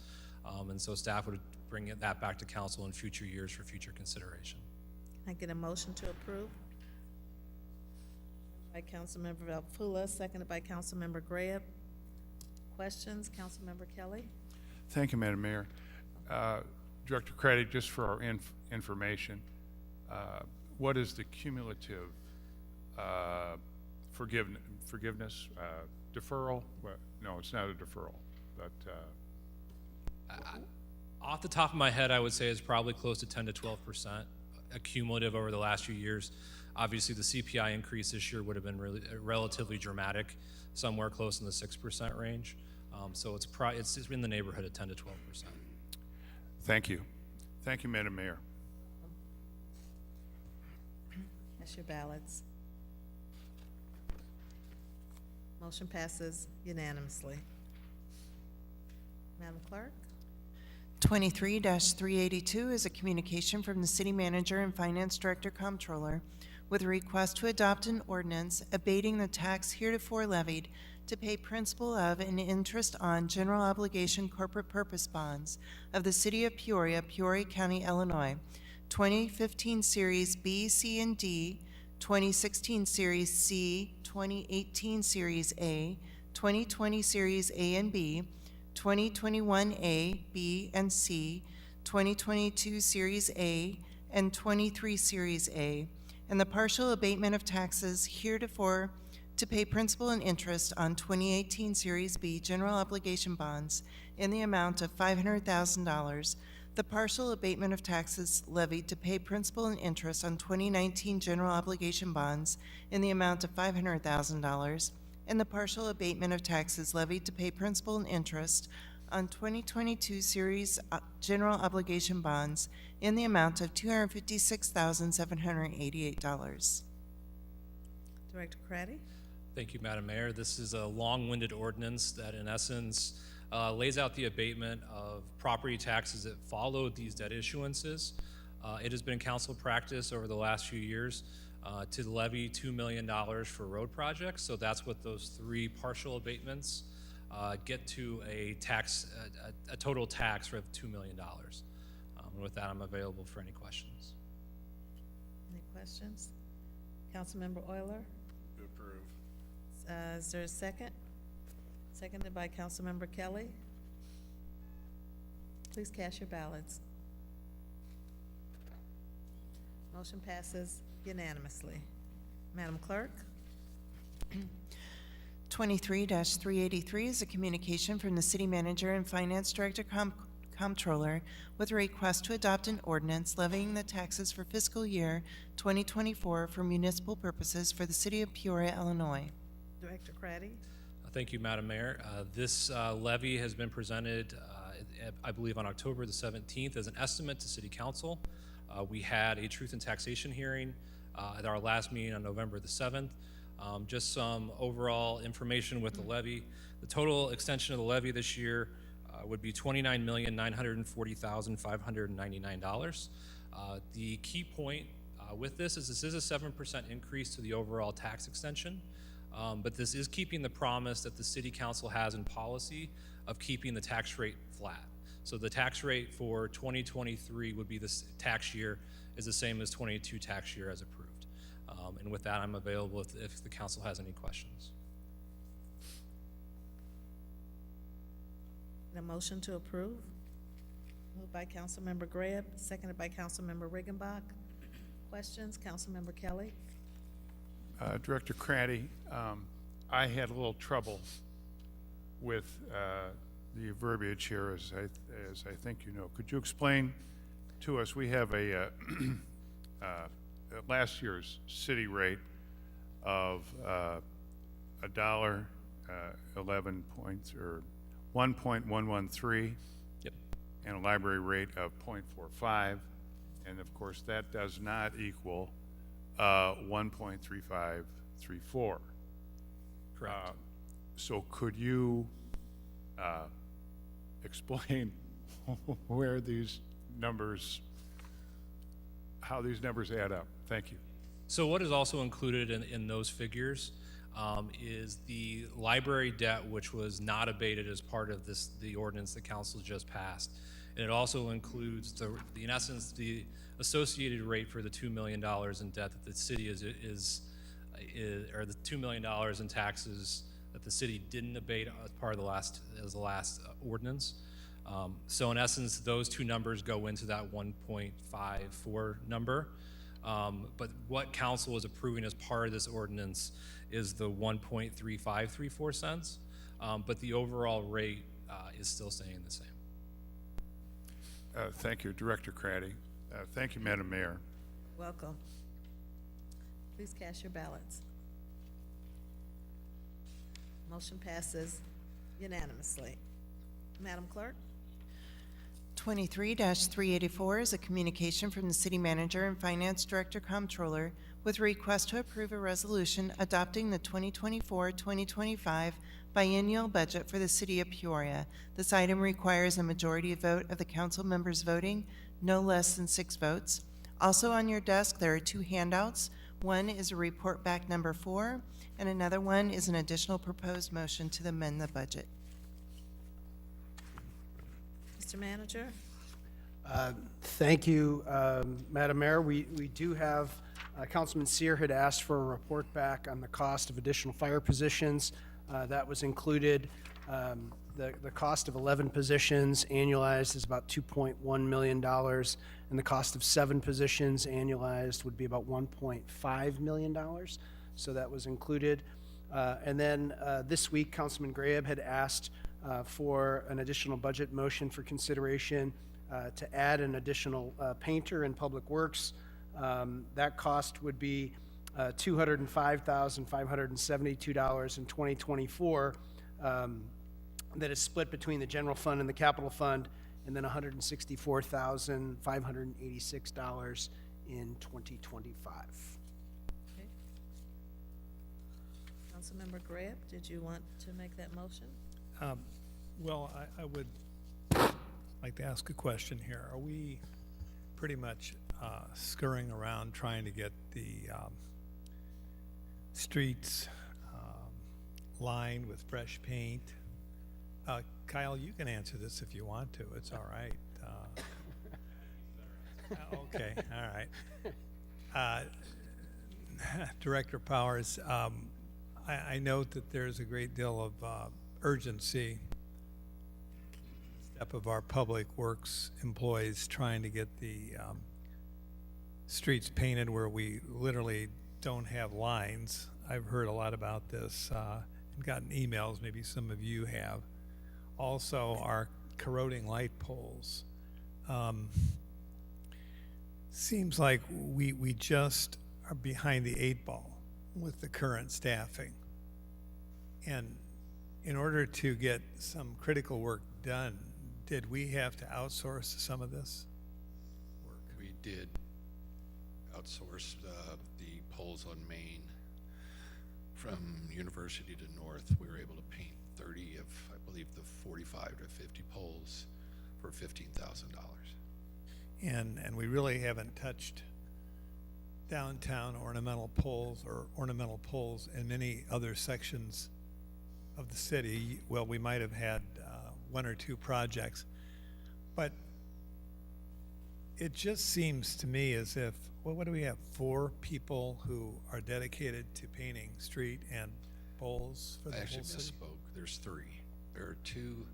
And so staff would bring that back to council in future years for future consideration. Can I get a motion to approve? By Councilmember Valfula, seconded by Councilmember Graham. Questions? Councilmember Kelly? Thank you, Madam Mayor. Director Craddy, just for our information, what is the cumulative forgiveness, deferral? Well, no, it's not a deferral, but off the top of my head, I would say it's probably close to 10 to 12% cumulative over the last few years. Obviously, the CPI increase this year would have been relatively dramatic, somewhere close in the 6% range. So it's in the neighborhood of 10 to 12%. Thank you. Thank you, Madam Mayor. That's your ballots. Motion passes unanimously. Madam Clerk? 23-382 is a communication from the City Manager and Finance Director Comptroller with a request to adopt an ordinance abating the tax heretofore levied to pay principal of and interest on general obligation corporate purpose bonds of the City of Peoria, Peoria County, Illinois, 2015 Series B, C, and D, 2016 Series C, 2018 Series A, 2020 Series A and B, 2021 A, B, and C, 2022 Series A, and 23 Series A, and the partial abatement of taxes heretofore to pay principal and interest on 2018 Series B general obligation bonds in the amount of $500,000, the partial abatement of taxes levied to pay principal and interest on 2019 general obligation bonds in the amount of $500,000, and the partial abatement of taxes levied to pay principal and interest on 2022 Series general obligation bonds in the amount of $256,788. Director Craddy? Thank you, Madam Mayor. This is a long-winded ordinance that in essence lays out the abatement of property taxes that followed these debt issuances. It has been council practice over the last few years to levy $2 million for road projects. So that's what those three partial abatements get to a total tax of $2 million. And with that, I'm available for any questions. Any questions? Councilmember Euler? To approve. Is there a second? Seconded by Councilmember Kelly. Please cast your ballots. Motion passes unanimously. Madam Clerk? 23-383 is a communication from the City Manager and Finance Director Comptroller with a request to adopt an ordinance levying the taxes for fiscal year 2024 for municipal purposes for the City of Peoria, Illinois. Director Craddy? Thank you, Madam Mayor. This levy has been presented, I believe, on October the 17th as an estimate to City Council. We had a truth and taxation hearing at our last meeting on November the 7th. Just some overall information with the levy. The total extension of the levy this year would be $29,940,599. The key point with this is a 7% increase to the overall tax extension. But this is keeping the promise that the City Council has in policy of keeping the tax rate flat. So the tax rate for 2023 would be this tax year is the same as 22 tax year as approved. And with that, I'm available if the council has any questions. The motion to approve? Moved by Councilmember Greb, seconded by Councilmember Riggenbach. Questions? Councilmember Kelly? Director Craddy, I had a little trouble with the verbiage here, as I think you know. Could you explain to us? We have a last year's city rate of $1.113, yep, and a library rate of 0.45, and of course that does not equal 1.3534. Correct. So could you explain where these numbers, how these numbers add up? Thank you. So what is also included in those figures is the library debt, which was not abated as part of the ordinance the council just passed. And it also includes, in essence, the associated rate for the $2 million in debt that the city or the $2 million in taxes that the city didn't abate as part of the last ordinance. So in essence, those two numbers go into that 1.54 number. But what council is approving as part of this ordinance is the 1.3534 cents. But the overall rate is still staying the same. Thank you, Director Craddy. Thank you, Madam Mayor. Welcome. Please cast your ballots. Motion passes unanimously. Madam Clerk? 23-384 is a communication from the City Manager and Finance Director Comptroller with a request to approve a resolution adopting the 2024-2025 biennial budget for the City of Peoria. This item requires a majority vote of the council members voting, no less than 6 votes. Also on your desk, there are 2 handouts. One is a report back number 4, and another one is an additional proposed motion to amend the budget. Mr. Manager? Thank you, Madam Mayor. We do have Councilman Seer had asked for a report back on the cost of additional fire positions. That was included. The cost of 11 positions annualized is about $2.1 million, and the cost of 7 positions annualized would be about $1.5 million. So that was included. And then this week, Councilman Graham had asked for an additional budget motion for consideration to add an additional painter in Public Works. That cost would be $205,572 in 2024. That is split between the general fund and the capital fund, and then $164,586 in 2025. Okay. Councilmember Graham, did you want to make that motion? Well, I would like to ask a question here. Are we pretty much scurrying around trying to get the streets lined with fresh paint? Kyle, you can answer this if you want to. It's all right. Okay, all right. Director Powers, I note that there's a great deal of urgency step of our Public Works employees trying to get the streets painted where we literally don't have lines. I've heard a lot about this and gotten emails, maybe some of you have. Also, our corroding light poles. Seems like we just are behind the 8 ball with the current staffing. And in order to get some critical work done, did we have to outsource some of this work? We did outsource the poles on Main from University to North. We were able to paint 30 of, I believe, the 45 to 50 poles for $15,000. And we really haven't touched downtown ornamental poles or ornamental poles in many other sections of the city. Well, we might have had 1 or 2 projects, but it just seems to me as if, well, what do we have? 4 people who are dedicated to painting street and poles for the I whole actually city? misspoke. There's 3. There are two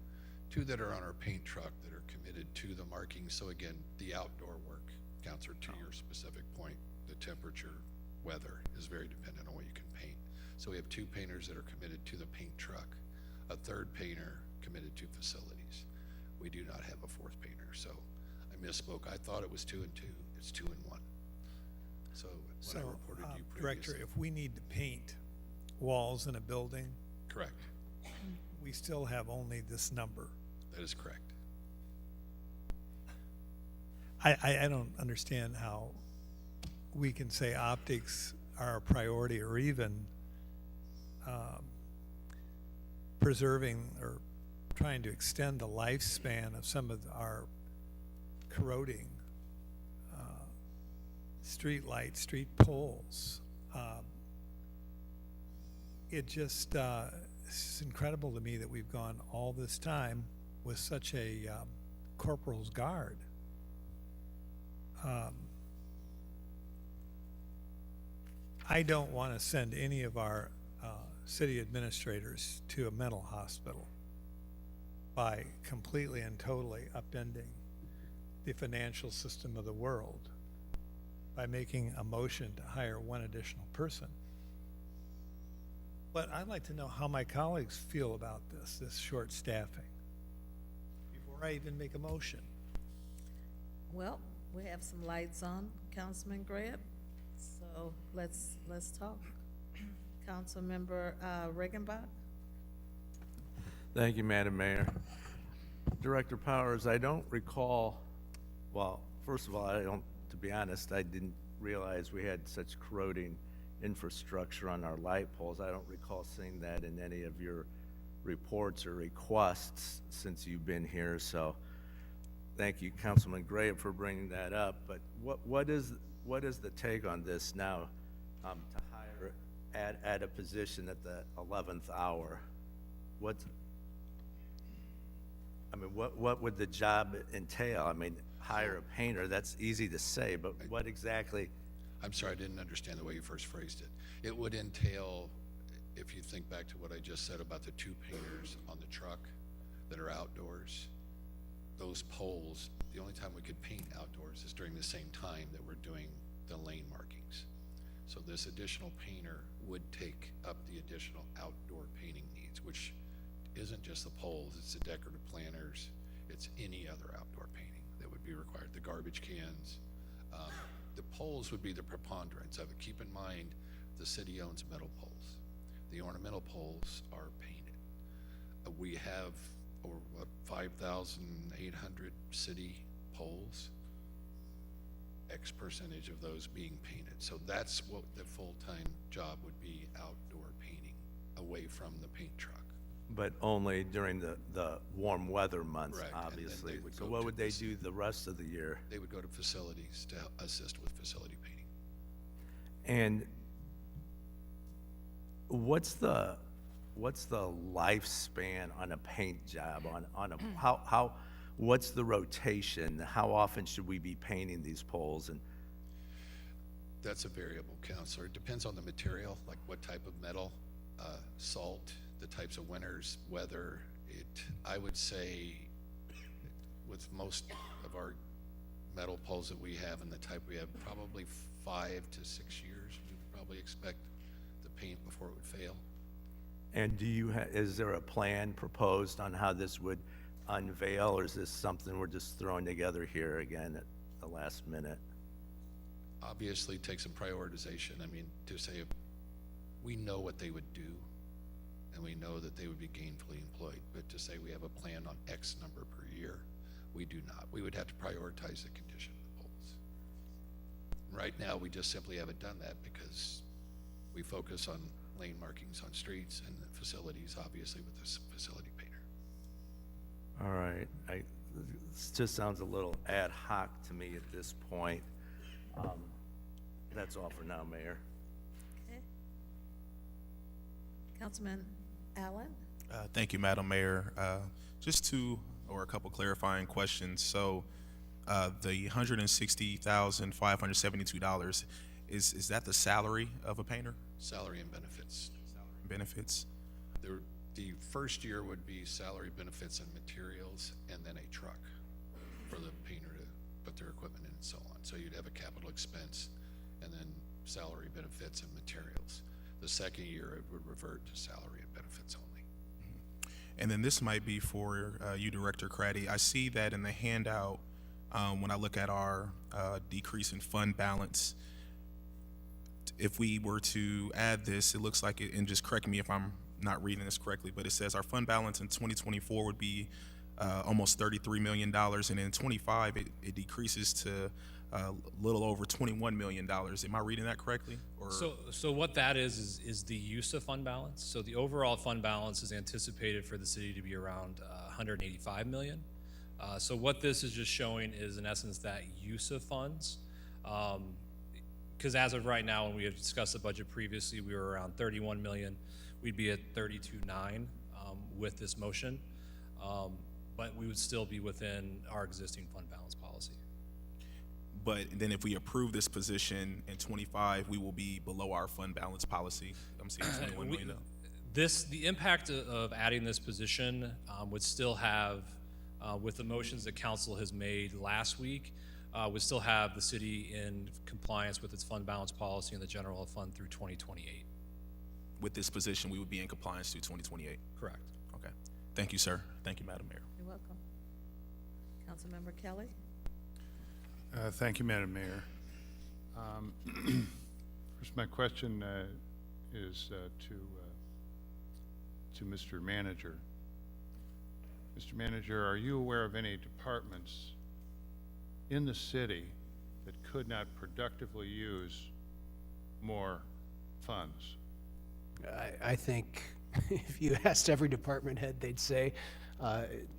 that are on our paint truck that are committed to the markings. So again, the outdoor work counts, or to your specific point, the temperature, weather is very dependent on what you can paint. So we have 2 painters that are committed to the paint truck, a 3rd painter committed to facilities. We do not have a 4th painter, so I misspoke. I thought it was 2 and 2. It's 2 and 1. So when I reported you Director, previously, if we need to paint walls in a building, correct. we still have only this number. That is correct. I don't understand how we can say optics are a priority, or even preserving or trying to extend the lifespan of some of our corroding street lights, street poles. It just it's incredible to me that we've gone all this time with such a corporal's guard. I don't want to send any of our city administrators to a mental hospital by completely and totally upending the financial system of the world by making a motion to hire 1 additional person. But I'd like to know how my colleagues feel about this short staffing, before I even make a motion. Well, we have some lights on, Councilman Graham, so let's talk. Councilmember Regenbach? Thank you, Madam Mayor. Director Powers, I don't recall, well, first of all, to be honest, I didn't realize we had such corroding infrastructure on our light poles. I don't recall seeing that in any of your reports or requests since you've been here, so thank you, Councilman Gray, for bringing that up. But what is the take on this now, to hire at a position at the 11th hour? What would the job entail? I mean, hire a painter, that's easy to say, but what exactly I'm sorry, I didn't understand the way you first phrased it. It would entail, if you think back to what I just said about the 2 painters on the truck that are outdoors, those poles, the only time we could paint outdoors is during the same time that we're doing the lane markings. So this additional painter would take up the additional outdoor painting needs, which isn't just the poles, it's the decorative planters, it's any other outdoor painting that would be required, the garbage cans. The poles would be the preponderance of it. Keep in mind, the city owns metal poles. The ornamental poles are painted. We have over 5,800 city poles, X percentage of those being painted. So that's what the full-time job would be, outdoor painting, away from the paint truck. But only during the warm weather months, Correct, and then obviously. they would So go what to would they do the rest of the year? They would go to facilities to assist with facility painting. And what's the lifespan on a paint job? On a what's the rotation? How often should we be painting these poles? And That's a variable, Counselor. It depends on the material, like what type of metal, salt, the types of winters, weather. I would say with most of our metal poles that we have and the type we have, probably 5 to 6 years. We would probably expect the paint before it would fail. And is there a plan proposed on how this would unveil, or is this something we're just throwing together here again at the last minute? Obviously, take some prioritization. I mean, to say we know what they would do, and we know that they would be gainfully employed, but to say we have a plan on X number per year, we do not. We would have to prioritize the condition of the poles. Right now, we just simply haven't done that because we focus on lane markings on streets and the facilities, obviously, with this facility painter. All right, this just sounds a little ad hoc to me at this point. That's all for now, Mayor. Okay. Councilman Allen? Thank you, Madam Mayor. Just a couple clarifying questions. So the $160,572, is that the salary of a painter? Salary and benefits. Benefits? The first year would be salary, benefits, and materials, and then a truck for the painter to put their equipment in and so on. So you'd have a capital expense and then salary, benefits, and materials. The second year, it would revert to salary and benefits only. And then this might be for you, Director Craddy. I see that in the handout, when I look at our decrease in fund balance, if we were to add this, it looks like it, and just correct me if I'm not reading this correctly, but it says our fund balance in 2024 would be almost $33 million, and in 25 it decreases to a little over $21 million. Am I reading that correctly? Or? So what that is the use of fund balance. So the overall fund balance is anticipated for the city to be around 185 million. So what this is just showing is, in essence, that use of funds. Because as of right now, when we have discussed the budget previously, we were around 31 million. We'd be at 32.9 with this motion, but we would still be within our existing fund balance policy. But then if we approve this position in 25, we will be below our fund balance policy. I'm seeing 21 million. The impact of adding this position would still have, with the motions that council has made last week, would still have the city in compliance with its fund balance policy and the general fund through 2028. With this position, we would be in compliance through 2028. Correct. Okay. Thank you, sir. Thank you, Madam Mayor. You're welcome. Councilmember Kelly? Thank you, Madam Mayor. First, my question is to Mr. Manager. Mr. Manager, are you aware of any departments in the city that could not productively use more funds? I think if you asked every department head, they'd say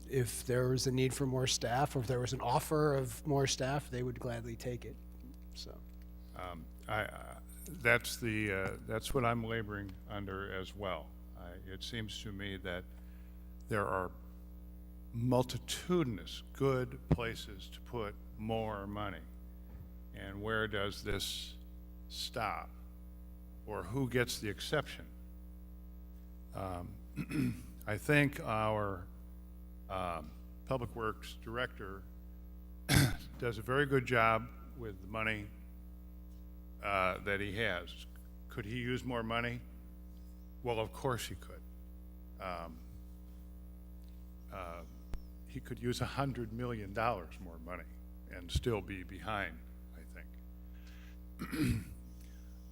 if there was a need for more staff, or if there was an offer of more staff, they would gladly take it. So, that's what I'm laboring under as well. It seems to me that there are multitudinous good places to put more money, and where does this stop or who gets the exception. I think our Public Works Director does a very good job with the money that he has. Could he use more money? Well, of course he could. He could use $100 million more money and still be behind, I think.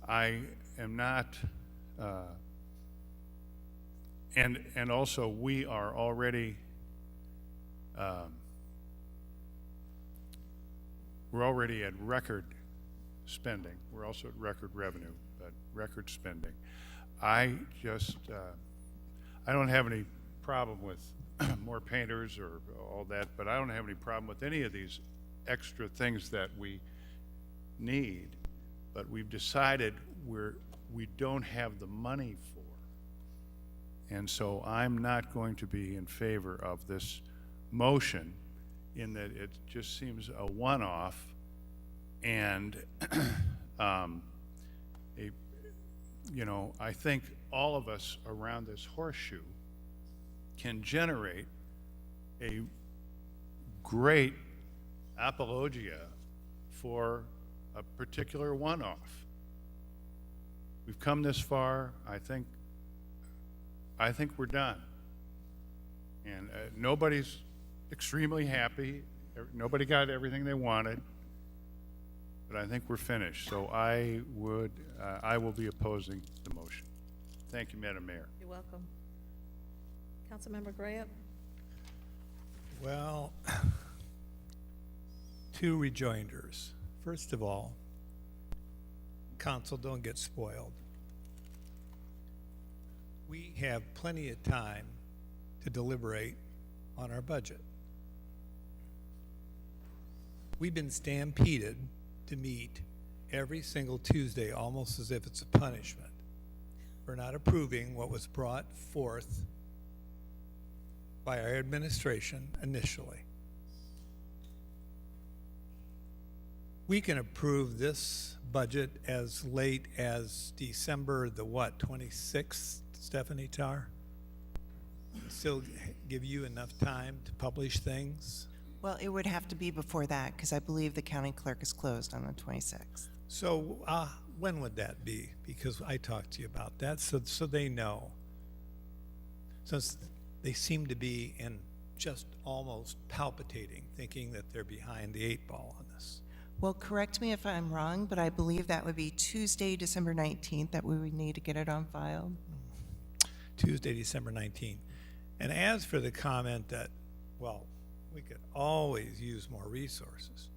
I am not, and also we are already, we're already at record spending. We're also at record revenue, but record spending. I just, I don't have any problem with more painters or all that, but I don't have any problem with any of these extra things that we need, but we've decided we don't have the money for. And so I'm not going to be in favor of this motion in that it just seems a one-off and you know, I think all of us around this horseshoe can generate a great apologia for a particular one-off. We've come this far. I think we're done. And nobody's extremely happy. Nobody got everything they wanted. But I think we're finished. So I will be opposing the motion. Thank you, Madam Mayor. You're welcome. Councilmember Graham? Well, two rejoinders. First of all, council, don't get spoiled. We have plenty of time to deliberate on our budget. We've been stampeded to meet every single Tuesday, almost as if it's a punishment for not approving what was brought forth by our administration initially. We can approve this budget as late as December the what, 26th, Stephanie Tarr? Still give you enough time to publish things? Well, it would have to be before that, because I believe the county clerk is closed on the 26th. So when would that be? Because I talked to you about that, so they know. Since they seem to be in just almost palpitating, thinking that they're behind the 8 ball on this. Well, correct me if I'm wrong, but I believe that would be Tuesday, December 19th, that we would need to get it on file. Tuesday, December 19th. And as for the comment that, well, we could always use more resources.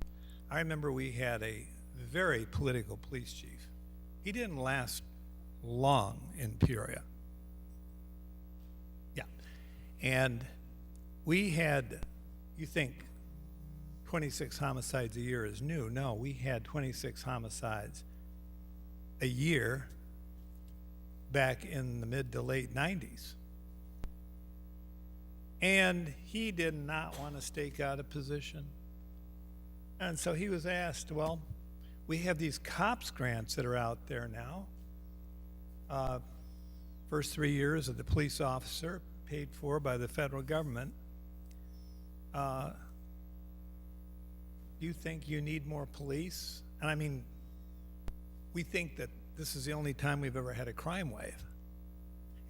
I remember we had a very political police chief. He didn't last long in Peoria. Yeah. And we had, you think 26 homicides a year is new. No, we had 26 homicides a year back in the mid to late 90s. And he did not want to stake out a position. And so he was asked, well, we have these COPS grants that are out there now. First 3 years of the police officer paid for by the federal government. Do you think you need more police? And I mean, we think that this is the only time we've ever had a crime wave.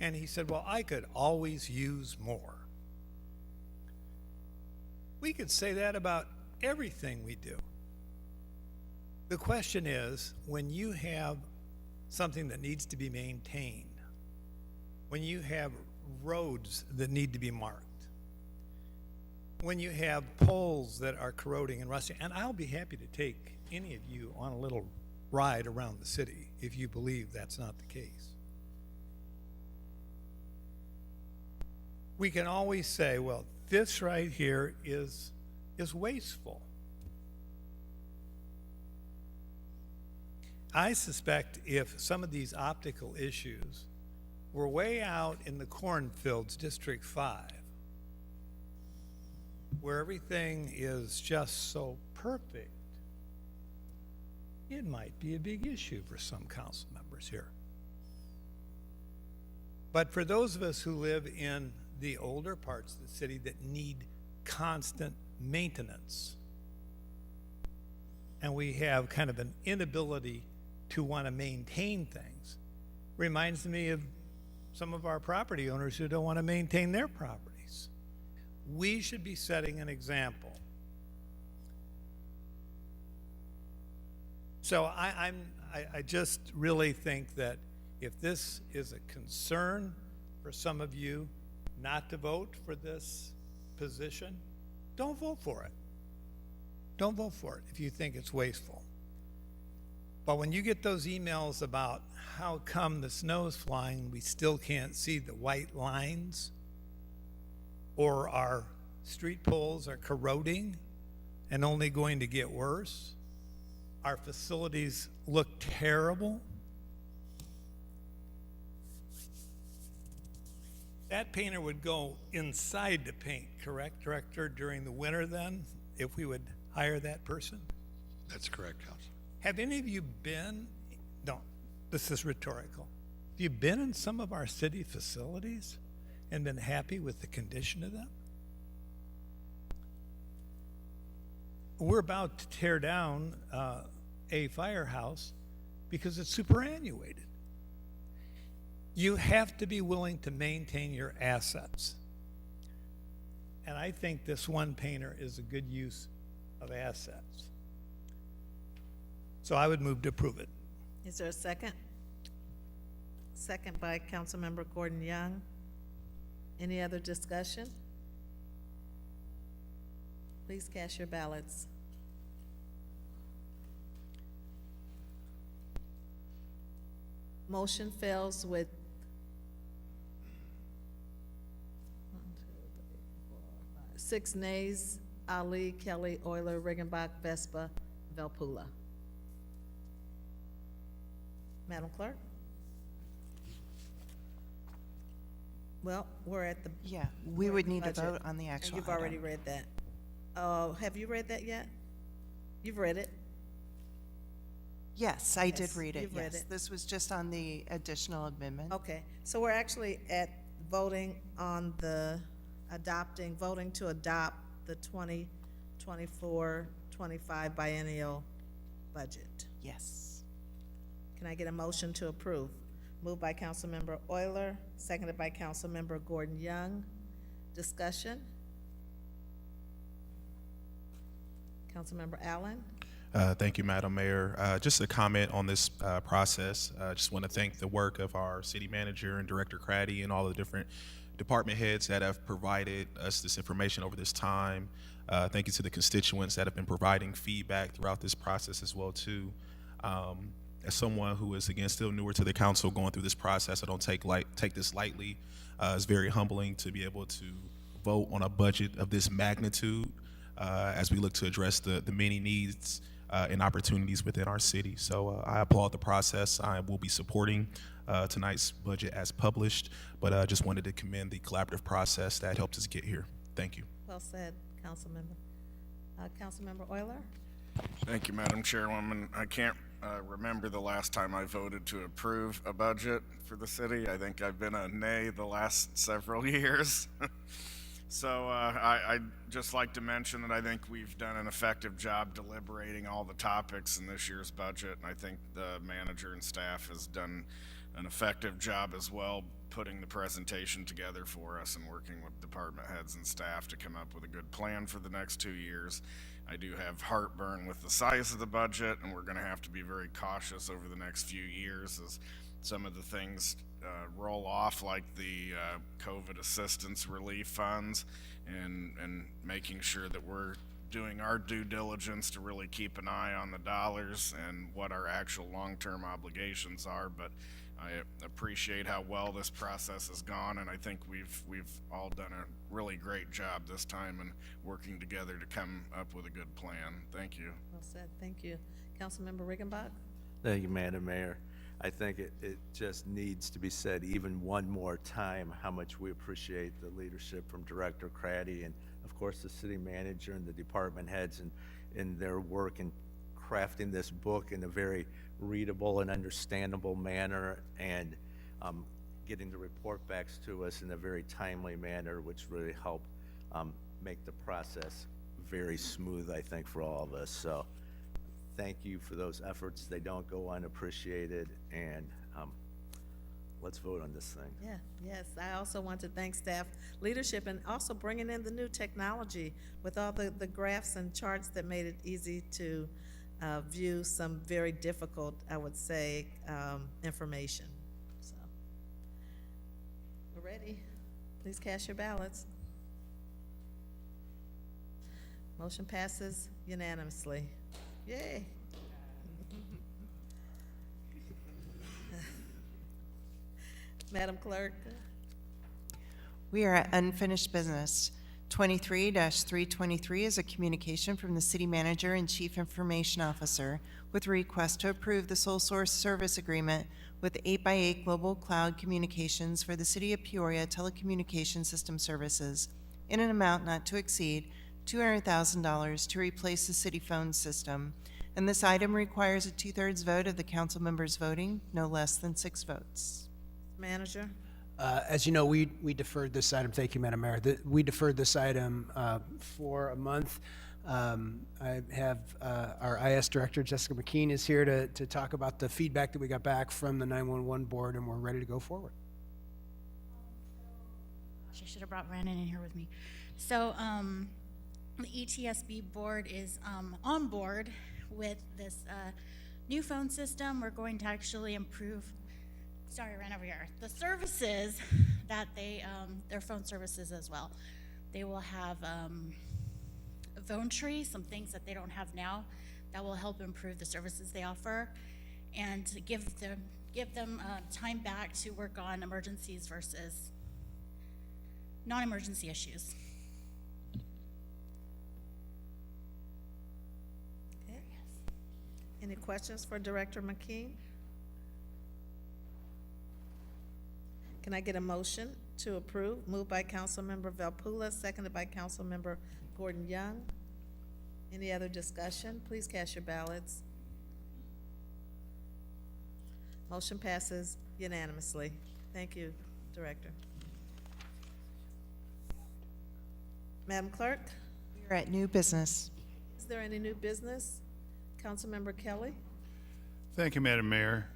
And he said, well, I could always use more. We could say that about everything we do. The question is, when you have something that needs to be maintained, when you have roads that need to be marked, when you have poles that are corroding and rusting, and I'll be happy to take any of you on a little ride around the city if you believe that's not the case. We can always say, well, this right here is wasteful. I suspect if some of these optical issues were way out in the cornfields, District 5, where everything is just so perfect, it might be a big issue for some council members here. But for those of us who live in the older parts of the city that need constant maintenance, and we have kind of an inability to want to maintain things, reminds me of some of our property owners who don't want to maintain their properties. We should be setting an example. So I just really think that if this is a concern for some of you not to vote for this position, don't vote for it. Don't vote for it if you think it's wasteful. But when you get those emails about how come the snow's flying, we still can't see the white lines, or our street poles are corroding and only going to get worse, our facilities look terrible, that painter would go inside to paint, correct, Director, during the winter then, if we would hire that person? That's correct, Council. Have any of you been, no, this is rhetorical. Have you been in some of our city facilities and been happy with the condition of them? We're about to tear down a firehouse because it's superannuated. You have to be willing to maintain your assets. And I think this one painter is a good use of assets. So I would move to approve it. Is there a second? Second by Councilmember Gordon Young. Any other discussion? Please cast your ballots. Motion fails with 6 nays: Ali, Kelly, Euler, Riggenbach, Vespa, Velpula. Madam Clerk? Well, we're at the. Yeah, we would need to budget. vote on the And actual you've already item. read that. Have you read that yet? You've read it? Yes, I did Yes, read it, you've read yes. it. This was just on the additional amendment. Okay, so we're actually at voting on the voting to adopt the 2024-25 biennial budget. Yes. Can I get a motion to approve? Moved by Councilmember Euler, seconded by Councilmember Gordon Young. Discussion? Councilmember Allen? Thank you, Madam Mayor. Just a comment on this process. I just want to thank the work of our city manager and Director Craddy and all the different department heads that have provided us this information over this time. Thank you to the constituents that have been providing feedback throughout this process as well too. As someone who is, again, still newer to the council going through this process, I don't take this lightly. It's very humbling to be able to vote on a budget of this magnitude as we look to address the many needs and opportunities within our city. So I applaud the process. I will be supporting tonight's budget as published, but I just wanted to commend the collaborative process that helped us get here. Thank you. Well said, Councilmember. Councilmember Euler? Thank you, Madam Chairwoman. I can't remember the last time I voted to approve a budget for the city. I think I've been a nay the last several years. So I'd just like to mention that I think we've done an effective job deliberating all the topics in this year's budget, and I think the manager and staff has done an effective job as well, putting the presentation together for us and working with department heads and staff to come up with a good plan for the next 2 years. I do have heartburn with the size of the budget, and we're going to have to be very cautious over the next few years as some of the things roll off, like the COVID assistance relief funds, and making sure that we're doing our due diligence to really keep an eye on the dollars and what our actual long-term obligations are. But I appreciate how well this process has gone, and I think we've all done a really great job this time in working together to come up with a good plan. Thank you. Well said, thank you. Councilmember Riggenbach? Thank you, Madam Mayor. I think it just needs to be said even one more time how much we appreciate the leadership from Director Craddy and, of course, the city manager and the department heads and their work in crafting this book in a very readable and understandable manner, and getting the report backs to us in a very timely manner, which really helped make the process very smooth, I think, for all of us. So thank you for those efforts. They don't go unappreciated, and let's vote on this thing. Yeah, yes. I also want to thank staff leadership and also bringing in the new technology with all the graphs and charts that made it easy to view some very difficult, I would say, information. So, we're ready. Please cast your ballots. Motion passes unanimously. Yay. Madam Clerk. We are at unfinished business. 23-323 is a communication from the City Manager and Chief Information Officer with a request to approve the sole source service agreement with 8x8 Global Cloud Communications for the City of Peoria Telecommunication System Services in an amount not to exceed $200,000 to replace the city phone system. And this item requires a 2/3 vote of the council members voting, no less than 6 votes. Manager. As you know, we deferred this item. Thank you, Madam Mayor. We deferred this item for a month. I have our IS Director, Jessica McKean, is here to talk about the feedback that we got back from the 911 board, and we're ready to go forward. I should have brought Brandon in here with me. So the ETSB board is on board with this new phone system. We're going to actually improve, sorry, I ran over here, the services that their phone services as well. They will have a phone tree, some things that they don't have now that will help improve the services they offer and to give them time back to work on emergencies versus non-emergency issues. Okay. Any questions for Director McKean? Can I get a motion to approve? Moved by Councilmember Valpula, seconded by Councilmember Gordon Young. Any other discussion? Please cast your ballots. Motion passes unanimously. Thank you, Director. Madam Clerk, We are at new business. is there any new business? Councilmember Kelly? Thank you, Madam Mayor.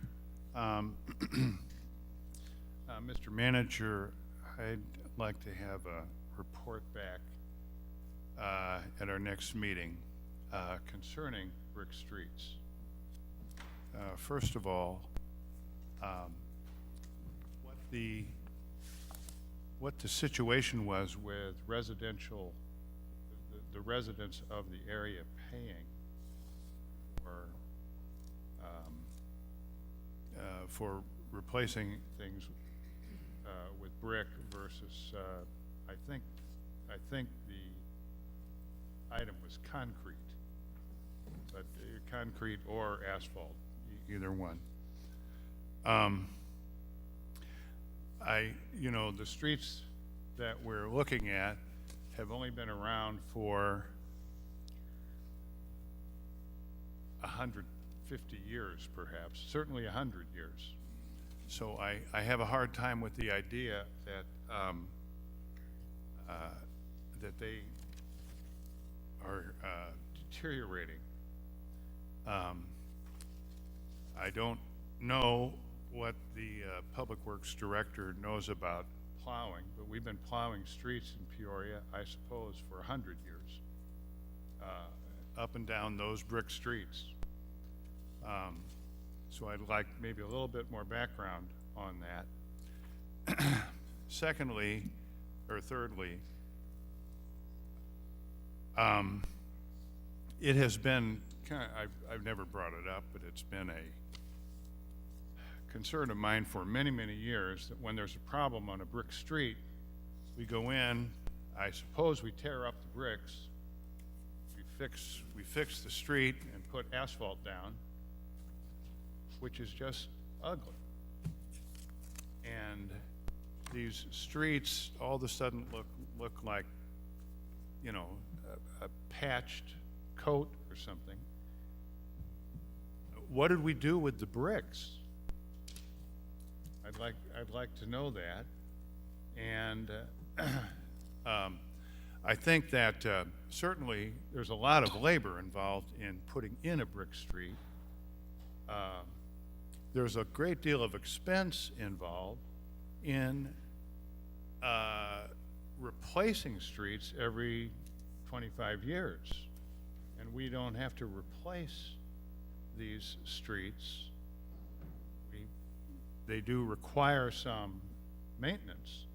Mr. Manager, I'd like to have a report back at our next meeting concerning brick streets. First of all, what the situation was with residential, the residents of the area paying for replacing things with brick versus I think the item was concrete, but concrete or asphalt, either one. The streets that we're looking at have only been around for 150 years, perhaps, certainly 100 years. So I have a hard time with the idea that that they are deteriorating. I don't know what the Public Works Director knows about plowing, but we've been plowing streets in Peoria, I suppose, for 100 years, up and down those brick streets. So I'd like maybe a little bit more background on that. Secondly, or thirdly, it has been I've never brought it up, but it's been a concern of mine for many, many years that when there's a problem on a brick street, we go in, I suppose we tear up the bricks, we fix the street and put asphalt down, which is just ugly. And these streets all of a sudden look like, a patched coat or something. what did we do with the bricks? I'd like to know that. And I think that certainly there's a lot of labor involved in putting in a brick street. There's a great deal of expense involved in replacing streets every 25 years. And we don't have to replace these streets. They do require some maintenance.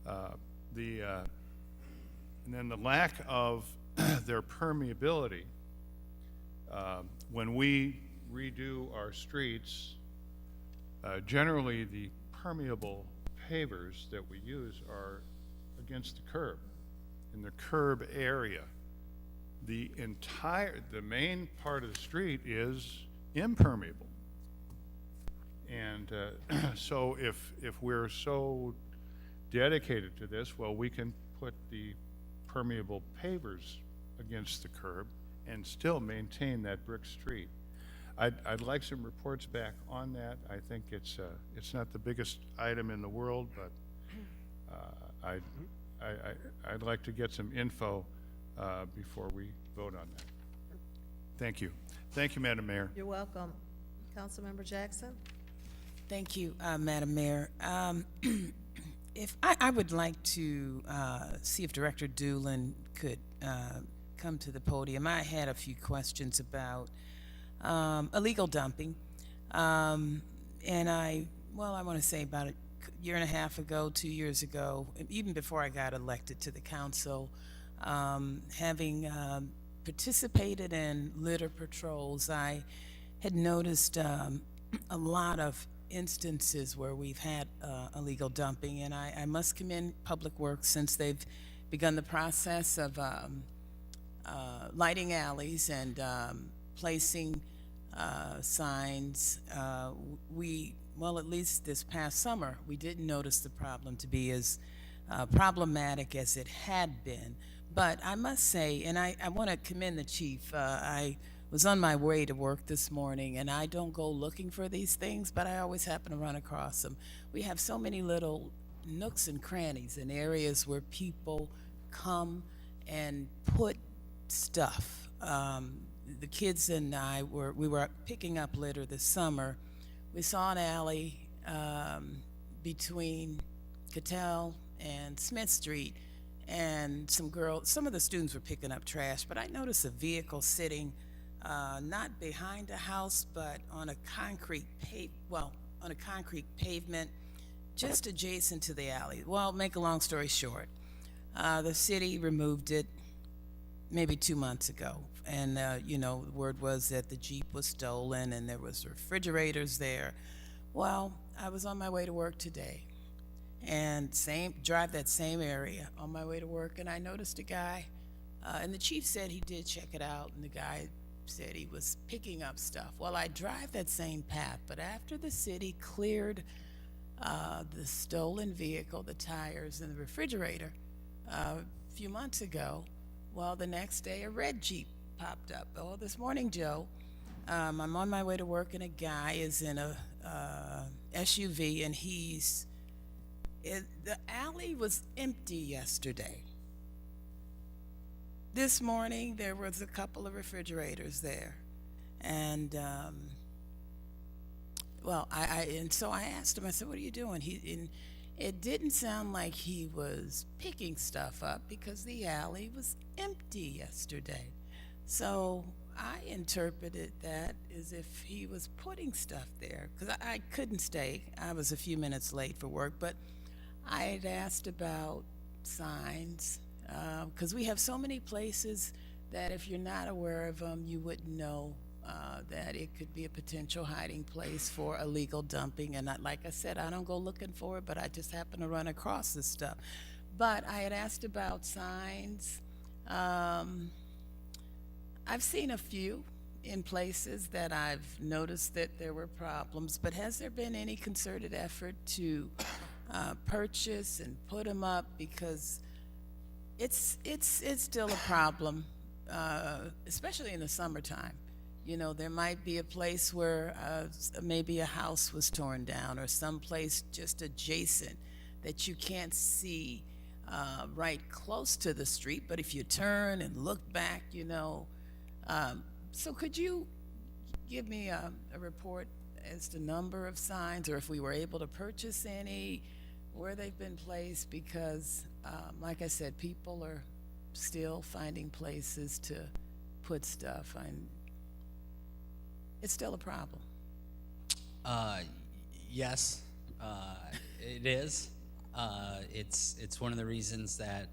And then the lack of their permeability. When we redo our streets, generally the permeable pavers that we use are against the curb, in the curb area. The main part of the street is impermeable. And so if we're so dedicated to this, well, we can put the permeable pavers against the curb and still maintain that brick street. I'd like some reports back on that. I think it's not the biggest item in the world, but I'd like to get some info before we vote on that. Thank you. Thank you, Madam Mayor. You're welcome. Councilmember Jackson? Thank you, Madam Mayor. If I would like to see if Director Doolin could come to the podium. I had a few questions about illegal dumping. And I want to say about a year and a half ago, 2 years ago, even before I got elected to the council, having participated in litter patrols, I had noticed a lot of instances where we've had illegal dumping, and I must commend Public Works since they've begun the process of lighting alleys and placing signs. At least this past summer, we didn't notice the problem to be as problematic as it had been. But I must say, and I want to commend the chief, I was on my way to work this morning, and I don't go looking for these things, but I always happen to run across them. We have so many little nooks and crannies in areas where people come and put stuff. The kids and I were picking up litter this summer. We saw an alley between Cattell and Smith Street, and some of the students were picking up trash, but I noticed a vehicle sitting not behind a house, but on a concrete pavement just adjacent to the alley. Well, make a long story short, the city removed it maybe 2 months ago, and the word was that the Jeep was stolen and there was refrigerators there. Well, I was on my way to work today, and drive that same area on my way to work, and I noticed a guy, and the chief said he did check it out, and the guy said he was picking up stuff. Well, I drive that same path, but after the city cleared the stolen vehicle, the tires, and the refrigerator a few months ago, well, the next day a red Jeep popped up. Oh, this morning, Joe, I'm on my way to work, and a guy is in a SUV, and the alley was empty yesterday. This morning, there was a couple of refrigerators there, and so I asked him. I said, "What are you doing?" And it didn't sound like he was picking stuff up because the alley was empty yesterday. So I interpreted that as if he was putting stuff there, because I couldn't stay. I was a few minutes late for work, but I had asked about signs. Because we have so many places that if you're not aware of them, you wouldn't know that it could be a potential hiding place for illegal dumping. And like I said, I don't go looking for it, but I just happen to run across this stuff. But I had asked about signs. I've seen a few in places that I've noticed that there were problems, but has there been any concerted effort to purchase and put them up? Because it's still a problem, especially in the summertime. You know, there might be a place where maybe a house was torn down, or someplace just adjacent that you can't see right close to the street, but if you turn and look back, you know. So could you give me a report as to number of signs, or if we were able to purchase any, where they've been placed? Because, like I said, people are still finding places to put stuff, and it's still a problem. Yes, it is. It's one of the reasons that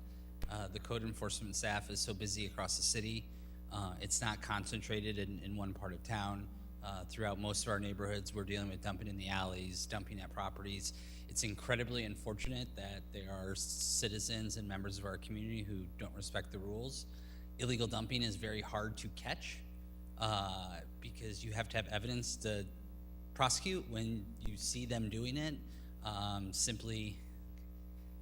the code enforcement staff is so busy across the city. It's not concentrated in one part of town. Throughout most of our neighborhoods, we're dealing with dumping in the alleys, dumping at properties. It's incredibly unfortunate that there are citizens and members of our community who don't respect the rules. Illegal dumping is very hard to catch because you have to have evidence to prosecute when you see them doing it. Simply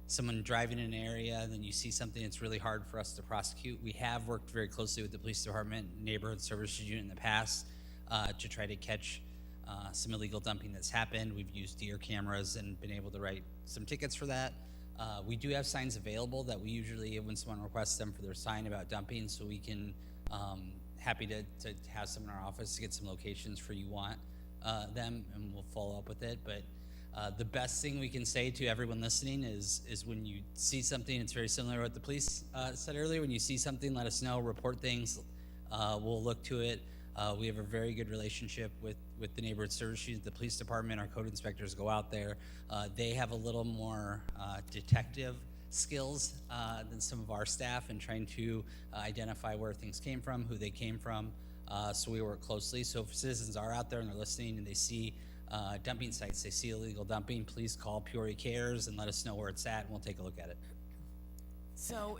someone driving in an area and then you see something, it's really hard for us to prosecute. We have worked very closely with the police department, neighborhood services unit in the past to try to catch some illegal dumping that's happened. We've used deer cameras and been able to write some tickets for that. We do have signs available that we usually, when someone requests them for their sign about dumping, so we can, happy to have some in our office to get some locations for you want them, and we'll follow up with it. But the best thing we can say to everyone listening is when you see something, it's very similar to what the police said earlier. When you see something, let us know, report things. We'll look to it. We have a very good relationship with the neighborhood service unit, the police department. Our code inspectors go out there. They have a little more detective skills than some of our staff in trying to identify where things came from, who they came from. So we work closely. So if citizens are out there and they're listening and they see dumping sites, they see illegal dumping, please call Peoria Cares and let us know where it's at, and we'll take a look at it. So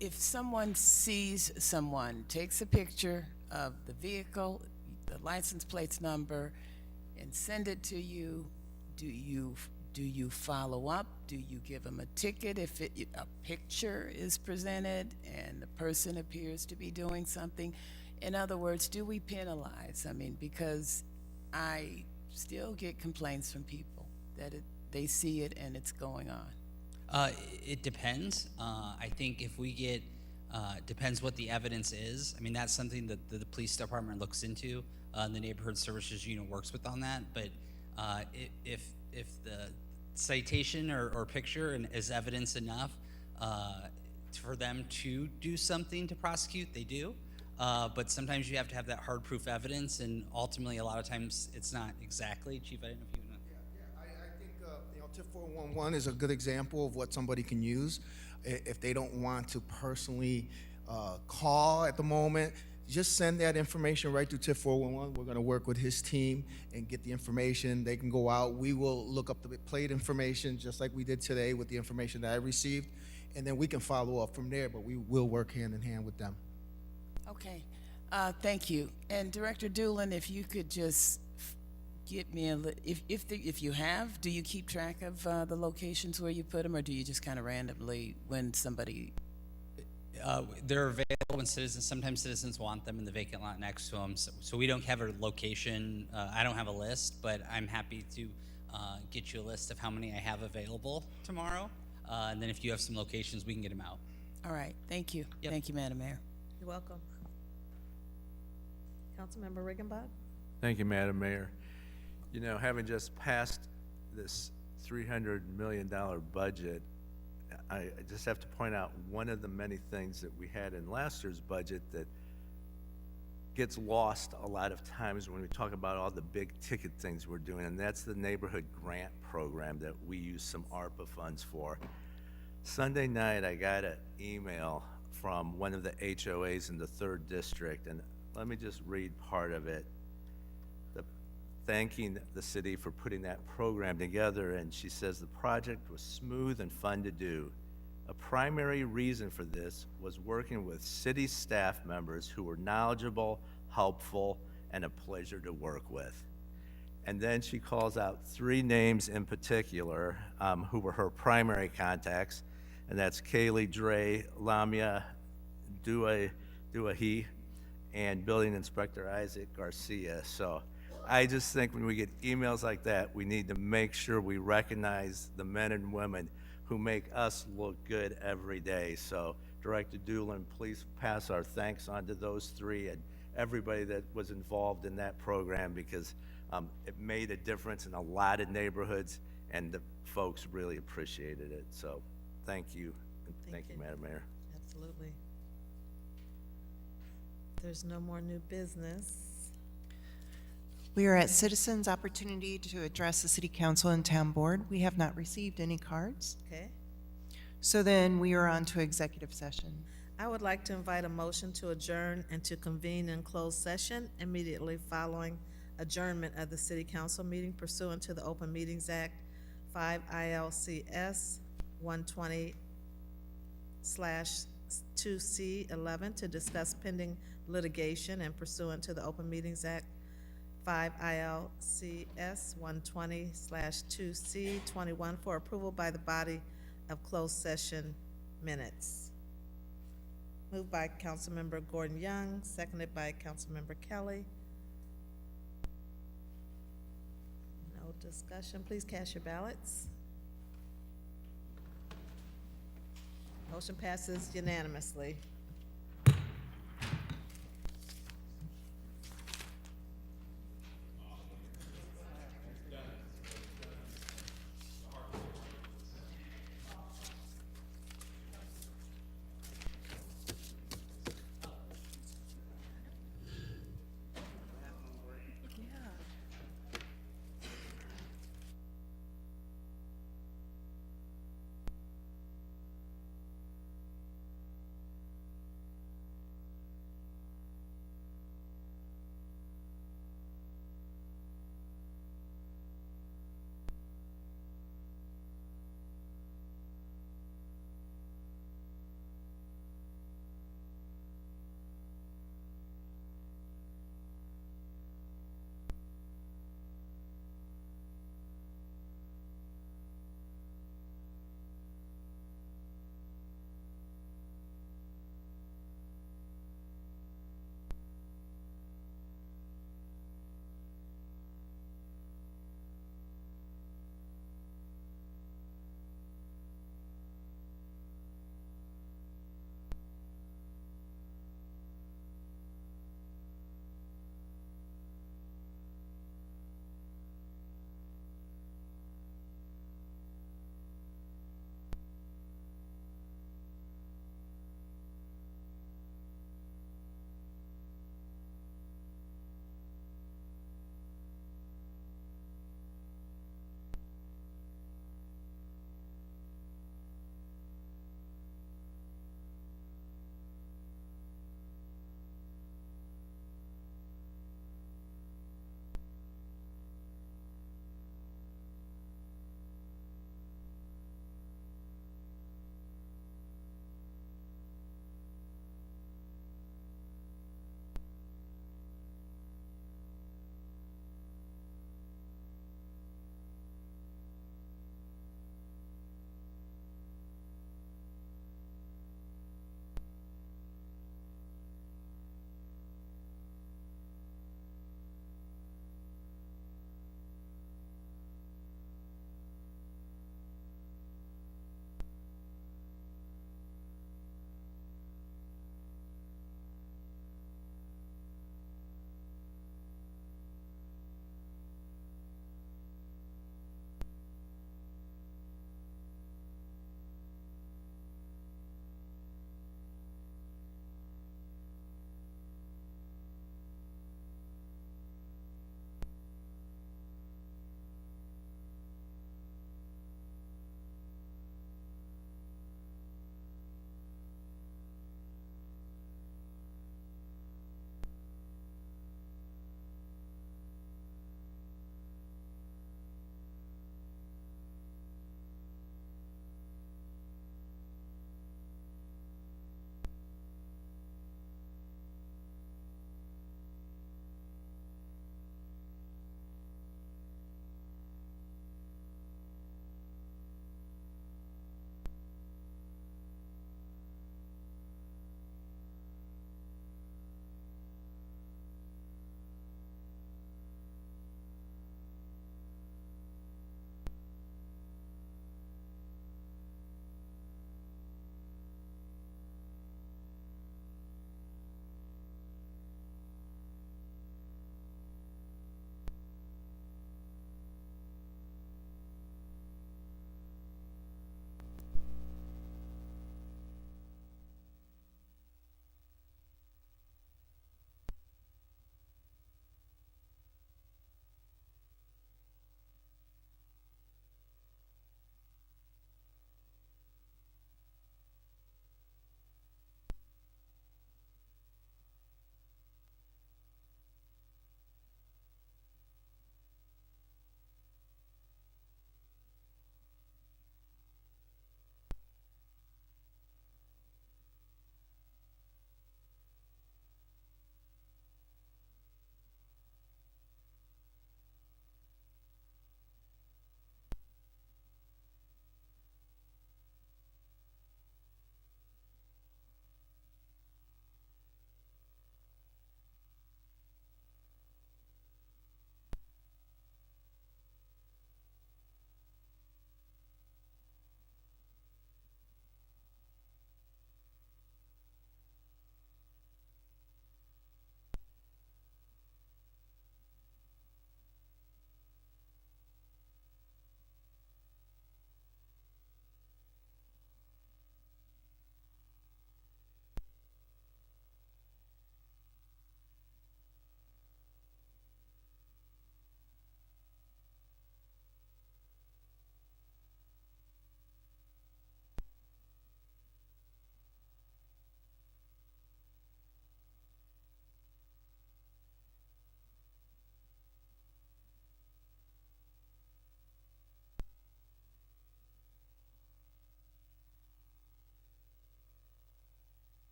if someone sees someone, takes a picture of the vehicle, the license plates number, and send it to you, do you follow up? Do you give them a ticket if a picture is presented and the person appears to be doing something? In other words, do we penalize? I mean, because I still get complaints from people that they see it and it's going on. It depends. I think if we get, depends what the evidence is. I mean, that's something that the police department looks into. The neighborhood services unit works with on that. But if the citation or picture is evidence enough for them to do something to prosecute, they do. But sometimes you have to have that hard proof evidence, and ultimately, a lot of times, it's not exactly. Chief, I don't know if you want to. I think TIF 411 is a good example of what somebody can use if they don't want to personally call at the moment. Just send that information right to TIF 411. We're going to work with his team and get the information. They can go out. We will look up the plate information just like we did today with the information that I received, and then we can follow up from there, but we will work hand in hand with them. Okay, thank you. And Director Doolin, if you could just get me if you have, do you keep track of the locations where you put them, or do you just kind of randomly when somebody? They're available when sometimes citizens want them in the vacant lot next to them. So we don't have a location. I don't have a list, but I'm happy to get you a list of how many I have available tomorrow. And then if you have some locations, we can get them out. All right, thank you. Yep. Thank you, Madam Mayor. You're welcome. Councilmember Riggenbach? Thank you, Madam Mayor. You know, having just passed this $300 million budget, I just have to point out one of the many things that we had in last year's budget that gets lost a lot of times when we talk about all the big ticket things we're doing, and that's the neighborhood grant program that we use some ARPA funds for. Sunday night, I got an email from one of the HOAs in the 3rd District, and let me just read part of it. Thanking the city for putting that program together, and she says the project was smooth and fun to do. A primary reason for this was working with city staff members who were knowledgeable, helpful, and a pleasure to work with. And then she calls out 3 names in particular who were her primary contacts, and that's Kaylee, Dre, Lamia, Duahi, and Building Inspector Isaac Garcia. So I just think when we get emails like that, we need to make sure we recognize the men and women who make us look good every day. So Director Doolin, please pass our thanks on to those three and everybody that was involved in that program, because it made a difference in a lot of neighborhoods, and the folks really appreciated it. So thank you. And thank you, Madam Mayor. Absolutely. If there's no more new business, We are at citizens' opportunity to address the city council and town board. We have not received any cards. okay? So then we are on to executive session. I would like to invite a motion to adjourn and to convene in closed session immediately following adjournment of the city council meeting pursuant to the Open Meetings Act 5 ILCS 120/2C11 to discuss pending litigation, and pursuant to the Open Meetings Act 5 ILCS 120/2C21 for approval by the body of closed session minutes. Moved by Councilmember Gordon Young, seconded by Councilmember Kelly. No discussion. Please cast your ballots. Motion passes unanimously.